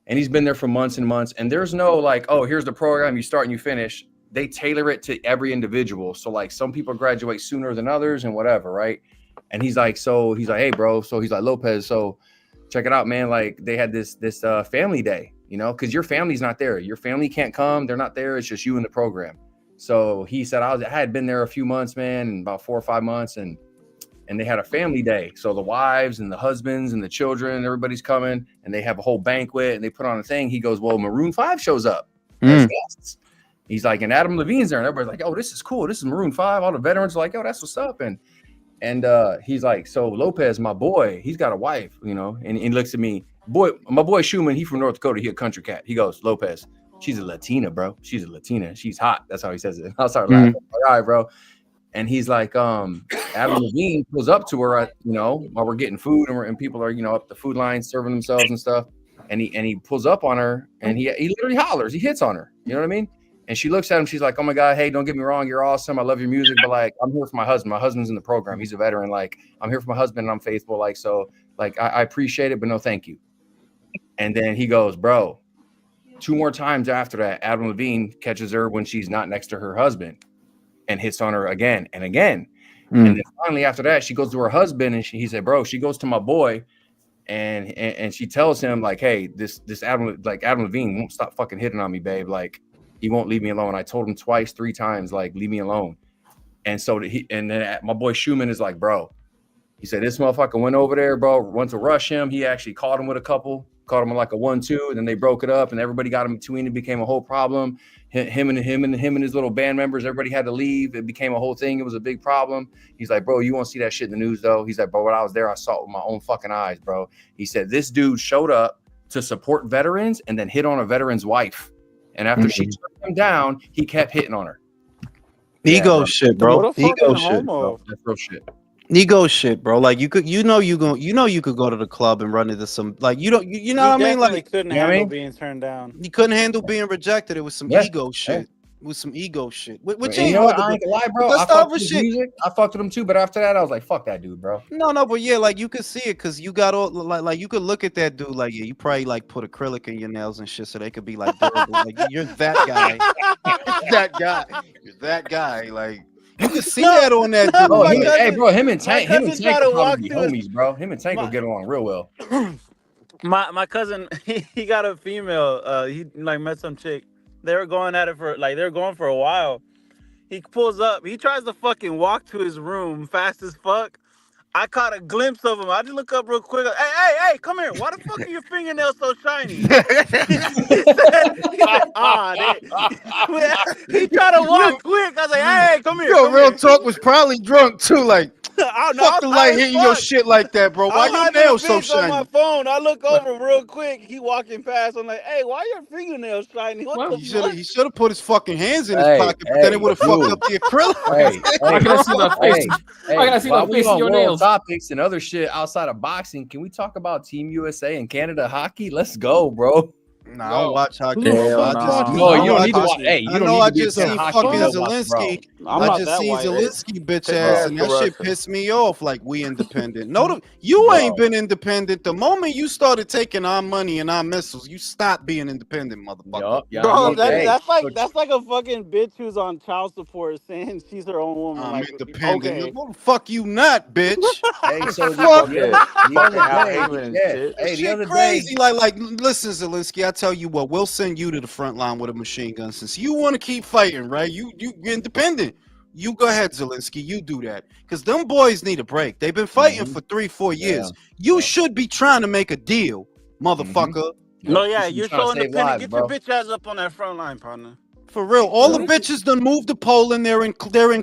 and he's been there for months and months. And there's no like, oh, here's the program, you start and you finish. They tailor it to every individual. So like some people graduate sooner than others and whatever, right? And he's like, hey, bro. So he's like, Lopez, so check it out, man. Like they had this family day, you know, because your family's not there. Your family can't come. They're not there. It's just you in the program. So he said, I had been there a few months, man, and about 4 or 5 months. And they had a family day. So the wives and the husbands and the children, everybody's coming and they have a whole banquet and they put on a thing. He goes, well, Maroon 5 shows up as guests. He's like, and Adam Levine's there. And everybody's like, oh, this is cool. This is Maroon 5. All the veterans are like, oh, that's what's up. And he's like, so Lopez, my boy, he's got a wife, you know, and he looks at me, my boy Schumann, he from North Dakota, he a country cat. He goes, Lopez, she's a Latina, bro. She's a Latina. She's hot. That's how he says it. I start laughing. All right, bro. And he's like, Adam Levine pulls up to her, you know, while we're getting food and people are, you know, up the food line serving themselves and stuff. And he pulls up on her and he literally hollers. He hits on her. You know what I mean? And she looks at him. She's like, oh, my God, hey, don't get me wrong. You're awesome. I love your music. But, like, I'm here for my husband. My husband's in the program. He's a veteran. Like, I'm here for my husband and I'm faithful. Like, so, like, I appreciate it, but no thank you. And then he goes, bro, 2 more times after that, Adam Levine catches her when she's not next to her husband and hits on her again and again. And then finally after that, she goes to her husband and he said, bro, she goes to my boy and she tells him, like, hey, this Adam Levine won't stop fucking hitting on me, babe. Like, he won't leave me alone. I told him 2, 3 times, like, leave me alone. And so then my boy Schumann is like, bro, he said, this motherfucker went over there, bro, went to rush him. He actually caught him with a couple, caught him in like a 1-2, and then they broke it up and everybody got him between. It became a whole problem. Him and his little band members, everybody had to leave. It became a whole thing. It was a big problem. He's like, bro, you won't see that shit in the news though. He's like, bro, when I was there, I saw it with my own fucking eyes, bro. He said, this dude showed up to support veterans and then hit on a veteran's wife. And after she turned him down, he kept hitting on her. Ego shit, bro. What a Ego fucking shit. homo. That's real shit. Ego shit, bro. Like you could go to the club and run into some like you know He what I mean? definitely Like couldn't you know what I handle mean? being turned down. you couldn't handle being rejected. It was some Yeah. ego shit. It was some ego shit. Which And ain't you know what? hard I to ain't gonna lie, bro. That's I the fucked other with his shit. music. I fucked with him too, but after that, I was like, fuck that dude, bro. No, but yeah, like you could see it because you got all like you could look at that dude like yeah, you probably like put acrylic in your nails and shit so they could be like durable. Like you're that guy. You're that guy. Like you could see that on that dude. Bro, My Like, cousin- him and Tank cousin tried to will walk probably be through his- homies, bro. Him and Tank will get along real well. My cousin, he got a female. He like met some chick. They were going at it for a while. He pulls up. He tries to fucking walk to his room fast as fuck. I caught a glimpse of him. I just look up real quick. Hey, come here. Why the fuck are your fingernails so shiny? he said, he tried to walk quick. I was like, hey, come here. yo, come real here. talk was probably drunk too. Like Fuck the light hitting your shit like that, bro. Why I'm your having a nails so bitch on my shiny? phone. I look over real quick. He walking past. I'm like, hey, why your fingernails shiny? What the fuck? He should have put his fucking hands in his Hey, pocket, but then it hey, would have fucked dude. up the acrylic. Hey, Why hey, can I see the face? hey, Why can I see while the we face of on your world nails? topics and other shit outside of boxing, can we talk about Team USA and Canada hockey? Let's go, bro. Nah, I don't watch hockey, Who the bro. Hell fuck no. watches No, I you know don't I need to just, watch. Hey, you I don't know need I to be a just fan of seen hockey fucking to watch, bro. Zelensky. I'm I not just that seen white. Zelensky bitch Take your ass, ass and to that shit Russia. pissed me off. Like, we independent. No, you ain't been independent. The moment you started taking our money and our missiles, you stopped being independent, motherfucker. Yup. Bro, Hey, that's like a fucking bitch who's on child support saying she's her own woman. I'm Like, independent. okay. What the fuck you not, bitch? hey, so Fuck. the Fucking other Al day, Heyman and yeah. shit. Hey, the Shit other day, crazy. Like, listen, Zelensky, I tell you what, we'll send you to the front line with a machine gun. Since you want to keep fighting, right? You're independent. You go ahead, Zelensky. You do that. Because them boys need a break. They've been fighting for 3-4 years. You should be trying to make a deal, motherfucker. No, yeah, You you're trying to so save independent. lives, Get your bro. bitch ass up on that front line, partner. For real, all the bitches done moved to Poland. They're in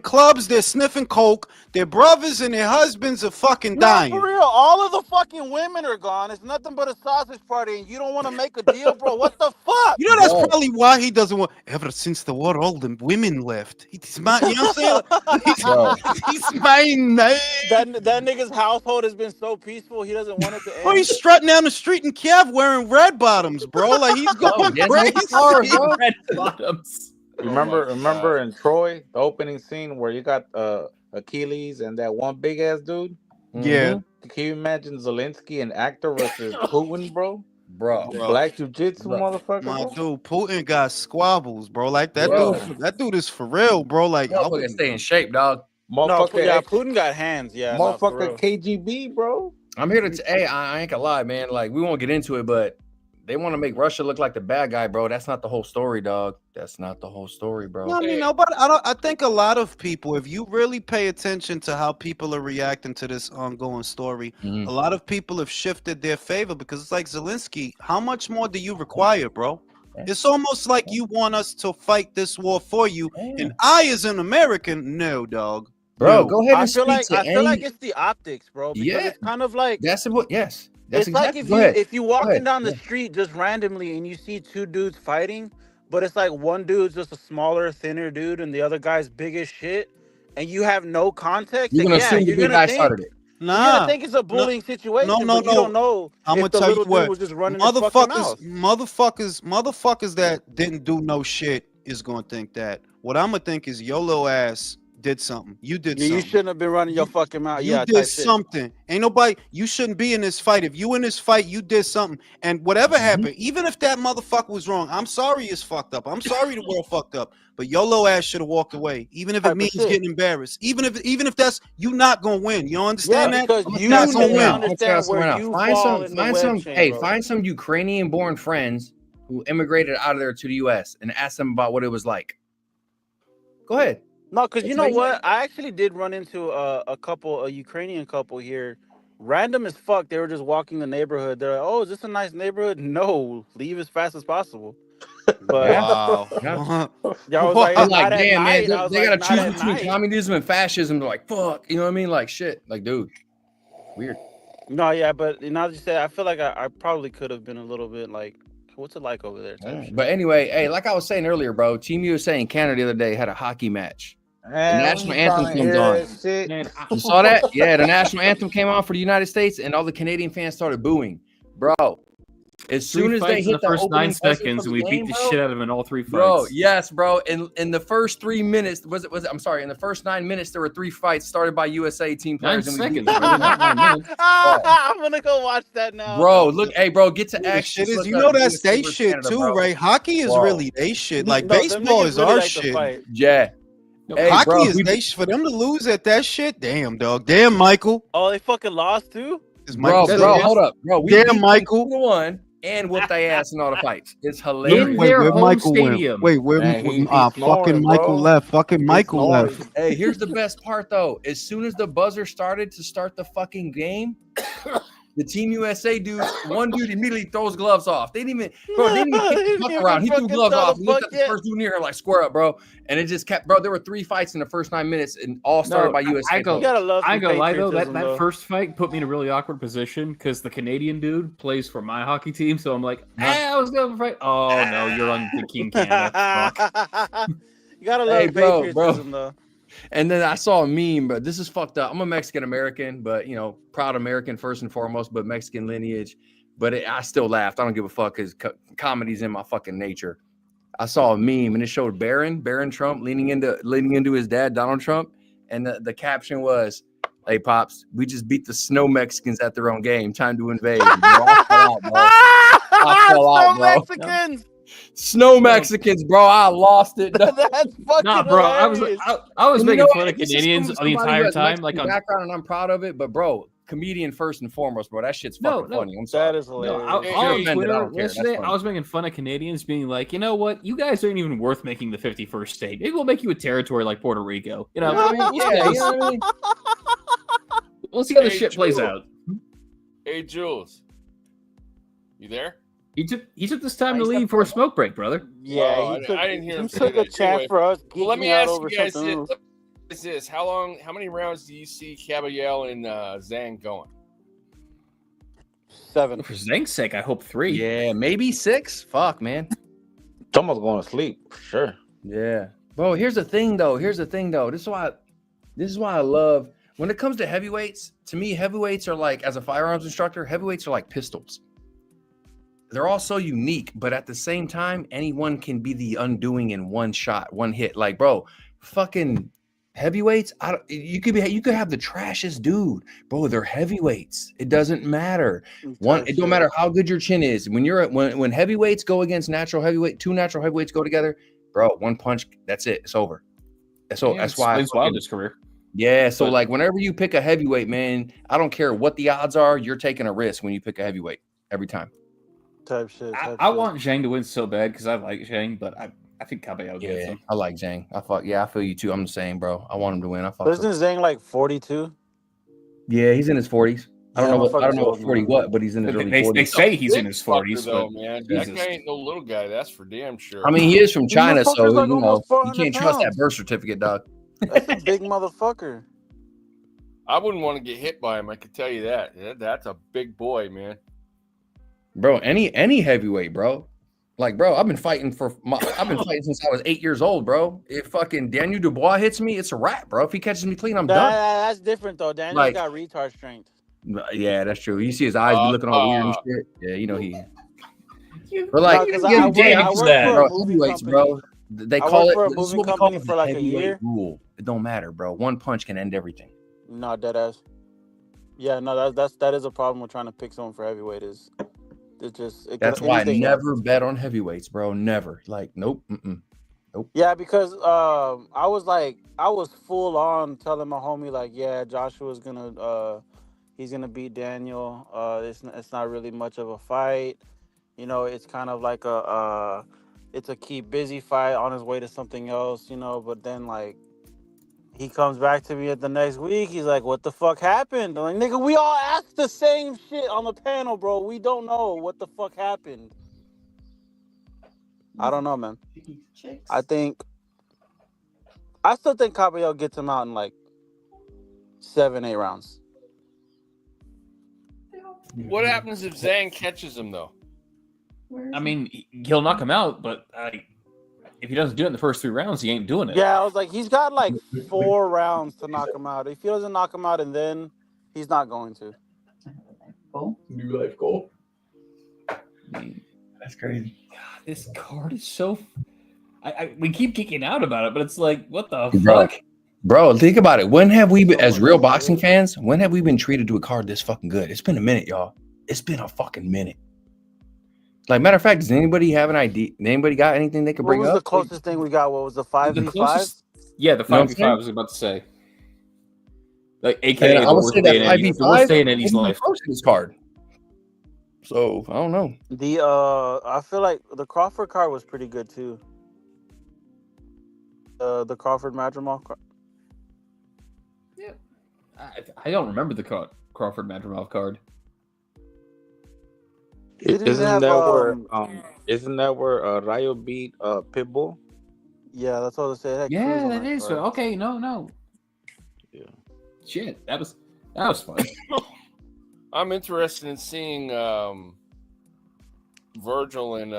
clubs. They're sniffing coke. Their brothers and their husbands are fucking No, dying. for real. All of the fucking women are gone. It's nothing but a sausage party, and you don't want to make a deal, bro. What the fuck? You know, that's probably why he doesn't want. Ever since the war, all the women left. He's my, you know what I'm saying? He's mine. That nigga's household has been so peaceful. He doesn't want it to Bro, end. he's strutting down the street in Kiev wearing red bottoms, bro. Like, he's going crazy. Red bottoms. Remember in Troy, the opening scene where you got Achilles and that one big ass dude? Yeah. Can you imagine Zelensky, an actor, versus Putin, bro? Bro. Black jiu-jitsu motherfucker, My bro? dude, Putin got squabbles, bro. Like, that Bro. dude is for real, bro. Like, I Motherfucker wouldn't. stay in shape, dog. No, Motherfucker, yeah, Putin got hands. Yeah, no, for real. motherfucker KGB, bro. I'm here to hey, I ain't gonna lie, man. Like, we won't get into it, but they want to make Russia look like the bad guy, bro. That's not the whole story, dog. That's not the whole story, bro. I mean, no, but I think a lot of people, if you really pay attention to how people are reacting to this ongoing story, a lot of people have shifted their favor because it's like, Zelensky, how much more do you require, bro? It's almost like you want us to fight this war for you, and I, as an American, no, dog. Bro, No. go ahead and I feel speak like to any. it's the optics, bro. Because Yeah. it's kind of like That's what. Yes, that's it's like exactly. if you walking down the Yeah. street just randomly and you see two dudes fighting, but it's like one dude's just a smaller, thinner dude, and the other guy's big as shit, and you have no context. You're then gonna yeah, assume the you're big gonna guy think started it. you're gonna Nah. think it's a bullying situation, no, but you don't know I'm if gonna the tell you little dude what, was just running his fucking mouth. motherfuckers that didn't do no shit is gonna think that. What I'm gonna think is your little ass did something. You did Yeah, you something. shouldn't have been running your fucking mouth. You Yeah, did type shit. something. Ain't nobody. You shouldn't be in this fight. If you in this fight, you did something. And whatever happened, even if that motherfucker was wrong, I'm sorry it's fucked up. I'm sorry the world fucked up. But your little ass should have walked away, even if it Type of means shit. getting embarrassed. Even if that's you not gonna win. You understand Yeah, that? because You're you not gonna need to win. understand where you fall in the web chain, Hey, bro. find some Ukrainian-born friends who immigrated out of there to the U.S. and ask them about what it was like. Go ahead. No, because you know what? I actually did run into a Ukrainian couple here. Random as fuck. They were just walking the neighborhood. They're like, "Oh, is this a nice neighborhood?" No, leave as fast as possible. But Wow. y'all was like, I'm "Not like, at damn, night." man, I was they like, gotta "Not choose at between night." communism and fascism. They're like, fuck, you know what I mean? Like, shit, like, dude, weird. No, yeah, but now that you say, I feel like I probably could have been a little bit like, "What's it like over there?" Type shit. But anyway, hey, like I was saying earlier, bro, Team USA in Canada the other day had a hockey match. The national anthem comes on. You saw that? Yeah, the national anthem came on for the United States, and all the Canadian fans started booing, bro. As soon as they hit the first 9 opening buzzer seconds, for and we the beat game, the bro, shit out of them in all 3 fights. Bro, yes, bro. In the first 3 minutes, I'm sorry, in the first 9 minutes, there were 3 fights started by USA team 9 players. And we beat seconds, them. bro. Not 9 minutes. I'm gonna go watch that now. Bro, look, hey, bro, get to The action. shit is, Look you up know, that's USA they versus shit Canada, too, bro. right? Hockey is Bro. really they shit. Like, No, them baseball niggas is really our like to shit. fight. Yeah. Hey, Hockey bro, is they for them to lose at that shit. Damn, dog. Damn, Michael. Oh, they fucking lost too? Is bro, Michael still here? hold up, bro. We Damn, beat them Michael. 2-1 and whooped their ass in all the fights. It's hilarious. Wait, their where home Michael stadium. went? Wait, where? Man, he's Fucking snoring, Michael bro. left. Fucking Michael left. Hey, here's the best part though. As soon as the buzzer started to start the fucking game, the Team USA dudes, one dude immediately throws gloves off. They didn't even kick the buck around. He threw gloves off. He looked at the first dude near her like, square up, bro. And it just kept, bro. There were 3 fights in the first 9 minutes, and all started by USA. I go love I some go lie though. patriotism, That though. first fight put me in a really awkward position because the Canadian dude plays for my hockey team, so I'm like, I was going to fight. Oh no, you're on the Team Canada. Fuck. You gotta love bro. patriotism, though. And then I saw a meme, but this is fucked up. I'm a Mexican American, but proud American first and foremost, but Mexican lineage. But I still laughed. I don't give a fuck because comedy's in my fucking nature. I saw a meme and it showed Barron Trump leaning into his dad, Donald Trump, and the caption was, "Hey pops, we just beat the snow Mexicans at their own game. Time to invade." Bro, I fell out, bro. Mexicans. Snow Mexicans, bro. I lost it. That's fucking Nah, bro. hilarious. I was making fun of This is Canadians somebody the who entire has time. Mexican Like on background, and I'm proud of it. But bro, comedian first and foremost, bro. That shit's fucking funny. I'm sorry. That is hilarious. on offended, I Twitter don't care. That's yesterday, funny. I was making fun of Canadians being like, you know what? You guys aren't even worth making the 51st state. Maybe we'll make you a territory like Puerto Rico. You know, Yeah, you know what I mean? we'll see how the Hey, shit plays Jules. out. Hey, Jules. You there? He took this time to leave for a smoke break, brother. Yeah, Oh, he took, I didn't hear him he say took a that. chance Anyway, for us. Well, let me geeking out ask over you guys something else. this: how many rounds do you see Caballero and Zhang going? 7. For Zhang's sake, I hope 3. Yeah, maybe 6. Fuck, man. Someone's going to sleep for sure. Yeah, bro. Here's the thing, though. This is why I love when it comes to heavyweights. To me, heavyweights are like, as a firearms instructor, heavyweights are like pistols. They're all so unique, but at the same time, anyone can be the undoing in one shot, one hit. Like, bro, fucking heavyweights. You could have the trashiest dude, bro. They're heavyweights. It doesn't matter. It don't matter how good your chin is. When heavyweights go against natural heavyweight, 2 natural heavyweights go together, bro. One punch, that's it. It's over. So that's why Spence Wilder's career. Yeah. So like, whenever you pick a heavyweight, man, I don't care what the odds are. You're taking a risk when you pick a heavyweight every time. Type shit. I want Zhang to win so bad because I like Zhang, but I think Caballero gets him. I like Zhang. I feel you too. I'm the same, bro. I want him to win. But isn't Zhang like 42? Yeah, he's in his 40s. I don't know what 40 what, but he's in his early 40s. They say he's in Big his 40s, fucker, though, but man. Jesus. That guy ain't no little guy. That's for damn sure. I mean, he is from China, so motherfucker's like you almost 400 can't trust that pounds. birth certificate, dog. That's a big motherfucker. I wouldn't want to get hit by him. I could tell you that. That's a big boy, man. Bro, any heavyweight, bro. Like, bro, I've been fighting since I was 8 years old, bro. If fucking Daniel Dubois hits me, it's a wrap, bro. If he catches me clean, I'm done. That's different though. Daniel's Like- got retard strength. Yeah, that's true. You see his eyes be looking all weird and shit. Yeah, you know he. But No, like, 'cause I work for a bro, movie heavyweights, company. bro. They I call worked it. for a This is moving what we call company it for the like a heavyweight year. rule. It don't matter, bro. One punch can end everything. No, deadass. Yeah, no, that is a problem with trying to pick someone for heavyweight. That's why I never bet on heavyweights, bro. Never. Like, nope. Nope. Yeah, because I was full on telling my homie like, yeah, Joshua's he's gonna beat Daniel. It's not really much of a fight. You know, it's kind of like it's a keep busy fight on his way to something else. You know, but then like he comes back to me at the next week. He's like, what the fuck happened? I'm like, nigga, we all asked the same shit on the panel, bro. We don't know what the fuck happened. I don't know, man. I still think Caballero gets him out in like 7-8 rounds. What happens if Zhang catches him, though? I mean, he'll knock him out, but if he doesn't do it in the first 3 rounds, he ain't doing it. Yeah, I was like, he's got like 4 rounds to knock him out. If he doesn't knock him out, and then he's not going to. New life goal. That's crazy. God, this card is so. We keep geeking out about it, but it's like, what the fuck? Bro, think about it. When have we been, as real boxing fans, when have we been treated to a card this fucking good? It's been a minute, y'all. It's been a fucking minute. Like, matter of fact, does anybody have an idea? Anybody got anything they could bring What was up? the closest thing we got? What was the 5v5? Yeah, the 5v5 I was about to say. Like, AKA, I would say that 5v5 stay in Eddie's life. Close to this card. So, I don't know. I feel like the Crawford card was pretty good too. The Crawford Madrimov card. I don't remember the Crawford Madrimov card. Didn't he Isn't have that where Rayo beat Pitbull? Yeah, that's all I said. It had Cruz Yeah, on that that is. card. Okay, no. Yeah. Shit, that was fun. I'm interested in seeing Virgil and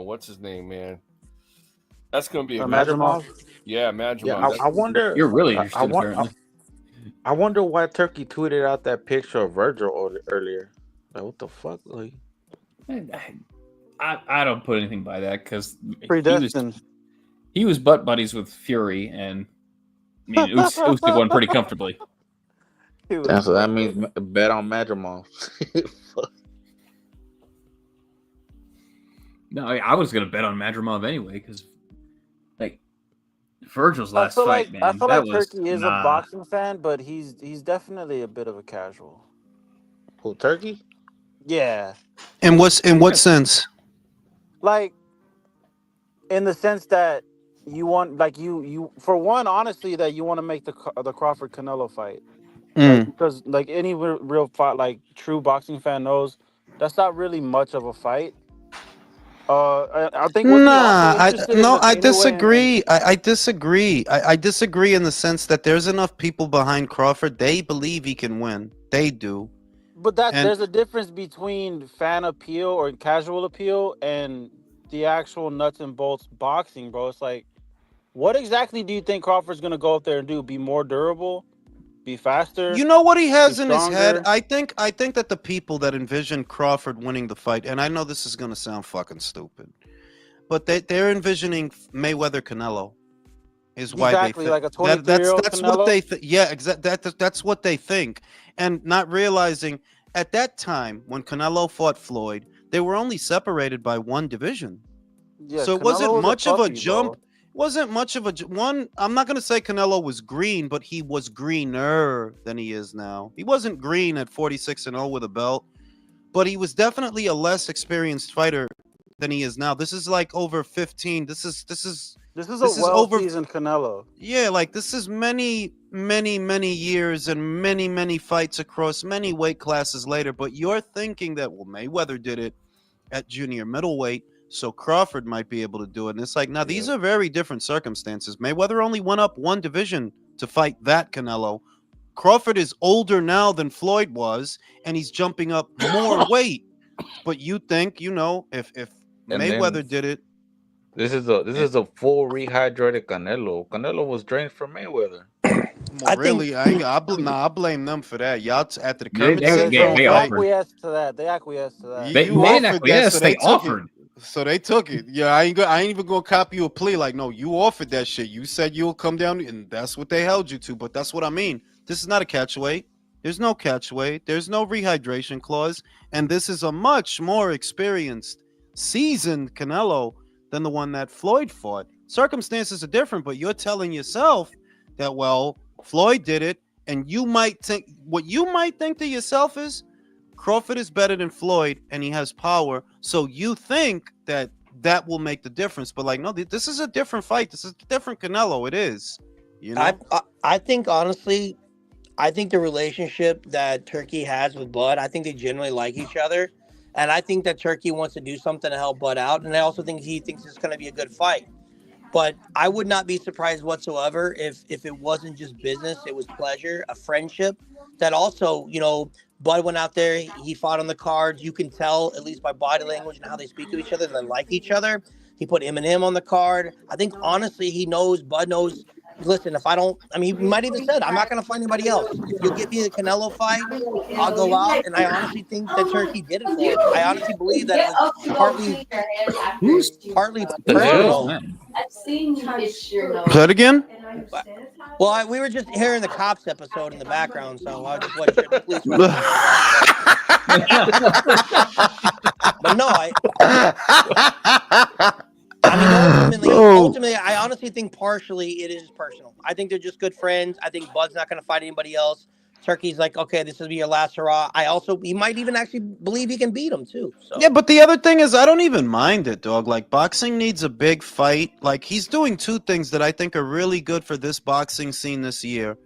what's his name, man. That's gonna be a good Madrimov? fight. Yeah, Madrimov. Yeah, I wonder. You're really I interested, want. apparently. I wonder why Turkey tweeted out that picture of Virgil earlier. Like, what the fuck? Like, I don't put anything by that because Predestined. he was butt buddies with Fury, and I mean Usyk won pretty comfortably. damn, so that means bet on Madrimov. No, I was gonna bet on Madrimov anyway because, like, Virgil's last I fight, feel man, like that was Turkey is a boxing fan, but he's definitely a bit of a casual. Who, Turkey? Yeah. In what sense? Like, in the sense that you want, like, you for one, honestly, that you want to make the Crawford Canelo fight, because like any real fight, like true boxing fan knows, that's not really much of a fight. I think what's he also interested in I Inoue disagree. I disagree. I disagree in the sense that there's enough people behind Crawford. They believe he can win. They do. But there's a difference between fan appeal or casual appeal and the actual nuts and bolts boxing, bro. It's like, what exactly do you think Crawford's gonna go up there and do? Be more durable? Be faster? You know what he has be in his head? stronger? I think that the people that envision Crawford winning the fight, and I know this is gonna sound fucking stupid, but they're envisioning Mayweather Canelo. Is why Exactly, they like a 23-year-old that's what Canelo? they yeah, exactly. That's what they think, and not realizing at that time when Canelo fought Floyd, they were only separated by one division. Yeah, So it Canelo wasn't was much of a puppy, jump. bro. Wasn't much of a one. I'm not gonna say Canelo was green, but he was greener than he is now. He wasn't green at 46-0 with a belt, but he was definitely a less experienced fighter than he is now. This is like over 15. This is a over well-seasoned Canelo. Yeah, like this is many years and many fights across many weight classes later. But you're thinking that, well, Mayweather did it at junior middleweight, so Crawford might be able to do it. And it's like, now these are very different circumstances. Mayweather only went up one division to fight that Canelo. Crawford is older now than Floyd was, and he's jumping up more weight. But you think, if And Mayweather then did it, this is a full rehydrated Canelo. Canelo was drained from Mayweather. well, really, I blame them for that. Y'all after the Kermit they syndrome they fight, acquiesced to that. They acquiesced to that. you offered that, so they took offered. it. So they took it. Yeah, I ain't even gonna copy you a plea. Like, no, you offered that shit. You said you'll come down, and that's what they held you to. But that's what I mean. This is not a catch weight. There's no catch weight. There's no rehydration clause, and this is a much more experienced, seasoned Canelo than the one that Floyd fought. Circumstances are different, but you're telling yourself that, well, Floyd did it, and you might think to yourself is Crawford is better than Floyd, and he has power. So you think that will make the difference, but like, no, this is a different fight. This is a different Canelo. It is. I think honestly, I think the relationship that Turkey has with Bud, I think they generally like each other. And I think that Turkey wants to do something to help Bud out. And I also think he thinks it's going to be a good fight. But I would not be surprised whatsoever if it wasn't just business, it was pleasure, a friendship. That also, Bud went out there, he fought on the cards. You can tell, at least by body language and how they speak to each other, they like each other. He put Eminem on the card. I think, honestly, Bud knows, listen, he might even said, I'm not going to fight anybody else. If you'll get me the Canelo fight, I'll go out. And I honestly think that Turkey did it for him. I honestly believe that it was partly personal. Say it again. Well, we were just hearing the cops episode in the background, so I just wasn't sure the police were. But no, ultimately, I honestly think partially it is personal. I think they're just good friends. I think Bud's not going to fight anybody else. Turkey's like, okay, this will be your last hurrah. He might even actually believe he can beat him too. So. Yeah, but the other thing is, I don't even mind it, dog. Like, boxing needs a big fight. Like, he's doing two things that I think are really good for this boxing scene this year.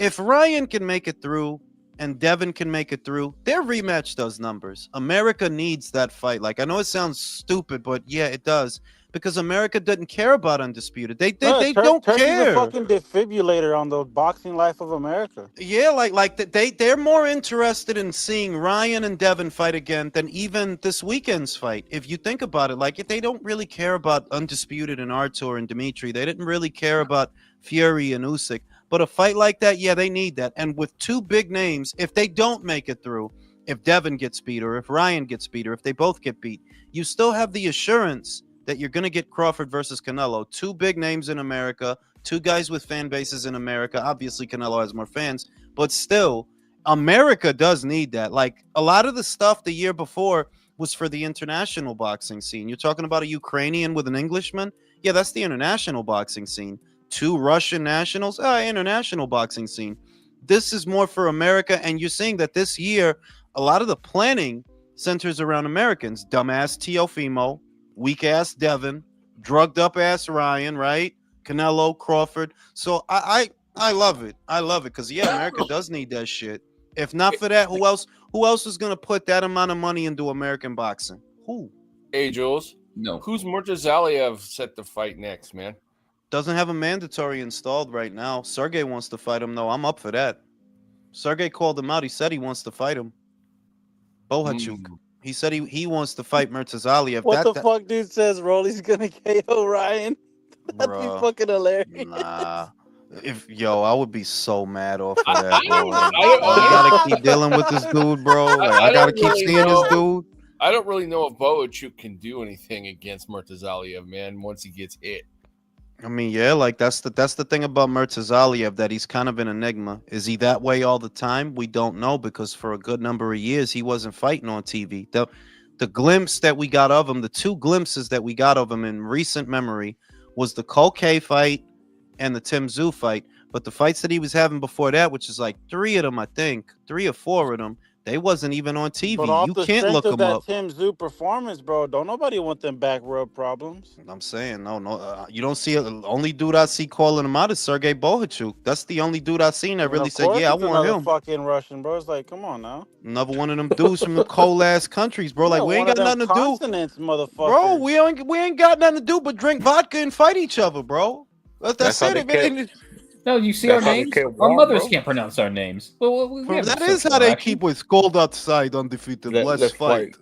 If Ryan can make it through and Devin can make it through, their rematch does numbers. America needs that fight. Like, I know it sounds stupid, but yeah, it does. Because America doesn't care about Undisputed. They don't Turkey's a care. fucking defibrillator on the boxing life of America. Yeah, they're more interested in seeing Ryan and Devin fight again than even this weekend's fight. If you think about it, like they don't really care about Undisputed and Artur and Dimitri. They didn't really care about Fury and Usyk. But a fight like that, yeah, they need that. And with two big names, if they don't make it through, if Devin gets beat or if Ryan gets beat or if they both get beat, you still have the assurance that you're going to get Crawford versus Canelo. Two big names in America, two guys with fan bases in America. Obviously, Canelo has more fans, but still, America does need that. Like, a lot of the stuff the year before was for the international boxing scene. You're talking about a Ukrainian with an Englishman? Yeah, that's the international boxing scene. Two Russian nationals? International boxing scene. This is more for America, and you're seeing that this year, a lot of the planning centers around Americans. Dumbass Teofimo, weak-ass Devin, drugged-up-ass Ryan, right? Canelo, Crawford. So I love it. I love it because, yeah, America does need that shit. If not for that, who else is going to put that amount of money into American boxing? Who? Hey, Jules. No. Who's Murtazaliev set to fight next, man? Doesn't have a mandatory installed right now. Sergey wants to fight him, though. I'm up for that. Sergey called him out. He said he wants to fight him. Bohachuk. He said he wants to fight Murtazaliev. What the fuck, dude says Rolly's gonna KO Ryan? That'd be Bruh. fucking hilarious. Nah. I would be so mad off of that, bro. I gotta keep dealing with this dude, bro. Like, I gotta keep seeing this dude. I don't really know if Bohachuk can do anything against Murtazaliev, man, once he gets hit. I mean, yeah, like that's the thing about Murtazaliev, that he's kind of an enigma. Is he that way all the time? We don't know, because for a good number of years he wasn't fighting on TV. The glimpse that we got of him, the two glimpses that we got of him in recent memory, was the Cole K fight and the Tim Tszyu fight. But the fights that he was having before that, which is like 3 of them, I think, 3 or 4 of them, they wasn't even on TV. But off You the can't strength look of them that up. Tim Tszyu performance, bro, don't nobody want them back rub problems. I'm saying, no, you don't see it. The only dude I see calling him out is Sergey Bohachuk. That's the only dude I seen that really said, yeah, I want him. Fucking Russian, bro. It's like, come on now. Another one of them dudes from the cold ass countries, bro. Like, we ain't got nothing to do. Continents, motherfucker. Bro, we ain't got nothing to do but drink vodka and fight each other, bro. That's it. No, you see our names? Our mothers can't pronounce our names. Well, that is how they keep us cold outside, undefeated. Let's fight.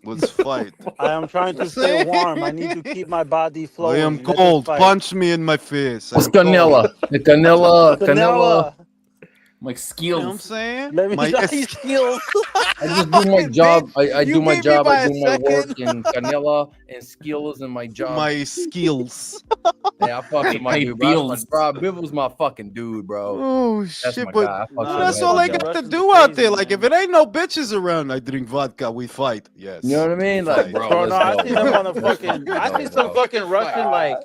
Let's fight. I am trying to stay warm. I need to keep my body flowing. I am cold. Punch me in my face. What's Canela? Canela. Like skills. You know what I'm saying? Let me my skills. I just do my job. I do my job. I do my work in Canela and skills in my job. My skills. Yeah, I fuck with my dude, bro. Bibbles my fucking dude, bro. Oh that's shit! My but guy. that's all I got to do out there. Like, if it ain't no bitches around, I drink vodka. We fight. Yes. You know what I mean? Like, bro, no, I see them on the fucking. I see some fucking Russian. Like,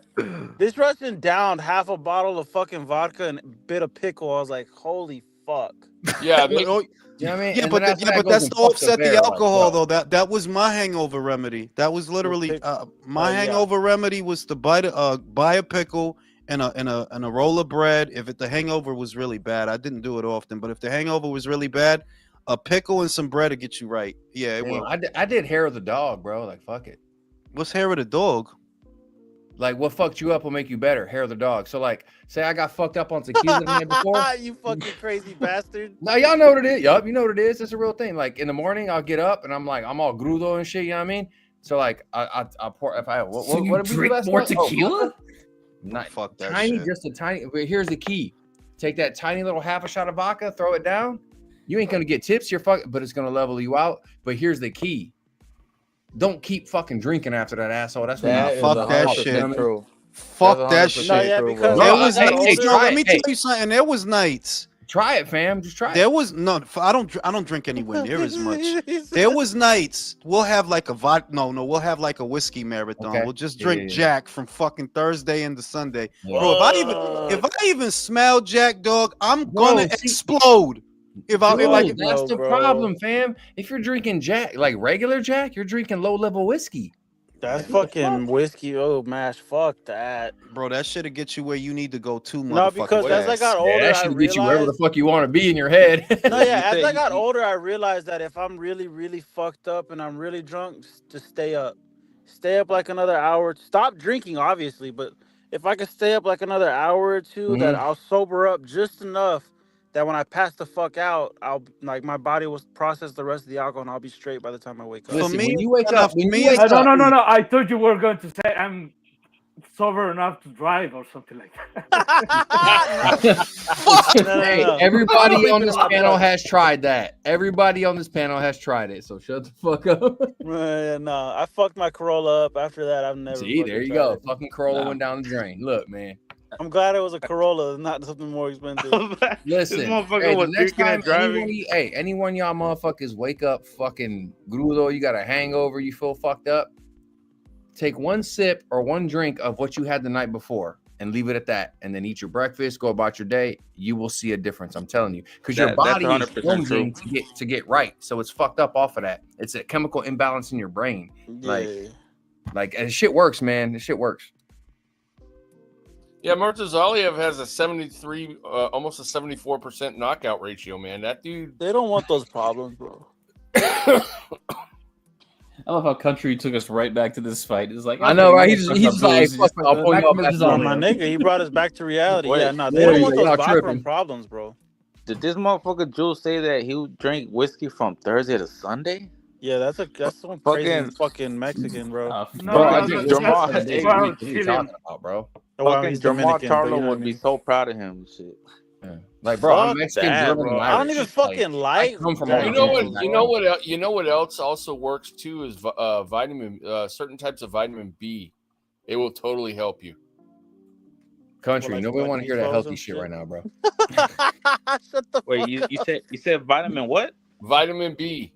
this Russian downed half a bottle of fucking vodka and a bit of pickle. I was like, holy fuck. Yeah, you know what I mean? Yeah, but that's to offset the alcohol, though. That was my hangover remedy. That was literally my hangover remedy was to buy a pickle and a roll of bread. If the hangover was really bad, I didn't do it often, but if the hangover was really bad, a pickle and some bread to get you right. Yeah, it will. I did hair of the dog, bro. Like, fuck it. What's hair of the dog? Like, what fucked you up will make you better. Hair of the dog. So, like, say I got fucked up on tequila the night before. You fucking crazy bastard. Now, y'all know what it is. Yup, you know what it is. It's a real thing. Like, in the morning, I'll get up and I'm like, I'm all grudo and shit. You know what I mean? So, like, I pour. If I what did we do last more night? tequila? Not fuck that tiny, shit. Just a tiny. But here's the key: take that tiny little half a shot of vodka, throw it down. You ain't gonna get tips. You're fucking, but it's gonna level you out. But here's the key: don't keep fucking drinking after that asshole. That's what fuck that shit. True. Fuck that shit. No, yeah, because let me tell you something. There was nights. Try it, fam. Just try it. There was no. I don't drink anywhere near as much. There was nights. We'll have like a vodka. No. We'll have like a whiskey marathon. Okay. We'll just drink Jack from fucking Thursday into Sunday. Yeah. Bro, if I even smell Jack, dog, I'm gonna explode. If I like, that's the problem, fam. If you're drinking Jack, like regular Jack, you're drinking low level whiskey. That's What the fucking fuck? whiskey. Oh, mash. Fuck that. Bro, that shit'll get you where you need to go too No, motherfucking because What? as I fast. got Yeah, older, that I should get you wherever the realized. fuck you want to be in your head. No, Wait, you yeah. As I said got older, I realized that if I'm really, really fucked up and I'm really drunk, just stay up like another hour. Stop drinking, obviously, but if I could stay up like another hour or two, that Mhm. I'll sober up just enough that when I pass the fuck out, I'll like my body will process the rest of the alcohol and I'll be straight by the time I wake up. For Listen, me, when it's you wake kinda up, for me, it's No, no, no, no. I thought you were going to say I'm sober enough to drive or something like that. Hey, No. everybody I'm on sleeping this on my panel couch. has tried that. Everybody on this panel has tried it. So shut the fuck up. No, I fucked my Corolla up. After that, I've never See, there fucking you tried go. it. Fucking Corolla Nah. went down the drain. Look, man. I'm glad it was a Corolla, not something more expensive. this Listen, motherfucker hey, the was next drinking time and driving. anyone y'all motherfuckers wake up fucking grudo, you got a hangover, you feel fucked up, take one sip or one drink of what you had the night before and leave it at that, and then eat your breakfast, go about your day. You will see a difference. I'm telling you, because your That's body is 100% true. changing to get right, so it's fucked up off of that. It's a chemical imbalance in your brain. Yeah. Like and shit works, man. This shit works. Yeah, Murtazaliev has a 73, almost a 74% knockout ratio, man. That dude. They don't want those problems, bro. I love how country took us right back to this fight. It's like I know, right? He's talking just about like, booze, fuck, just I'll pull back you to up after Oh, you, my man. nigga, he brought us back to reality. Wait, Yeah, no, they Yeah, don't want y'all those tripping. backroom problems, bro. Did this motherfucker Jules say that he would drink whiskey from Thursday to Sunday? Yeah, that's some crazy Fucking fucking Mexican, bro. No, Bro, I no, drink no, whiskey Jamal, 7 days hey, a well, week. What are you chilling. talking about, bro? Oh, wow, fucking he's Jamal Dominican, but you Charlo know what I would be mean. so proud of him and shit. Yeah. Like, bro, I'm Fuck Mexican, that, German, bro. and I don't Irish. even Like, fucking I like come from all You the know Jack what? countries, You bro. know what? You know what else also works too is vitamin. Certain types of vitamin B. It will totally help you. Country, Well, nobody like want to hear that B12s healthy and shit shit. right now, bro. Shut the Wait, fuck you, up. you said vitamin what? Vitamin B.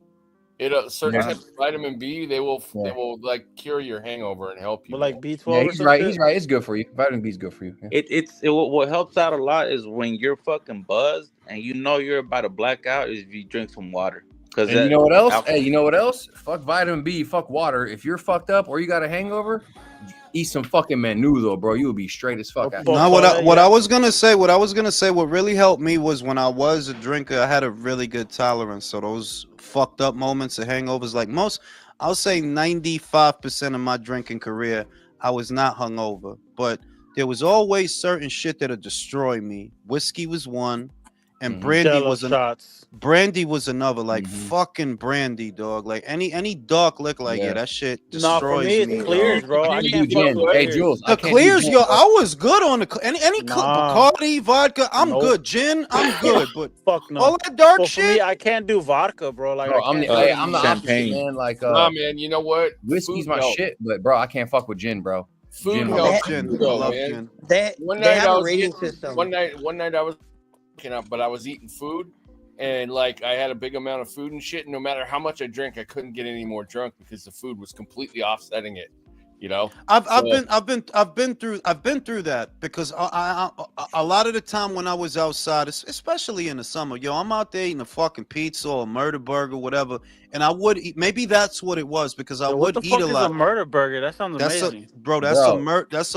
Certain Yeah. types of vitamin B. They will Yeah. like cure your hangover and help you. But like more. B12 Yeah, or he's some right. shit. He's right. It's good for you. Vitamin B is good for you. Yeah. What helps out a lot is when you're fucking buzzed and you know you're about to black out is if you drink some water. Because And you that know what else? alcohol. Hey, you know what else? Fuck vitamin B, fuck water. If you're fucked up or you got a hangover, eat some fucking menudo, bro. You will be straight as fuck after No, that. what I was gonna say, what really helped me was when I was a drinker, I had a really good tolerance. So those fucked up moments of hangovers, like I'll say 95% of my drinking career, I was not hungover, but there was always certain shit that'll destroy me. Whiskey was one, and Jello shots. brandy was another. Like Mhm. fucking brandy, dog. Like any dark liquor, like yeah, that shit Nah, for destroys me, it's me. clears, dog. bro. I can't can't do fuck gin. with Hey, clears. Jules, The I can't do clears, gin, yo, bro. I was good on any Nah. Bacardi, vodka. I'm Nope. good. Gin, I'm good. But Fuck no. all that dark Well, for me, shit, I can't do vodka, bro. Like Bro, I can't do hey, any I'm the opposite, champagne. man. Like, Nah, man. You know what? whiskey's Food my helps. shit, but bro, I can't fuck with gin, bro. Food Gin I will love helps fuck gin. me, I too, though, love man. gin. They One they night have I a was rating getting, system. one night I was waking up, but I was eating food, and like I had a big amount of food and shit. And no matter how much I drank, I couldn't get any more drunk because the food was completely offsetting it. You know, I've been through that because a lot of the time when I was outside, especially in the summer, yo, I'm out there eating a fucking pizza or a murder burger, whatever, and I would eat. Maybe that's what it was because I Yo, what would the eat fuck a is lot. a murder burger? That sounds That's amazing. that's a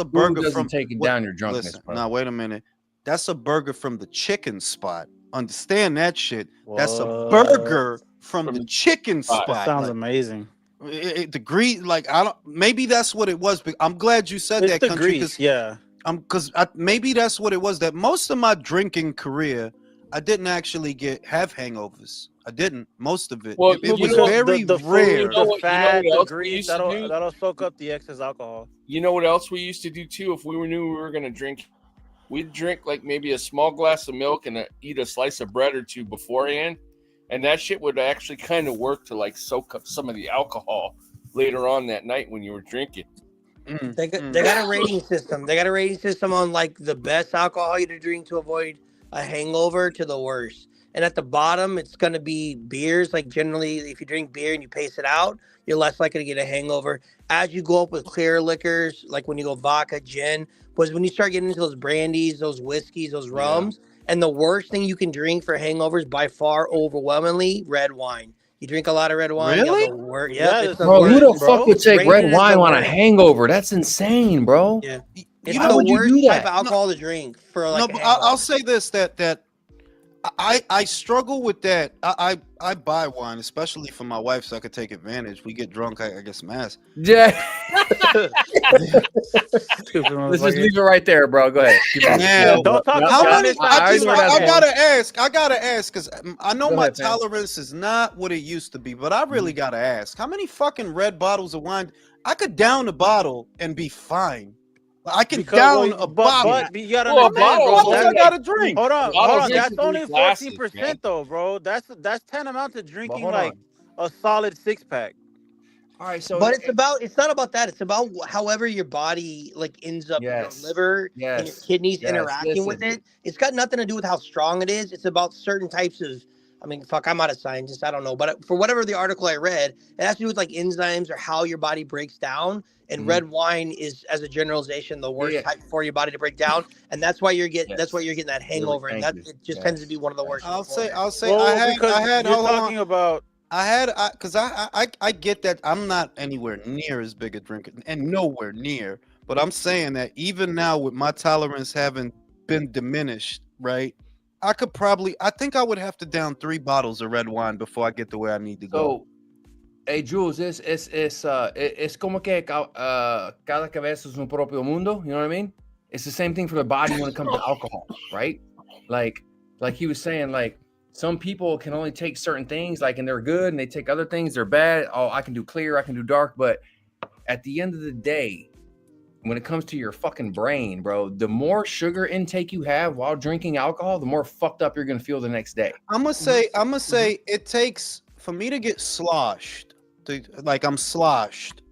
Food burger doesn't from take it what, down your drunkenness, listen, bro. now wait a minute. That's a burger from the chicken spot. Understand that shit. That's a What? burger from From the the chicken spot. That spot. sounds Like amazing. the grease, like I don't. Maybe that's what it was. But I'm glad you said It's that, the country, grease, yeah. because maybe that's what it was. That most of my drinking career, I didn't actually have hangovers. I didn't. Most of it. well, It Well, you was know, because very the rare. food, the you know fat, what the else we grease, used to do? that'll soak up the excess alcohol. You know what else we used to do too? If we knew we were gonna drink, we'd drink like maybe a small glass of milk and eat a slice of bread or two beforehand, and that shit would actually kind of work to like soak up some of the alcohol later on that night when you were drinking. They got a rating system. They got a rating system on like the best alcohol you to drink to avoid a hangover to the worst. And at the bottom, it's gonna be beers. Like generally, if you drink beer and you pace it out, you're less likely to get a hangover. As you go up with clear liquors, like when you go vodka, gin, was when you start getting into those brandies, those whiskeys, those rums. And the worst thing you can drink for hangovers by far, overwhelmingly, red wine. You drink a lot of red wine. You Really? have the worst. Yeah, Yep, it's the Bro, who the worst, bro. fuck would take red Drinking is wine the on a worst. hangover? That's insane, bro. Yeah, You it's Why the would you worst do type that? of alcohol to drink for like No, a but hangover. I'll say this that I struggle with that. I buy wine, especially for my wife, so I could take advantage. We get drunk, I get some ass. Yeah. Stupid Let's just motherfucker. leave it right there, bro. Go ahead. Keep going. Now, Don't talk Yep, how about yep. many? this. I already know where I that's going. gotta ask, because I know Go my ahead, fam. tolerance is not what it used to be, but I really gotta ask, how many fucking red bottles of wine? I could down a bottle and be fine. I can Because down well, a bottle. but you gotta Well, a understand, bottle bro. is Bottles I only gotta drink. Hold on. bottles That's only only 3 glasses, 14% man. though, bro. That's 10 amounts of But drinking hold like on. a solid 6-pack. All right, so But it's not about that. It's about however your body like ends up, your yes, liver and your yes, kidneys yes. interacting with Listen, it. It's got nothing to do with how strong it is. It's about certain types of. I mean, fuck, I'm not a scientist. I don't know, but for whatever the article I read, it has to do with like enzymes or how your body breaks down. And Mhm. red wine is, as a generalization, the worst Yeah. type for your body to break down, and that's why you're getting Yes. that Really, hangover, and thank that you. it just tends to Yes. be one of the worst. I'll for say it. Well, because I had you're hold on. talking about Because I get that I'm not anywhere near as big a drinker and nowhere near, but I'm saying that even now with my tolerance having been diminished, right? I think I would have to down 3 bottles of red wine before I get to where I need to go. So, hey, Jules, es como que cada cabeza es un propio mundo. You know what I mean? It's the same thing for the body when it comes to alcohol, right? Like he was saying, like some people can only take certain things, like, and they're good, and they take other things, they're bad. Oh, I can do clear, I can do dark, but at the end of the day, when it comes to your fucking brain, bro, the more sugar intake you have while drinking alcohol, the more fucked up you're gonna feel the next day. I'm gonna say it takes for me to get sloshed, I'm sloshed.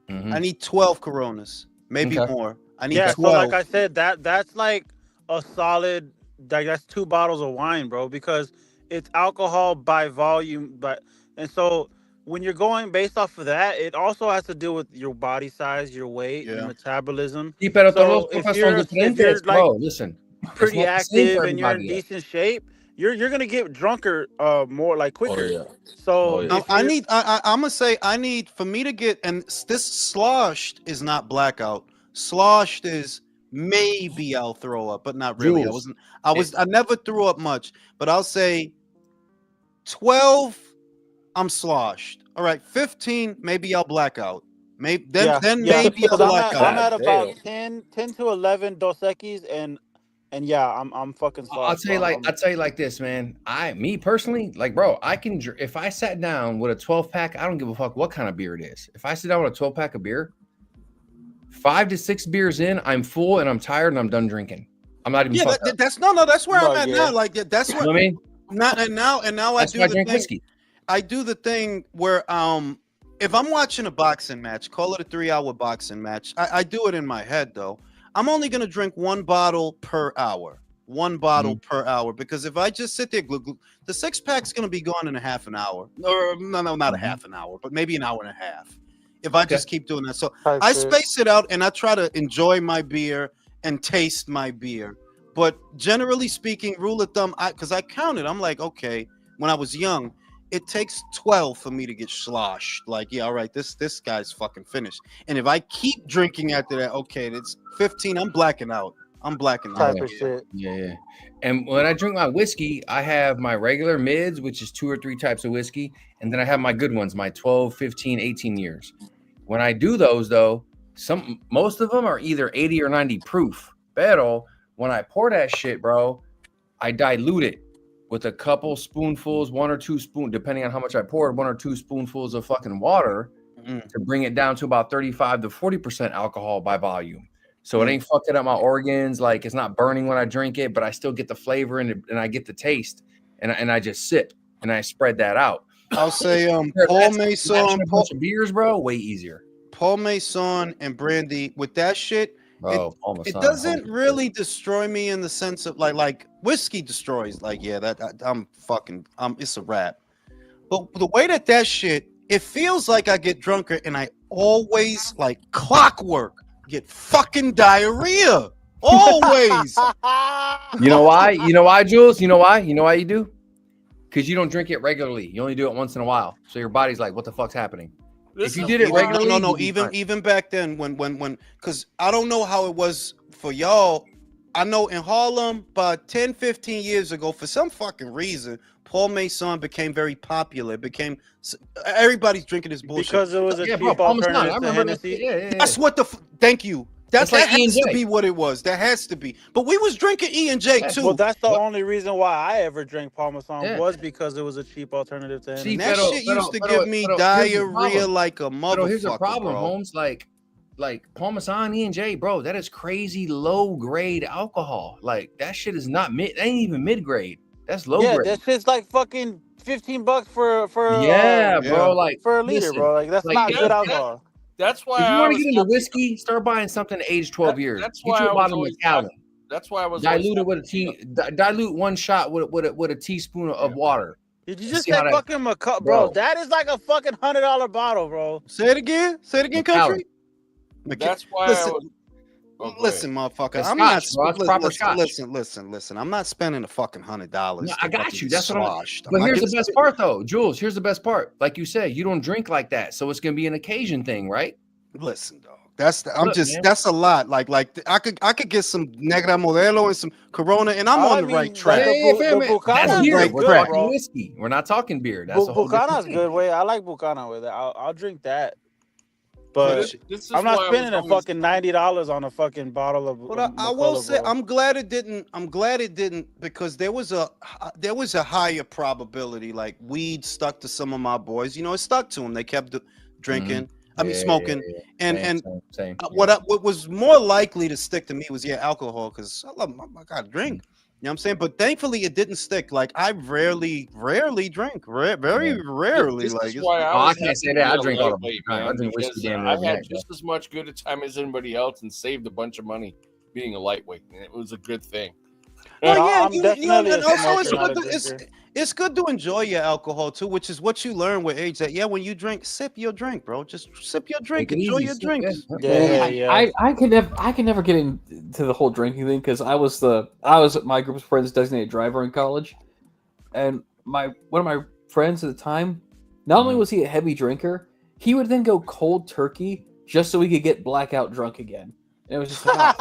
I need 12 Coronas, maybe Okay. more. I need yeah. So 12. like I said, that's like a solid. Like that's 2 bottles of wine, bro. Because it's alcohol by volume, and so when you're going based off of that, it also has to do with your body size, your weight, your Yeah. metabolism. Sí, pero todos So los if cuerpos son you're diferentes, like bro. Listen, it's pretty not the same active for and you're in everybody. decent shape, you're gonna get drunker more like quicker. Oh yeah. So Oh, yeah. if I you're- need. I'm gonna say I need for me to get, and this sloshed is not blackout. Sloshed is maybe I'll throw up, but not really. Jules, I never threw up much, but I'll say 12. I'm sloshed. All right, 15. Maybe I'll black out. Maybe then yeah. maybe I'll Because black I'm out. at about 10 to 11 Dos Equis, and yeah, I'm fucking I'll sloshed. tell you like this, man. Me personally, like, bro, I can if I sat down with a 12-pack, I don't give a fuck what kind of beer it is. If I sit down with a 12-pack of beer, 5 to 6 beers in, I'm full and I'm tired and I'm done drinking. I'm not even. Yeah, that's where I'm at now. Like that's what You know what I mean? Not and now That's I why I do the drink thing. whiskey. I do the thing where if I'm watching a boxing match, call it a 3-hour boxing match. I do it in my head though. I'm only gonna drink 1 bottle per hour. 1 bottle per hour, because if I just sit there, the 6-pack's gonna be gone in a half an hour. Or no, not a half an hour, but maybe an hour and a half. If I just keep doing that. So I space it out and I try to enjoy my beer and taste my beer. But generally speaking, rule of thumb, because I counted, I'm like, okay, when I was young, it takes 12 for me to get sloshed. Like, yeah, all right, this guy's fucking finished. And if I keep drinking after that, okay, it's 15. I'm blacking out. Type of shit. Yeah. And when I drink my whiskey, I have my regular mids, which is 2 or 3 types of whiskey. And then I have my good ones, my 12, 15, 18 years. When I do those, though, most of them are either 80 or 90 proof. Pero when I pour that shit, bro, I dilute it with a couple spoonfuls, 1 or 2 spoons, depending on how much I poured, 1 or 2 spoonfuls of fucking water to bring it down to about 35 to 40% alcohol by volume. So it ain't fucking up my organs. Like, it's not burning when I drink it, but I still get the flavor and I get the taste. And I just sip and I spread that out. I'll say Paul Mason, a bunch of beers, bro, way easier. Paul Mason and brandy with that shit. Bro, it doesn't really destroy me in the sense of like whiskey destroys. Like, yeah, I'm fucking it's a wrap. But the way that shit, it feels like I get drunker and I always, like clockwork, get fucking diarrhea. Always. You know why? Jules? You know why you do? because you don't drink it regularly. You only do it once in a while. So your body's like, what the fuck's happening? If you is did it why- regularly, No. you'd be fine. Even back then, when, because I don't know how it was for y'all. I know in Harlem, about 10, 15 years ago, for some fucking reason, Paul Masson became very popular. Everybody's drinking this bullshit. Because it was a Yeah, cheap bro, Paul Masson, I alternative to remember that. Hennessy. Yeah. That's what thank you. That's That like has to E&J. be what it was. That has to be. But we was drinking E&J too. Well, that's the What? only reason why I ever drank Parmesan Yeah. was because it was a cheap alternative to See, Hennessy. And that pero- shit pero- used to pero- give me pero here's the diarrhea problem. like a motherfucker, But here's the problem, bro. Holmes. Like Parmesan, E&J, bro, that is crazy low grade alcohol. Like that shit is not mid. Ain't even mid grade. That's low Yeah, grade. that shit's like fucking $15 for Yeah, Yeah. bro. Like for a liter, listen, bro. Like that's like, not if- good if- alcohol. That's why If you I want to was get into skeptical. whiskey, start buying something aged 12 years. That's Get why you I a was bottle of always Macallan. That's why I was always Dilute it with a dilute one shot with a teaspoon of water. Did you and just see say how that- fucking bro? Bro. That is like a fucking $100 bottle, bro. Say it again. Say it again, Macallan. country. That's why Listen, I was. Oh, go listen, motherfucker. It's I'm scotch, not. bro. It's proper listen, scotch. listen. I'm not spending a fucking $100. No, to I got fucking you. get That's what I'm. sloshed. But not here's the getting- best part, though, Jules. Here's the best part. Like you said, you don't drink like that, so it's gonna be an occasion thing, right? Listen, dog. I'm Look, just. man. That's a lot. Like I could get some Negra Modelo and some Corona, and I'm on the right track. the Hey, fam, Bucana's that's beer. right We're track. talking bro. whiskey. We're not talking beer. That's a whole different Bucana's thing. good way. I like Bucana with it. I'll drink that. But But this is I'm not why I spending was a always- fucking $90 on a fucking bottle of. But I will say I'm glad it didn't. I'm glad it didn't because there was a higher probability. Like weed stuck to some of my boys. You know, it stuck to them. They kept drinking. I mean, Yeah, smoking. yeah. And Same. what was more likely to stick to me was alcohol because I got to drink. You know what I'm saying? But thankfully it didn't stick. Like I rarely drink. Very rarely. This Like is it's- why Oh, I I was can't say happy that. I to be a drink all the lightweight, time. I man, drink whiskey because, damn near I every had night, bro. just as much good a time as anybody else and saved a bunch of money being a lightweight, and it was a good thing. Well, No, yeah, I'm you know, definitely and a also it's smoker, good. not a drinker. It's good to enjoy your alcohol too, which is what you learn with age. That when you drink, sip your drink, bro. Just sip your drink, Take it enjoy easy, your sip, drinks. Yeah. I can never get into the whole drinking thing because I was my group of friends' designated driver in college, and one of my friends at the time, not only was he a heavy drinker, he would then go cold turkey just so he could get blackout drunk again. And it was just like,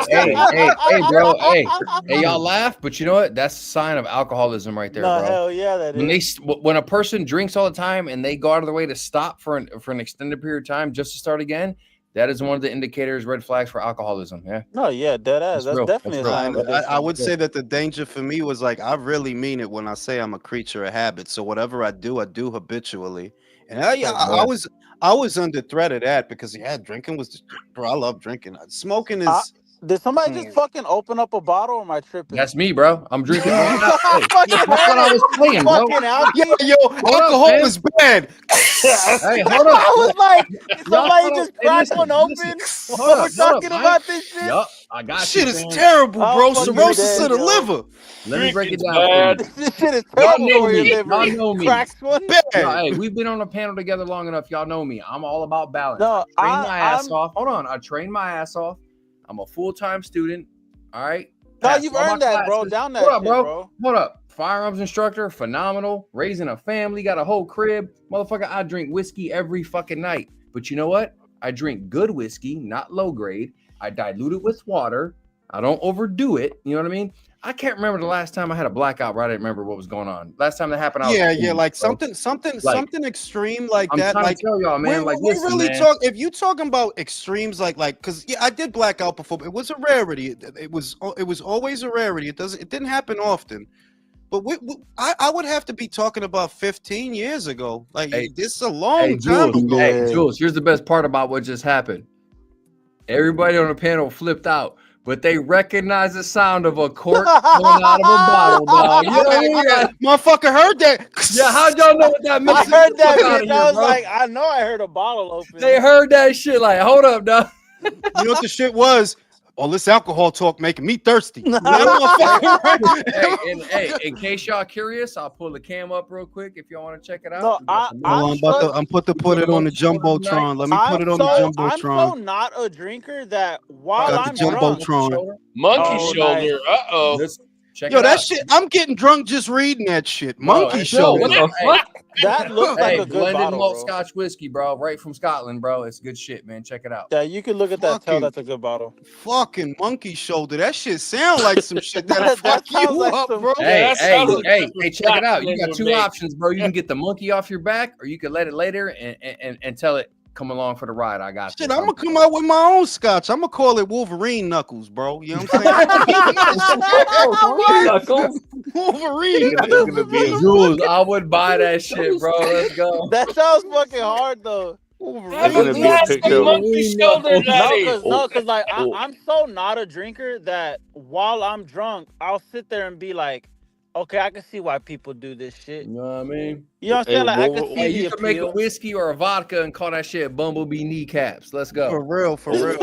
hey, bro, hey, y'all laugh, but you know what? That's a sign of alcoholism right there, No, bro. hell yeah, that When is. when a person drinks all the time and they go out of their way to stop for an extended period of time just to start again, that is one of the indicators, red flags for alcoholism. Yeah. No, yeah, dead ass. That's real. definitely That's a sign real. of I addiction. would say that the danger for me was like I really mean it when I say I'm a creature of habit. So whatever I do habitually. And I was under threat of that because drinking was bro. I love drinking. Smoking is. Did somebody just fucking open up a bottle or am I tripping? That's me, bro. I'm drinking right now. Hey, Fucking that's what I was saying, bro. fucking alky. Yo, alcohol man. is bad. Hey, hold up. I was like, did Y'all somebody hold just up. Hey, crack listen, one open listen. while we're Hold up, talking man. about this shit? Yup, I got Shit you, is man. terrible, Oh, bro. fuck you, Cirrhosis Dad, of the yo. liver. Let me break it Drinking's down for bad. you. This shit is Y'all terrible know for your me. liver. Y'all He know me. cracks one. Bad. No, hey, we've been on a panel together long enough. Y'all know me. I'm all about balance. No, I train my ass I'm- off. Hold on. I train my ass off. I'm a full-time student. All right. No, Passed you've all my earned that, bro. classes. Down that Hold up, shit, bro. bro. Hold up. Firearms instructor, phenomenal. Raising a family, got a whole crib. Motherfucker, I drink whiskey every fucking night. But you know what? I drink good whiskey, not low grade. I dilute it with water. I don't overdo it. You know what I mean? I can't remember the last time I had a blackout where I didn't remember what was going on. Last time that happened, I was Yeah, cool, like bro. something extreme like I'm that. trying Like to tell y'all, man. Like, we listen, really man. talk. If you talking about extremes, like, because I did black out before. But it was a rarity. It was always a rarity. It didn't happen often. But I would have to be talking about 15 years ago. Like this is a long time ago. Hey, Jules, here's the best part about what just happened. Everybody on the panel flipped out, but they recognized the sound of a cork coming out of a bottle, dog. You know what I mean? Motherfucker heard that. Yeah, how'd y'all know what that meant? I heard that Fuck outta shit. here, I was bro. like, I know I heard a bottle open. They heard that shit. Like, hold up, dog. You know what the shit was? All this alcohol talk making me thirsty. Hey, in case y'all curious, I'll pull the cam up real quick if y'all want to check it out. No, I'm about to put it on the jumbotron. Let me put it on the I'm jumbotron. so not a drinker that while Got I'm the drunk, jumbotron. Monkey Oh, shoulder. nice. Uh-oh. Check Yo, it that out. shit. I'm getting drunk just reading that shit. Bro, Monkey it's show. what the hey, fuck? That looks like hey, a good blended bottle, malt bro. Scotch whiskey, bro, right from Scotland, bro. It's good shit, man. Check it out. Yeah, you can look at that. Tell Fucking that's a good bottle. fucking monkey shoulder. That shit sound like some shit that'll fuck That sounds you like up, some. bro. Yeah, Hey, that hey, sounds like hey, something hey, check it out. You Scotland got would two make. options, bro. You can get the monkey off your back, or you can let it later and tell it, come along for the ride. I got Shit, this. I'm gonna come out with my own scotch. I'm gonna call it Wolverine Knuckles, bro. You know what I'm saying? Knuckles. Wolverine It's Knuckles. gonna be a Jules, I would buy that shit, bro. Let's go. That sounds fucking hard though. Have gonna a be a glass picture of of monkey shoulder, daddy. No, cause like oh. I'm so not a drinker that while I'm drunk, I'll sit there and be like, okay, I can see why people do this shit. You know what I mean? You know what I'm saying? Like I can see Hey, the you can make a appeal. whiskey or a vodka and call that shit Bumblebee kneecaps. Let's go. For real, for real.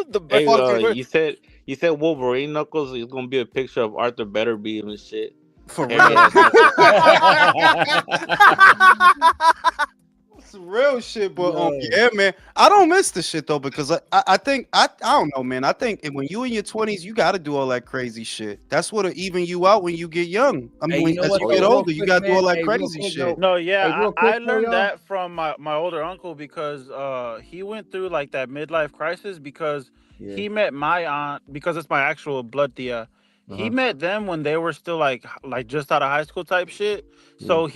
The Hey, fucking- you said Wolverine Knuckles. It's gonna be a picture of Arthur Betterby and shit. For Hey, real. yeah, Some real shit, but yeah, man. I don't miss the shit though because I think I don't know, man. I think when you in your 20s, you got to do all that crazy shit. That's what'll even you out when you get young. I mean, Hey, you know as what, you though? get Real older, you quick, got to do all man. that Hey, real crazy quick, shit. No, yeah, Hey, real I quick, learned y'all. that from my older uncle because he went through like that midlife crisis because he met my aunt because it's my actual blood tia. He met them when they were still like just out of high school type shit. So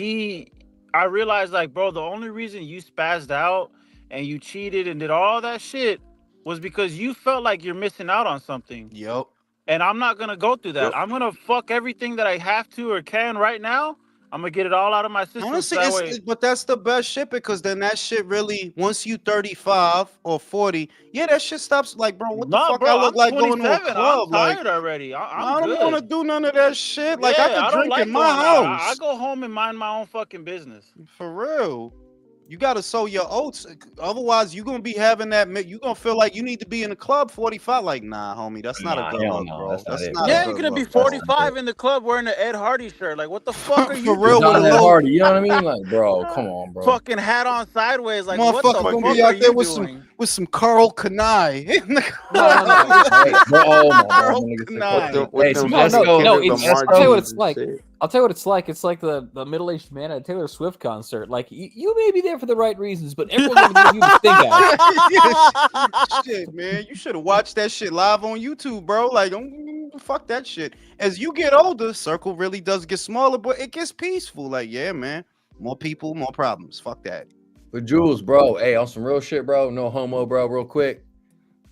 I realized like, bro, the only reason you spazzed out and you cheated and did all that shit was because you felt like you're missing out on something. Yep. And I'm not gonna go through that. Yep. I'm gonna fuck everything that I have to or can right now. I'm gonna get it all out of my system. Honestly, so that way. but that's the best shit because then that shit really, once you 35 or 40, yeah, that shit stops. Like, bro, what the Nah, fuck bro, I look I'm like going to a 27. club? I'm Like, tired already. I'm I don't good. want to do none of that shit. Like, yeah, I could I don't drink like in my going out. I house. go home and mind my own fucking business. For real. You got to sow your oats. Otherwise, you're going to be having that. You're going to feel like you need to be in the club 45. Like, nah, homie, that's not a good hell look, no, bro. that's not it, not bro. a Yeah, good you're gonna be look, bro. 45 in the club wearing an Ed Hardy shirt. Like, what the fuck are you For real, doing? with a John Ed low Hardy, you know what I mean? Like, bro, come on, bro. Fucking hat on sideways. Like, what the Motherfucker fuck gonna be are out there you with doing? some Carl Kanai. Hey, bro, oh my god, my nigga said Kanai. Carl. with Hey, them so No, let's no, go. no. Kendrick It's, Lamar I'll tell you what jeans it's and like. shit. I'll tell you what it's like. It's like the middle-aged man at a Taylor Swift concert. Like you may be there for the right reasons, but everyone's gonna give you the stink eye. Shit, man, you should have watched that shit live on YouTube, bro. Like, fuck that shit. As you get older, circle really does get smaller, but it gets peaceful. Like, yeah, man, more people, more problems. Fuck that. But Jules, bro, hey, on some real shit, bro. No homo, bro. Real quick,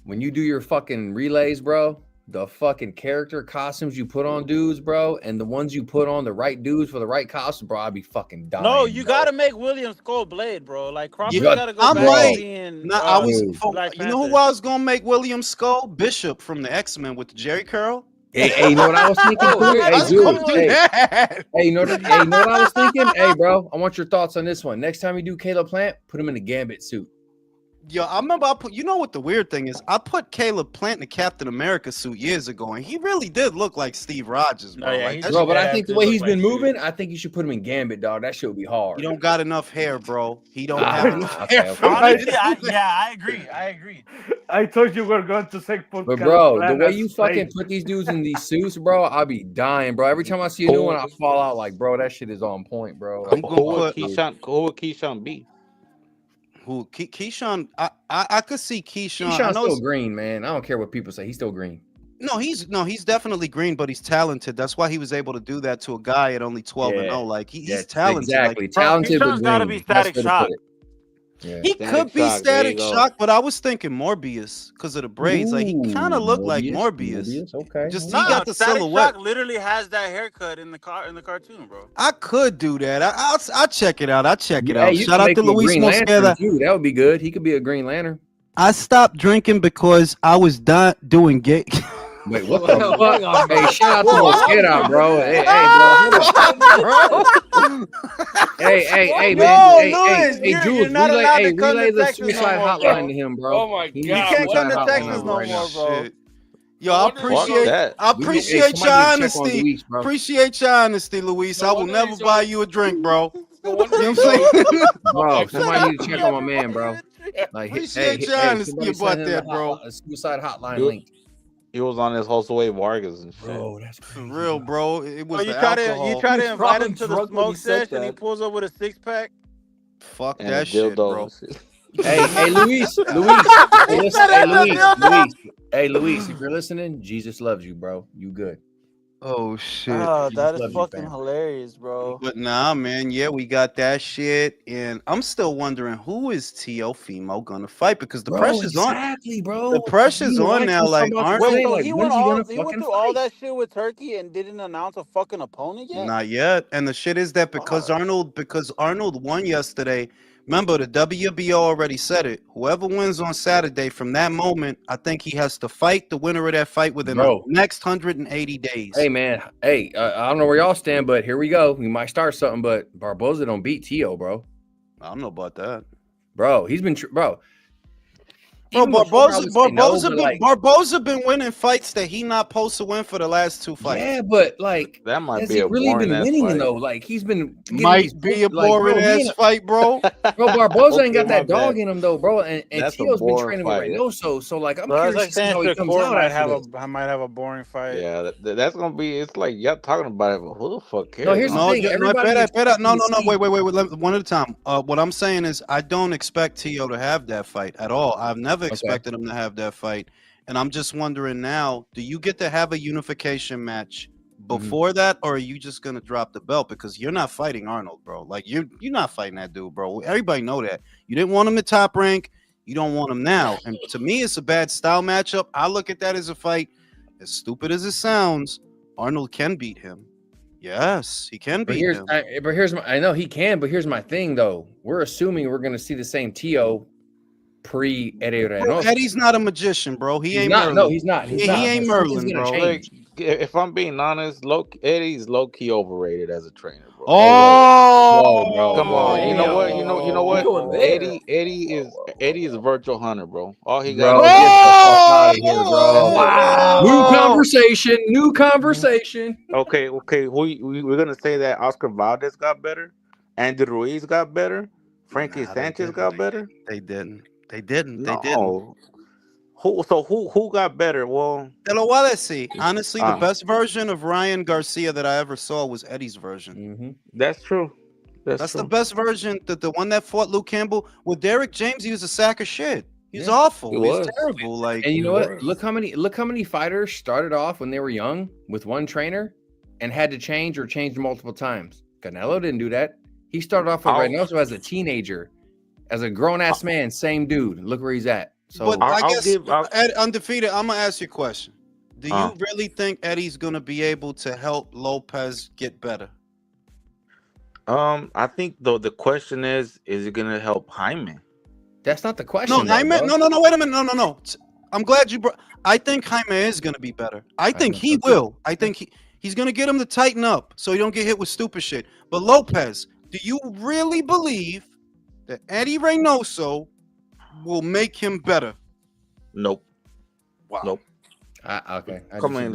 when you do your fucking relays, bro, the fucking character costumes you put on dudes, bro, and the ones you put on the right dudes for the right costume, bro, I'd be fucking dying. No, you bro. gotta make William Skull Blade, bro. Like Crawford Yeah, gotta go I back might. to being. Nah, I was. Black You know who Panther. I was gonna make William Skull? Bishop from the X-Men with the Jerry curl. Hey, you know what I was thinking? Oh, Too? yeah, Hey, I was Jules, gonna do hey, that. hey, you know what I was thinking? Hey, bro, I want your thoughts on this one. Next time you do Caleb Plant, put him in a Gambit suit. Yo, I remember you know what the weird thing is? I put Caleb Plant in the Captain America suit years ago, and he really did look like Steve Rogers, bro. Oh, yeah, Like, he that Bro, shit- but I think the way he's been like moving, I think you should put him in Gambit, dog. That shit would be hard. he don't got enough hair, bro. He don't Ah, have enough okay, hair. okay. for me to Honestly, do that. I agree. I agree. I thought you were going to say put But Caleb bro, the Plant way as you fucking Blade. put these dudes in these suits, bro, I'll be dying, bro. Every time I see a new one, I fall out like, bro, that shit is on point, bro. I'm Like, gonna Who would put Keyshawn be? who Keyshawn. I could see Keyshawn. I Keyshawn's know still green, man. I don't care what people say. He's still green. he's definitely green, but he's talented. That's why he was able to do that to a guy at only 12 and Yeah. 0. Like Yeah, he's talented. exactly. Like, bro, Talented, but Keyshawn's gotta green. be That's Static what it Shock. put. Yeah. he Static could be Shock, there you Static go. Shock, but I was thinking Morbius because of the braids. Like he kind of looked like Morbius. Okay. Just he No, got the Static silhouette. Shock literally has that haircut in the cartoon, bro. I could do that. I'll check it out. I'll check it Hey, out. you Shout can out make to him a Luis Green Lantern Mosqueda. too. That would be good. He could be a Green Lantern. I stopped drinking because I was done doing gay. Wait, what the Hang fuck? on, Hey, shout out to Whoa, Mosqueda, bro. Hey, hey, Yo, man. Louis, Hey, you're Jules, not relay, allowed hey, to come relay to the Texas no suicide more, hotline bro. to him, bro. Oh my He needs God, You the can't come suicide to hotline Texas number no right more, now. bro. Shit. Yo, I Fuck appreciate that. I Hey, appreciate your somebody need to check on honesty. Luis, bro. Appreciate your honesty, Luis. No I will wonder never he's buy so- you a drink, bro. No wonder You know he's what I'm so- saying? Bro, somebody need to check on my man, bro. Like, Appreciate your honesty somebody about send him that, the bro. a suicide hotline Do- link. He was on his Josue Vargas and shit. Bro, that's For crazy. real, bro. It So was you the try to alcohol. invite him to the drunk when he smoke said sesh, and he that. pulls up with a 6-pack. Fuck And a that shit, dildo bro. and shit. Hey, Luis, Luis, hey, listen, said hey, it's a Luis, dildo. Luis, hey, Luis, if you're listening, Jesus loves you, bro. You good? Oh shit. Oh, Jesus that is loves you, fucking fam. hilarious, bro. But nah, man, yeah, we got that shit, and I'm still wondering who is Teofimo gonna fight because the Bro, pressure's on. exactly, bro. The pressure's Me and on Wax now. was Like talking about the Arnold, Wait, same. so Like, he when's went he all gonna he went fucking through all fight? that shit with Turkey and didn't announce a fucking opponent yet? not yet. And the shit is that because Fuck. Arnold won yesterday. Remember, the WBO already said it. Whoever wins on Saturday, from that moment, I think he has to fight the winner of that fight within the Bro, next 180 days. hey man, hey, I don't know where y'all stand, but here we go. We might start something, but Barboza don't beat Tio, bro. I don't know about that. Bro, he's been bro. Bro, Even before I Barboza, would say no, but like, Barboza been winning fights that he not supposed to win for the last 2 fights. yeah, but like, That might has be he a really boring been ass winning fight. though? Like, he's been getting Might these be a like, boring bro, he ass ain't fight, bro. bro, Barboza ain't Okay, got my that dog bad. in him though, bro. And That's a Tio's been boring training with fight. Reynoso, so like, I'm So that's curious like to see saying how he comes out after this. I might have a boring fight. Yeah, that's gonna be. It's like y'all talking about it, but who the fuck cares? No, here's the No, thing. no, Everybody's espera. No, expecting to see. wait. One at a time. What I'm saying is, I don't expect Tio to have that fight at all. I've never Okay. expected him to have that fight, and I'm just wondering now: do you get to have a unification match before that, or are you just gonna drop the belt because you're not fighting Arnold, bro? Like you're not fighting that dude, bro. Everybody know that. You didn't want him at top rank. You don't want him now, and to me, it's a bad style matchup. I look at that as a fight. As stupid as it sounds, Arnold can beat him. Yes, he can But beat him. I know he can, but here's my thing though. We're assuming we're gonna see the same Tio pre Eddie Bro, Reynoso. Eddie's not a magician, bro. He He's ain't not. Merlin. No, he's not. He's He not. ain't But something's Merlin, gonna bro. Like, change. if I'm being honest, Eddie's low key overrated as a trainer, bro. Oh, Whoa, bro. Come on, you know what? Damn. You know You what? going there? Eddie is a virtual hunter, bro. All he got Bro, to get do. the fuck out of here, bro. That's it. New conversation. New conversation. Okay. We're gonna say that Oscar Valdez got better, Andy Ruiz got better, Frankie Nah, they Sanchez didn't. got better. They didn't. They didn't. No. Who got better? Well, Te lo voy a decir. Honestly, the best version of Ryan Garcia that I ever saw was Eddie's version. that's true. That's the best version. The one that fought Luke Campbell with Derek James, he was a sack of shit. He's awful. He He's was. terrible. Like, And you know what? Look how many fighters started off when they were young with one trainer and had to change multiple times. Canelo didn't do that. He started off with Reynoso as a teenager, as a grown ass man. Same dude. Look where he's at. So but I guess Ed, undefeated. I'm gonna ask you a question. Do you really think Eddie's gonna be able to help Lopez get better? I think though the question is it gonna help Jaime? That's not the question. No, Jaime. No. Wait a minute. No. I'm glad you brought. I think Jaime is gonna be better. I think he will. I think he's gonna get him to tighten up so he don't get hit with stupid shit. But Lopez, do you really believe that Eddie Reynoso will make him better? Nope. Wow. Nope. Okay. Come on,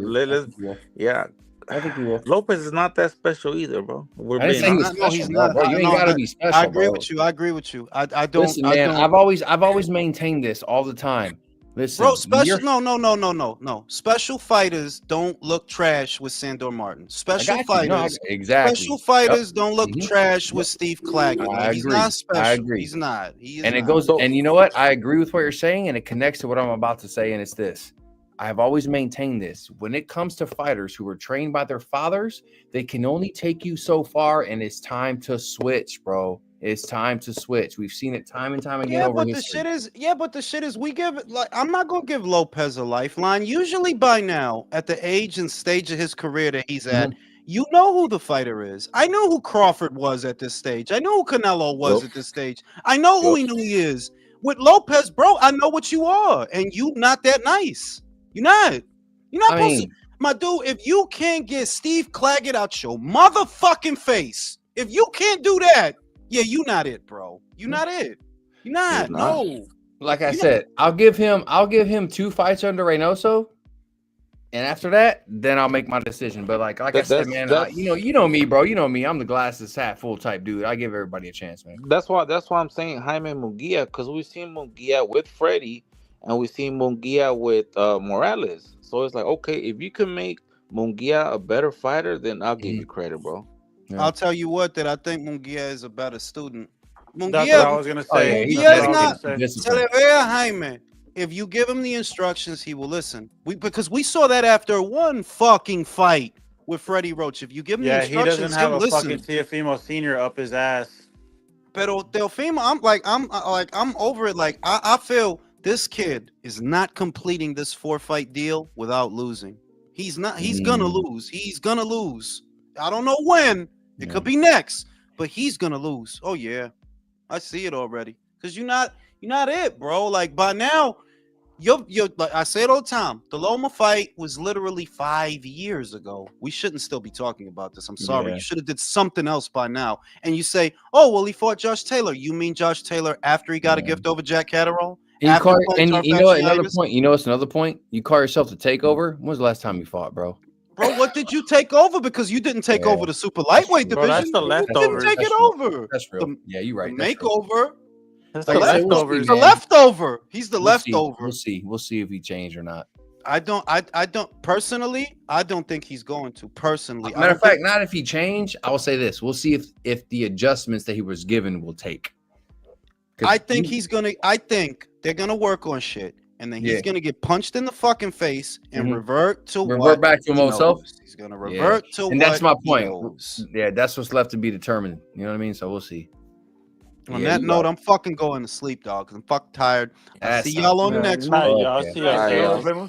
yeah. I think he will. Lopez is not that special either, bro. I didn't say he was special, he's bro. not. You ain't gotta be special. I agree bro. with you. I agree with you. I don't. Listen, man. I've always maintained this all the time. Listen, Bro, special. No. Special fighters don't look trash with Sandor Martin. Special fighters, exactly. Special fighters don't look trash with Steve Claggett. Like, he's not special. I agree. He's not. He is and it not. goes. And you know what? I agree with what you're saying, and it connects to what I'm about to say. And it's this: I have always maintained this. When it comes to fighters who were trained by their fathers, they can only take you so far, and it's time to switch, bro. It's time to switch. We've seen it time and time again over history. But the shit is, we give it, like, I'm not gonna give Lopez a lifeline. Usually by now, at the age and stage of his career that he's at, you know who the fighter is. I know who Crawford was at this stage. I know who Canelo was at this stage. I know who he is. With Lopez, bro, I know what you are, and you not that nice. You're not supposed to. My dude, if you can't get Steve Claggett out your motherfucking face, if you can't do that, yeah, you not it, bro. You not it. You're not. No. Like I said, I'll give him 2 fights under Reynoso, and after that, then I'll make my decision. But like I said, man, you know me, bro. You know me. I'm the glasses hat full type dude. I give everybody a chance, man. That's why I'm saying Jaime Munguia, because we've seen Munguia with Freddie, and we see Munguia with Morales. So it's like, okay, if you can make Munguia a better fighter, then I'll give you credit, bro. Yeah. I'll tell you what, that I think Munguia is a better student. That's what I Munguia, was gonna Oh say. yeah, he's That's what Munguia's I was not. gonna dedicated, say. Se le disciplined. ve a Jaime. If you give him the instructions, he will listen. Because we saw that after one fucking fight with Freddie Roach. If you give him the Yeah, he doesn't instructions, have he'll a fucking listen. Teofimo Senior up his ass. Pero Teofimo, I'm over it. Like I feel this kid is not completing this 4-fight deal without losing. He's not. He's gonna lose. He's gonna lose. I don't know when. It could be next, but he's gonna lose. Oh yeah, I see it already. Cause you're not it, bro. Like by now, you're like I say it all the time. The Loma fight was literally 5 years ago. We shouldn't still be talking about this. I'm sorry. Yeah. You should have did something else by now. And you say, oh well, he fought Josh Taylor. You mean Josh Taylor after he got a gift over Jack Catterall? And you, After call, playing and you know what, another Tarfasciitis? point. You know what's another point? You call yourself the takeover. When was the last time you fought, bro? Bro, what did you take over? Because you didn't take over the super lightweight Bro, that's division. the You didn't leftovers. take it over. That's real. The, Yeah, you're right. the That's real. makeover. That's The the left- leftovers. He's the leftover. He's the leftover. We'll see. We'll see if he changed or not. I don't personally. I don't think he's going to. Personally, Matter of fact, not if he changed. I will say this: we'll see if the adjustments that he was given will take. I think he's gonna. I think they're gonna work on shit, and then he's gonna get punched in the fucking face and revert back to he himself. knows. He's gonna revert to and what that's my he point. knows. Yeah, that's what's left to be determined. You know what I mean? So we'll see. On Yeah, that you note, right. I'm fucking going to sleep, dog. 'Cause I'm fucking tired. I'll That's see y'all on the not- next Night, one. y'all. See y'all. All right, y'all.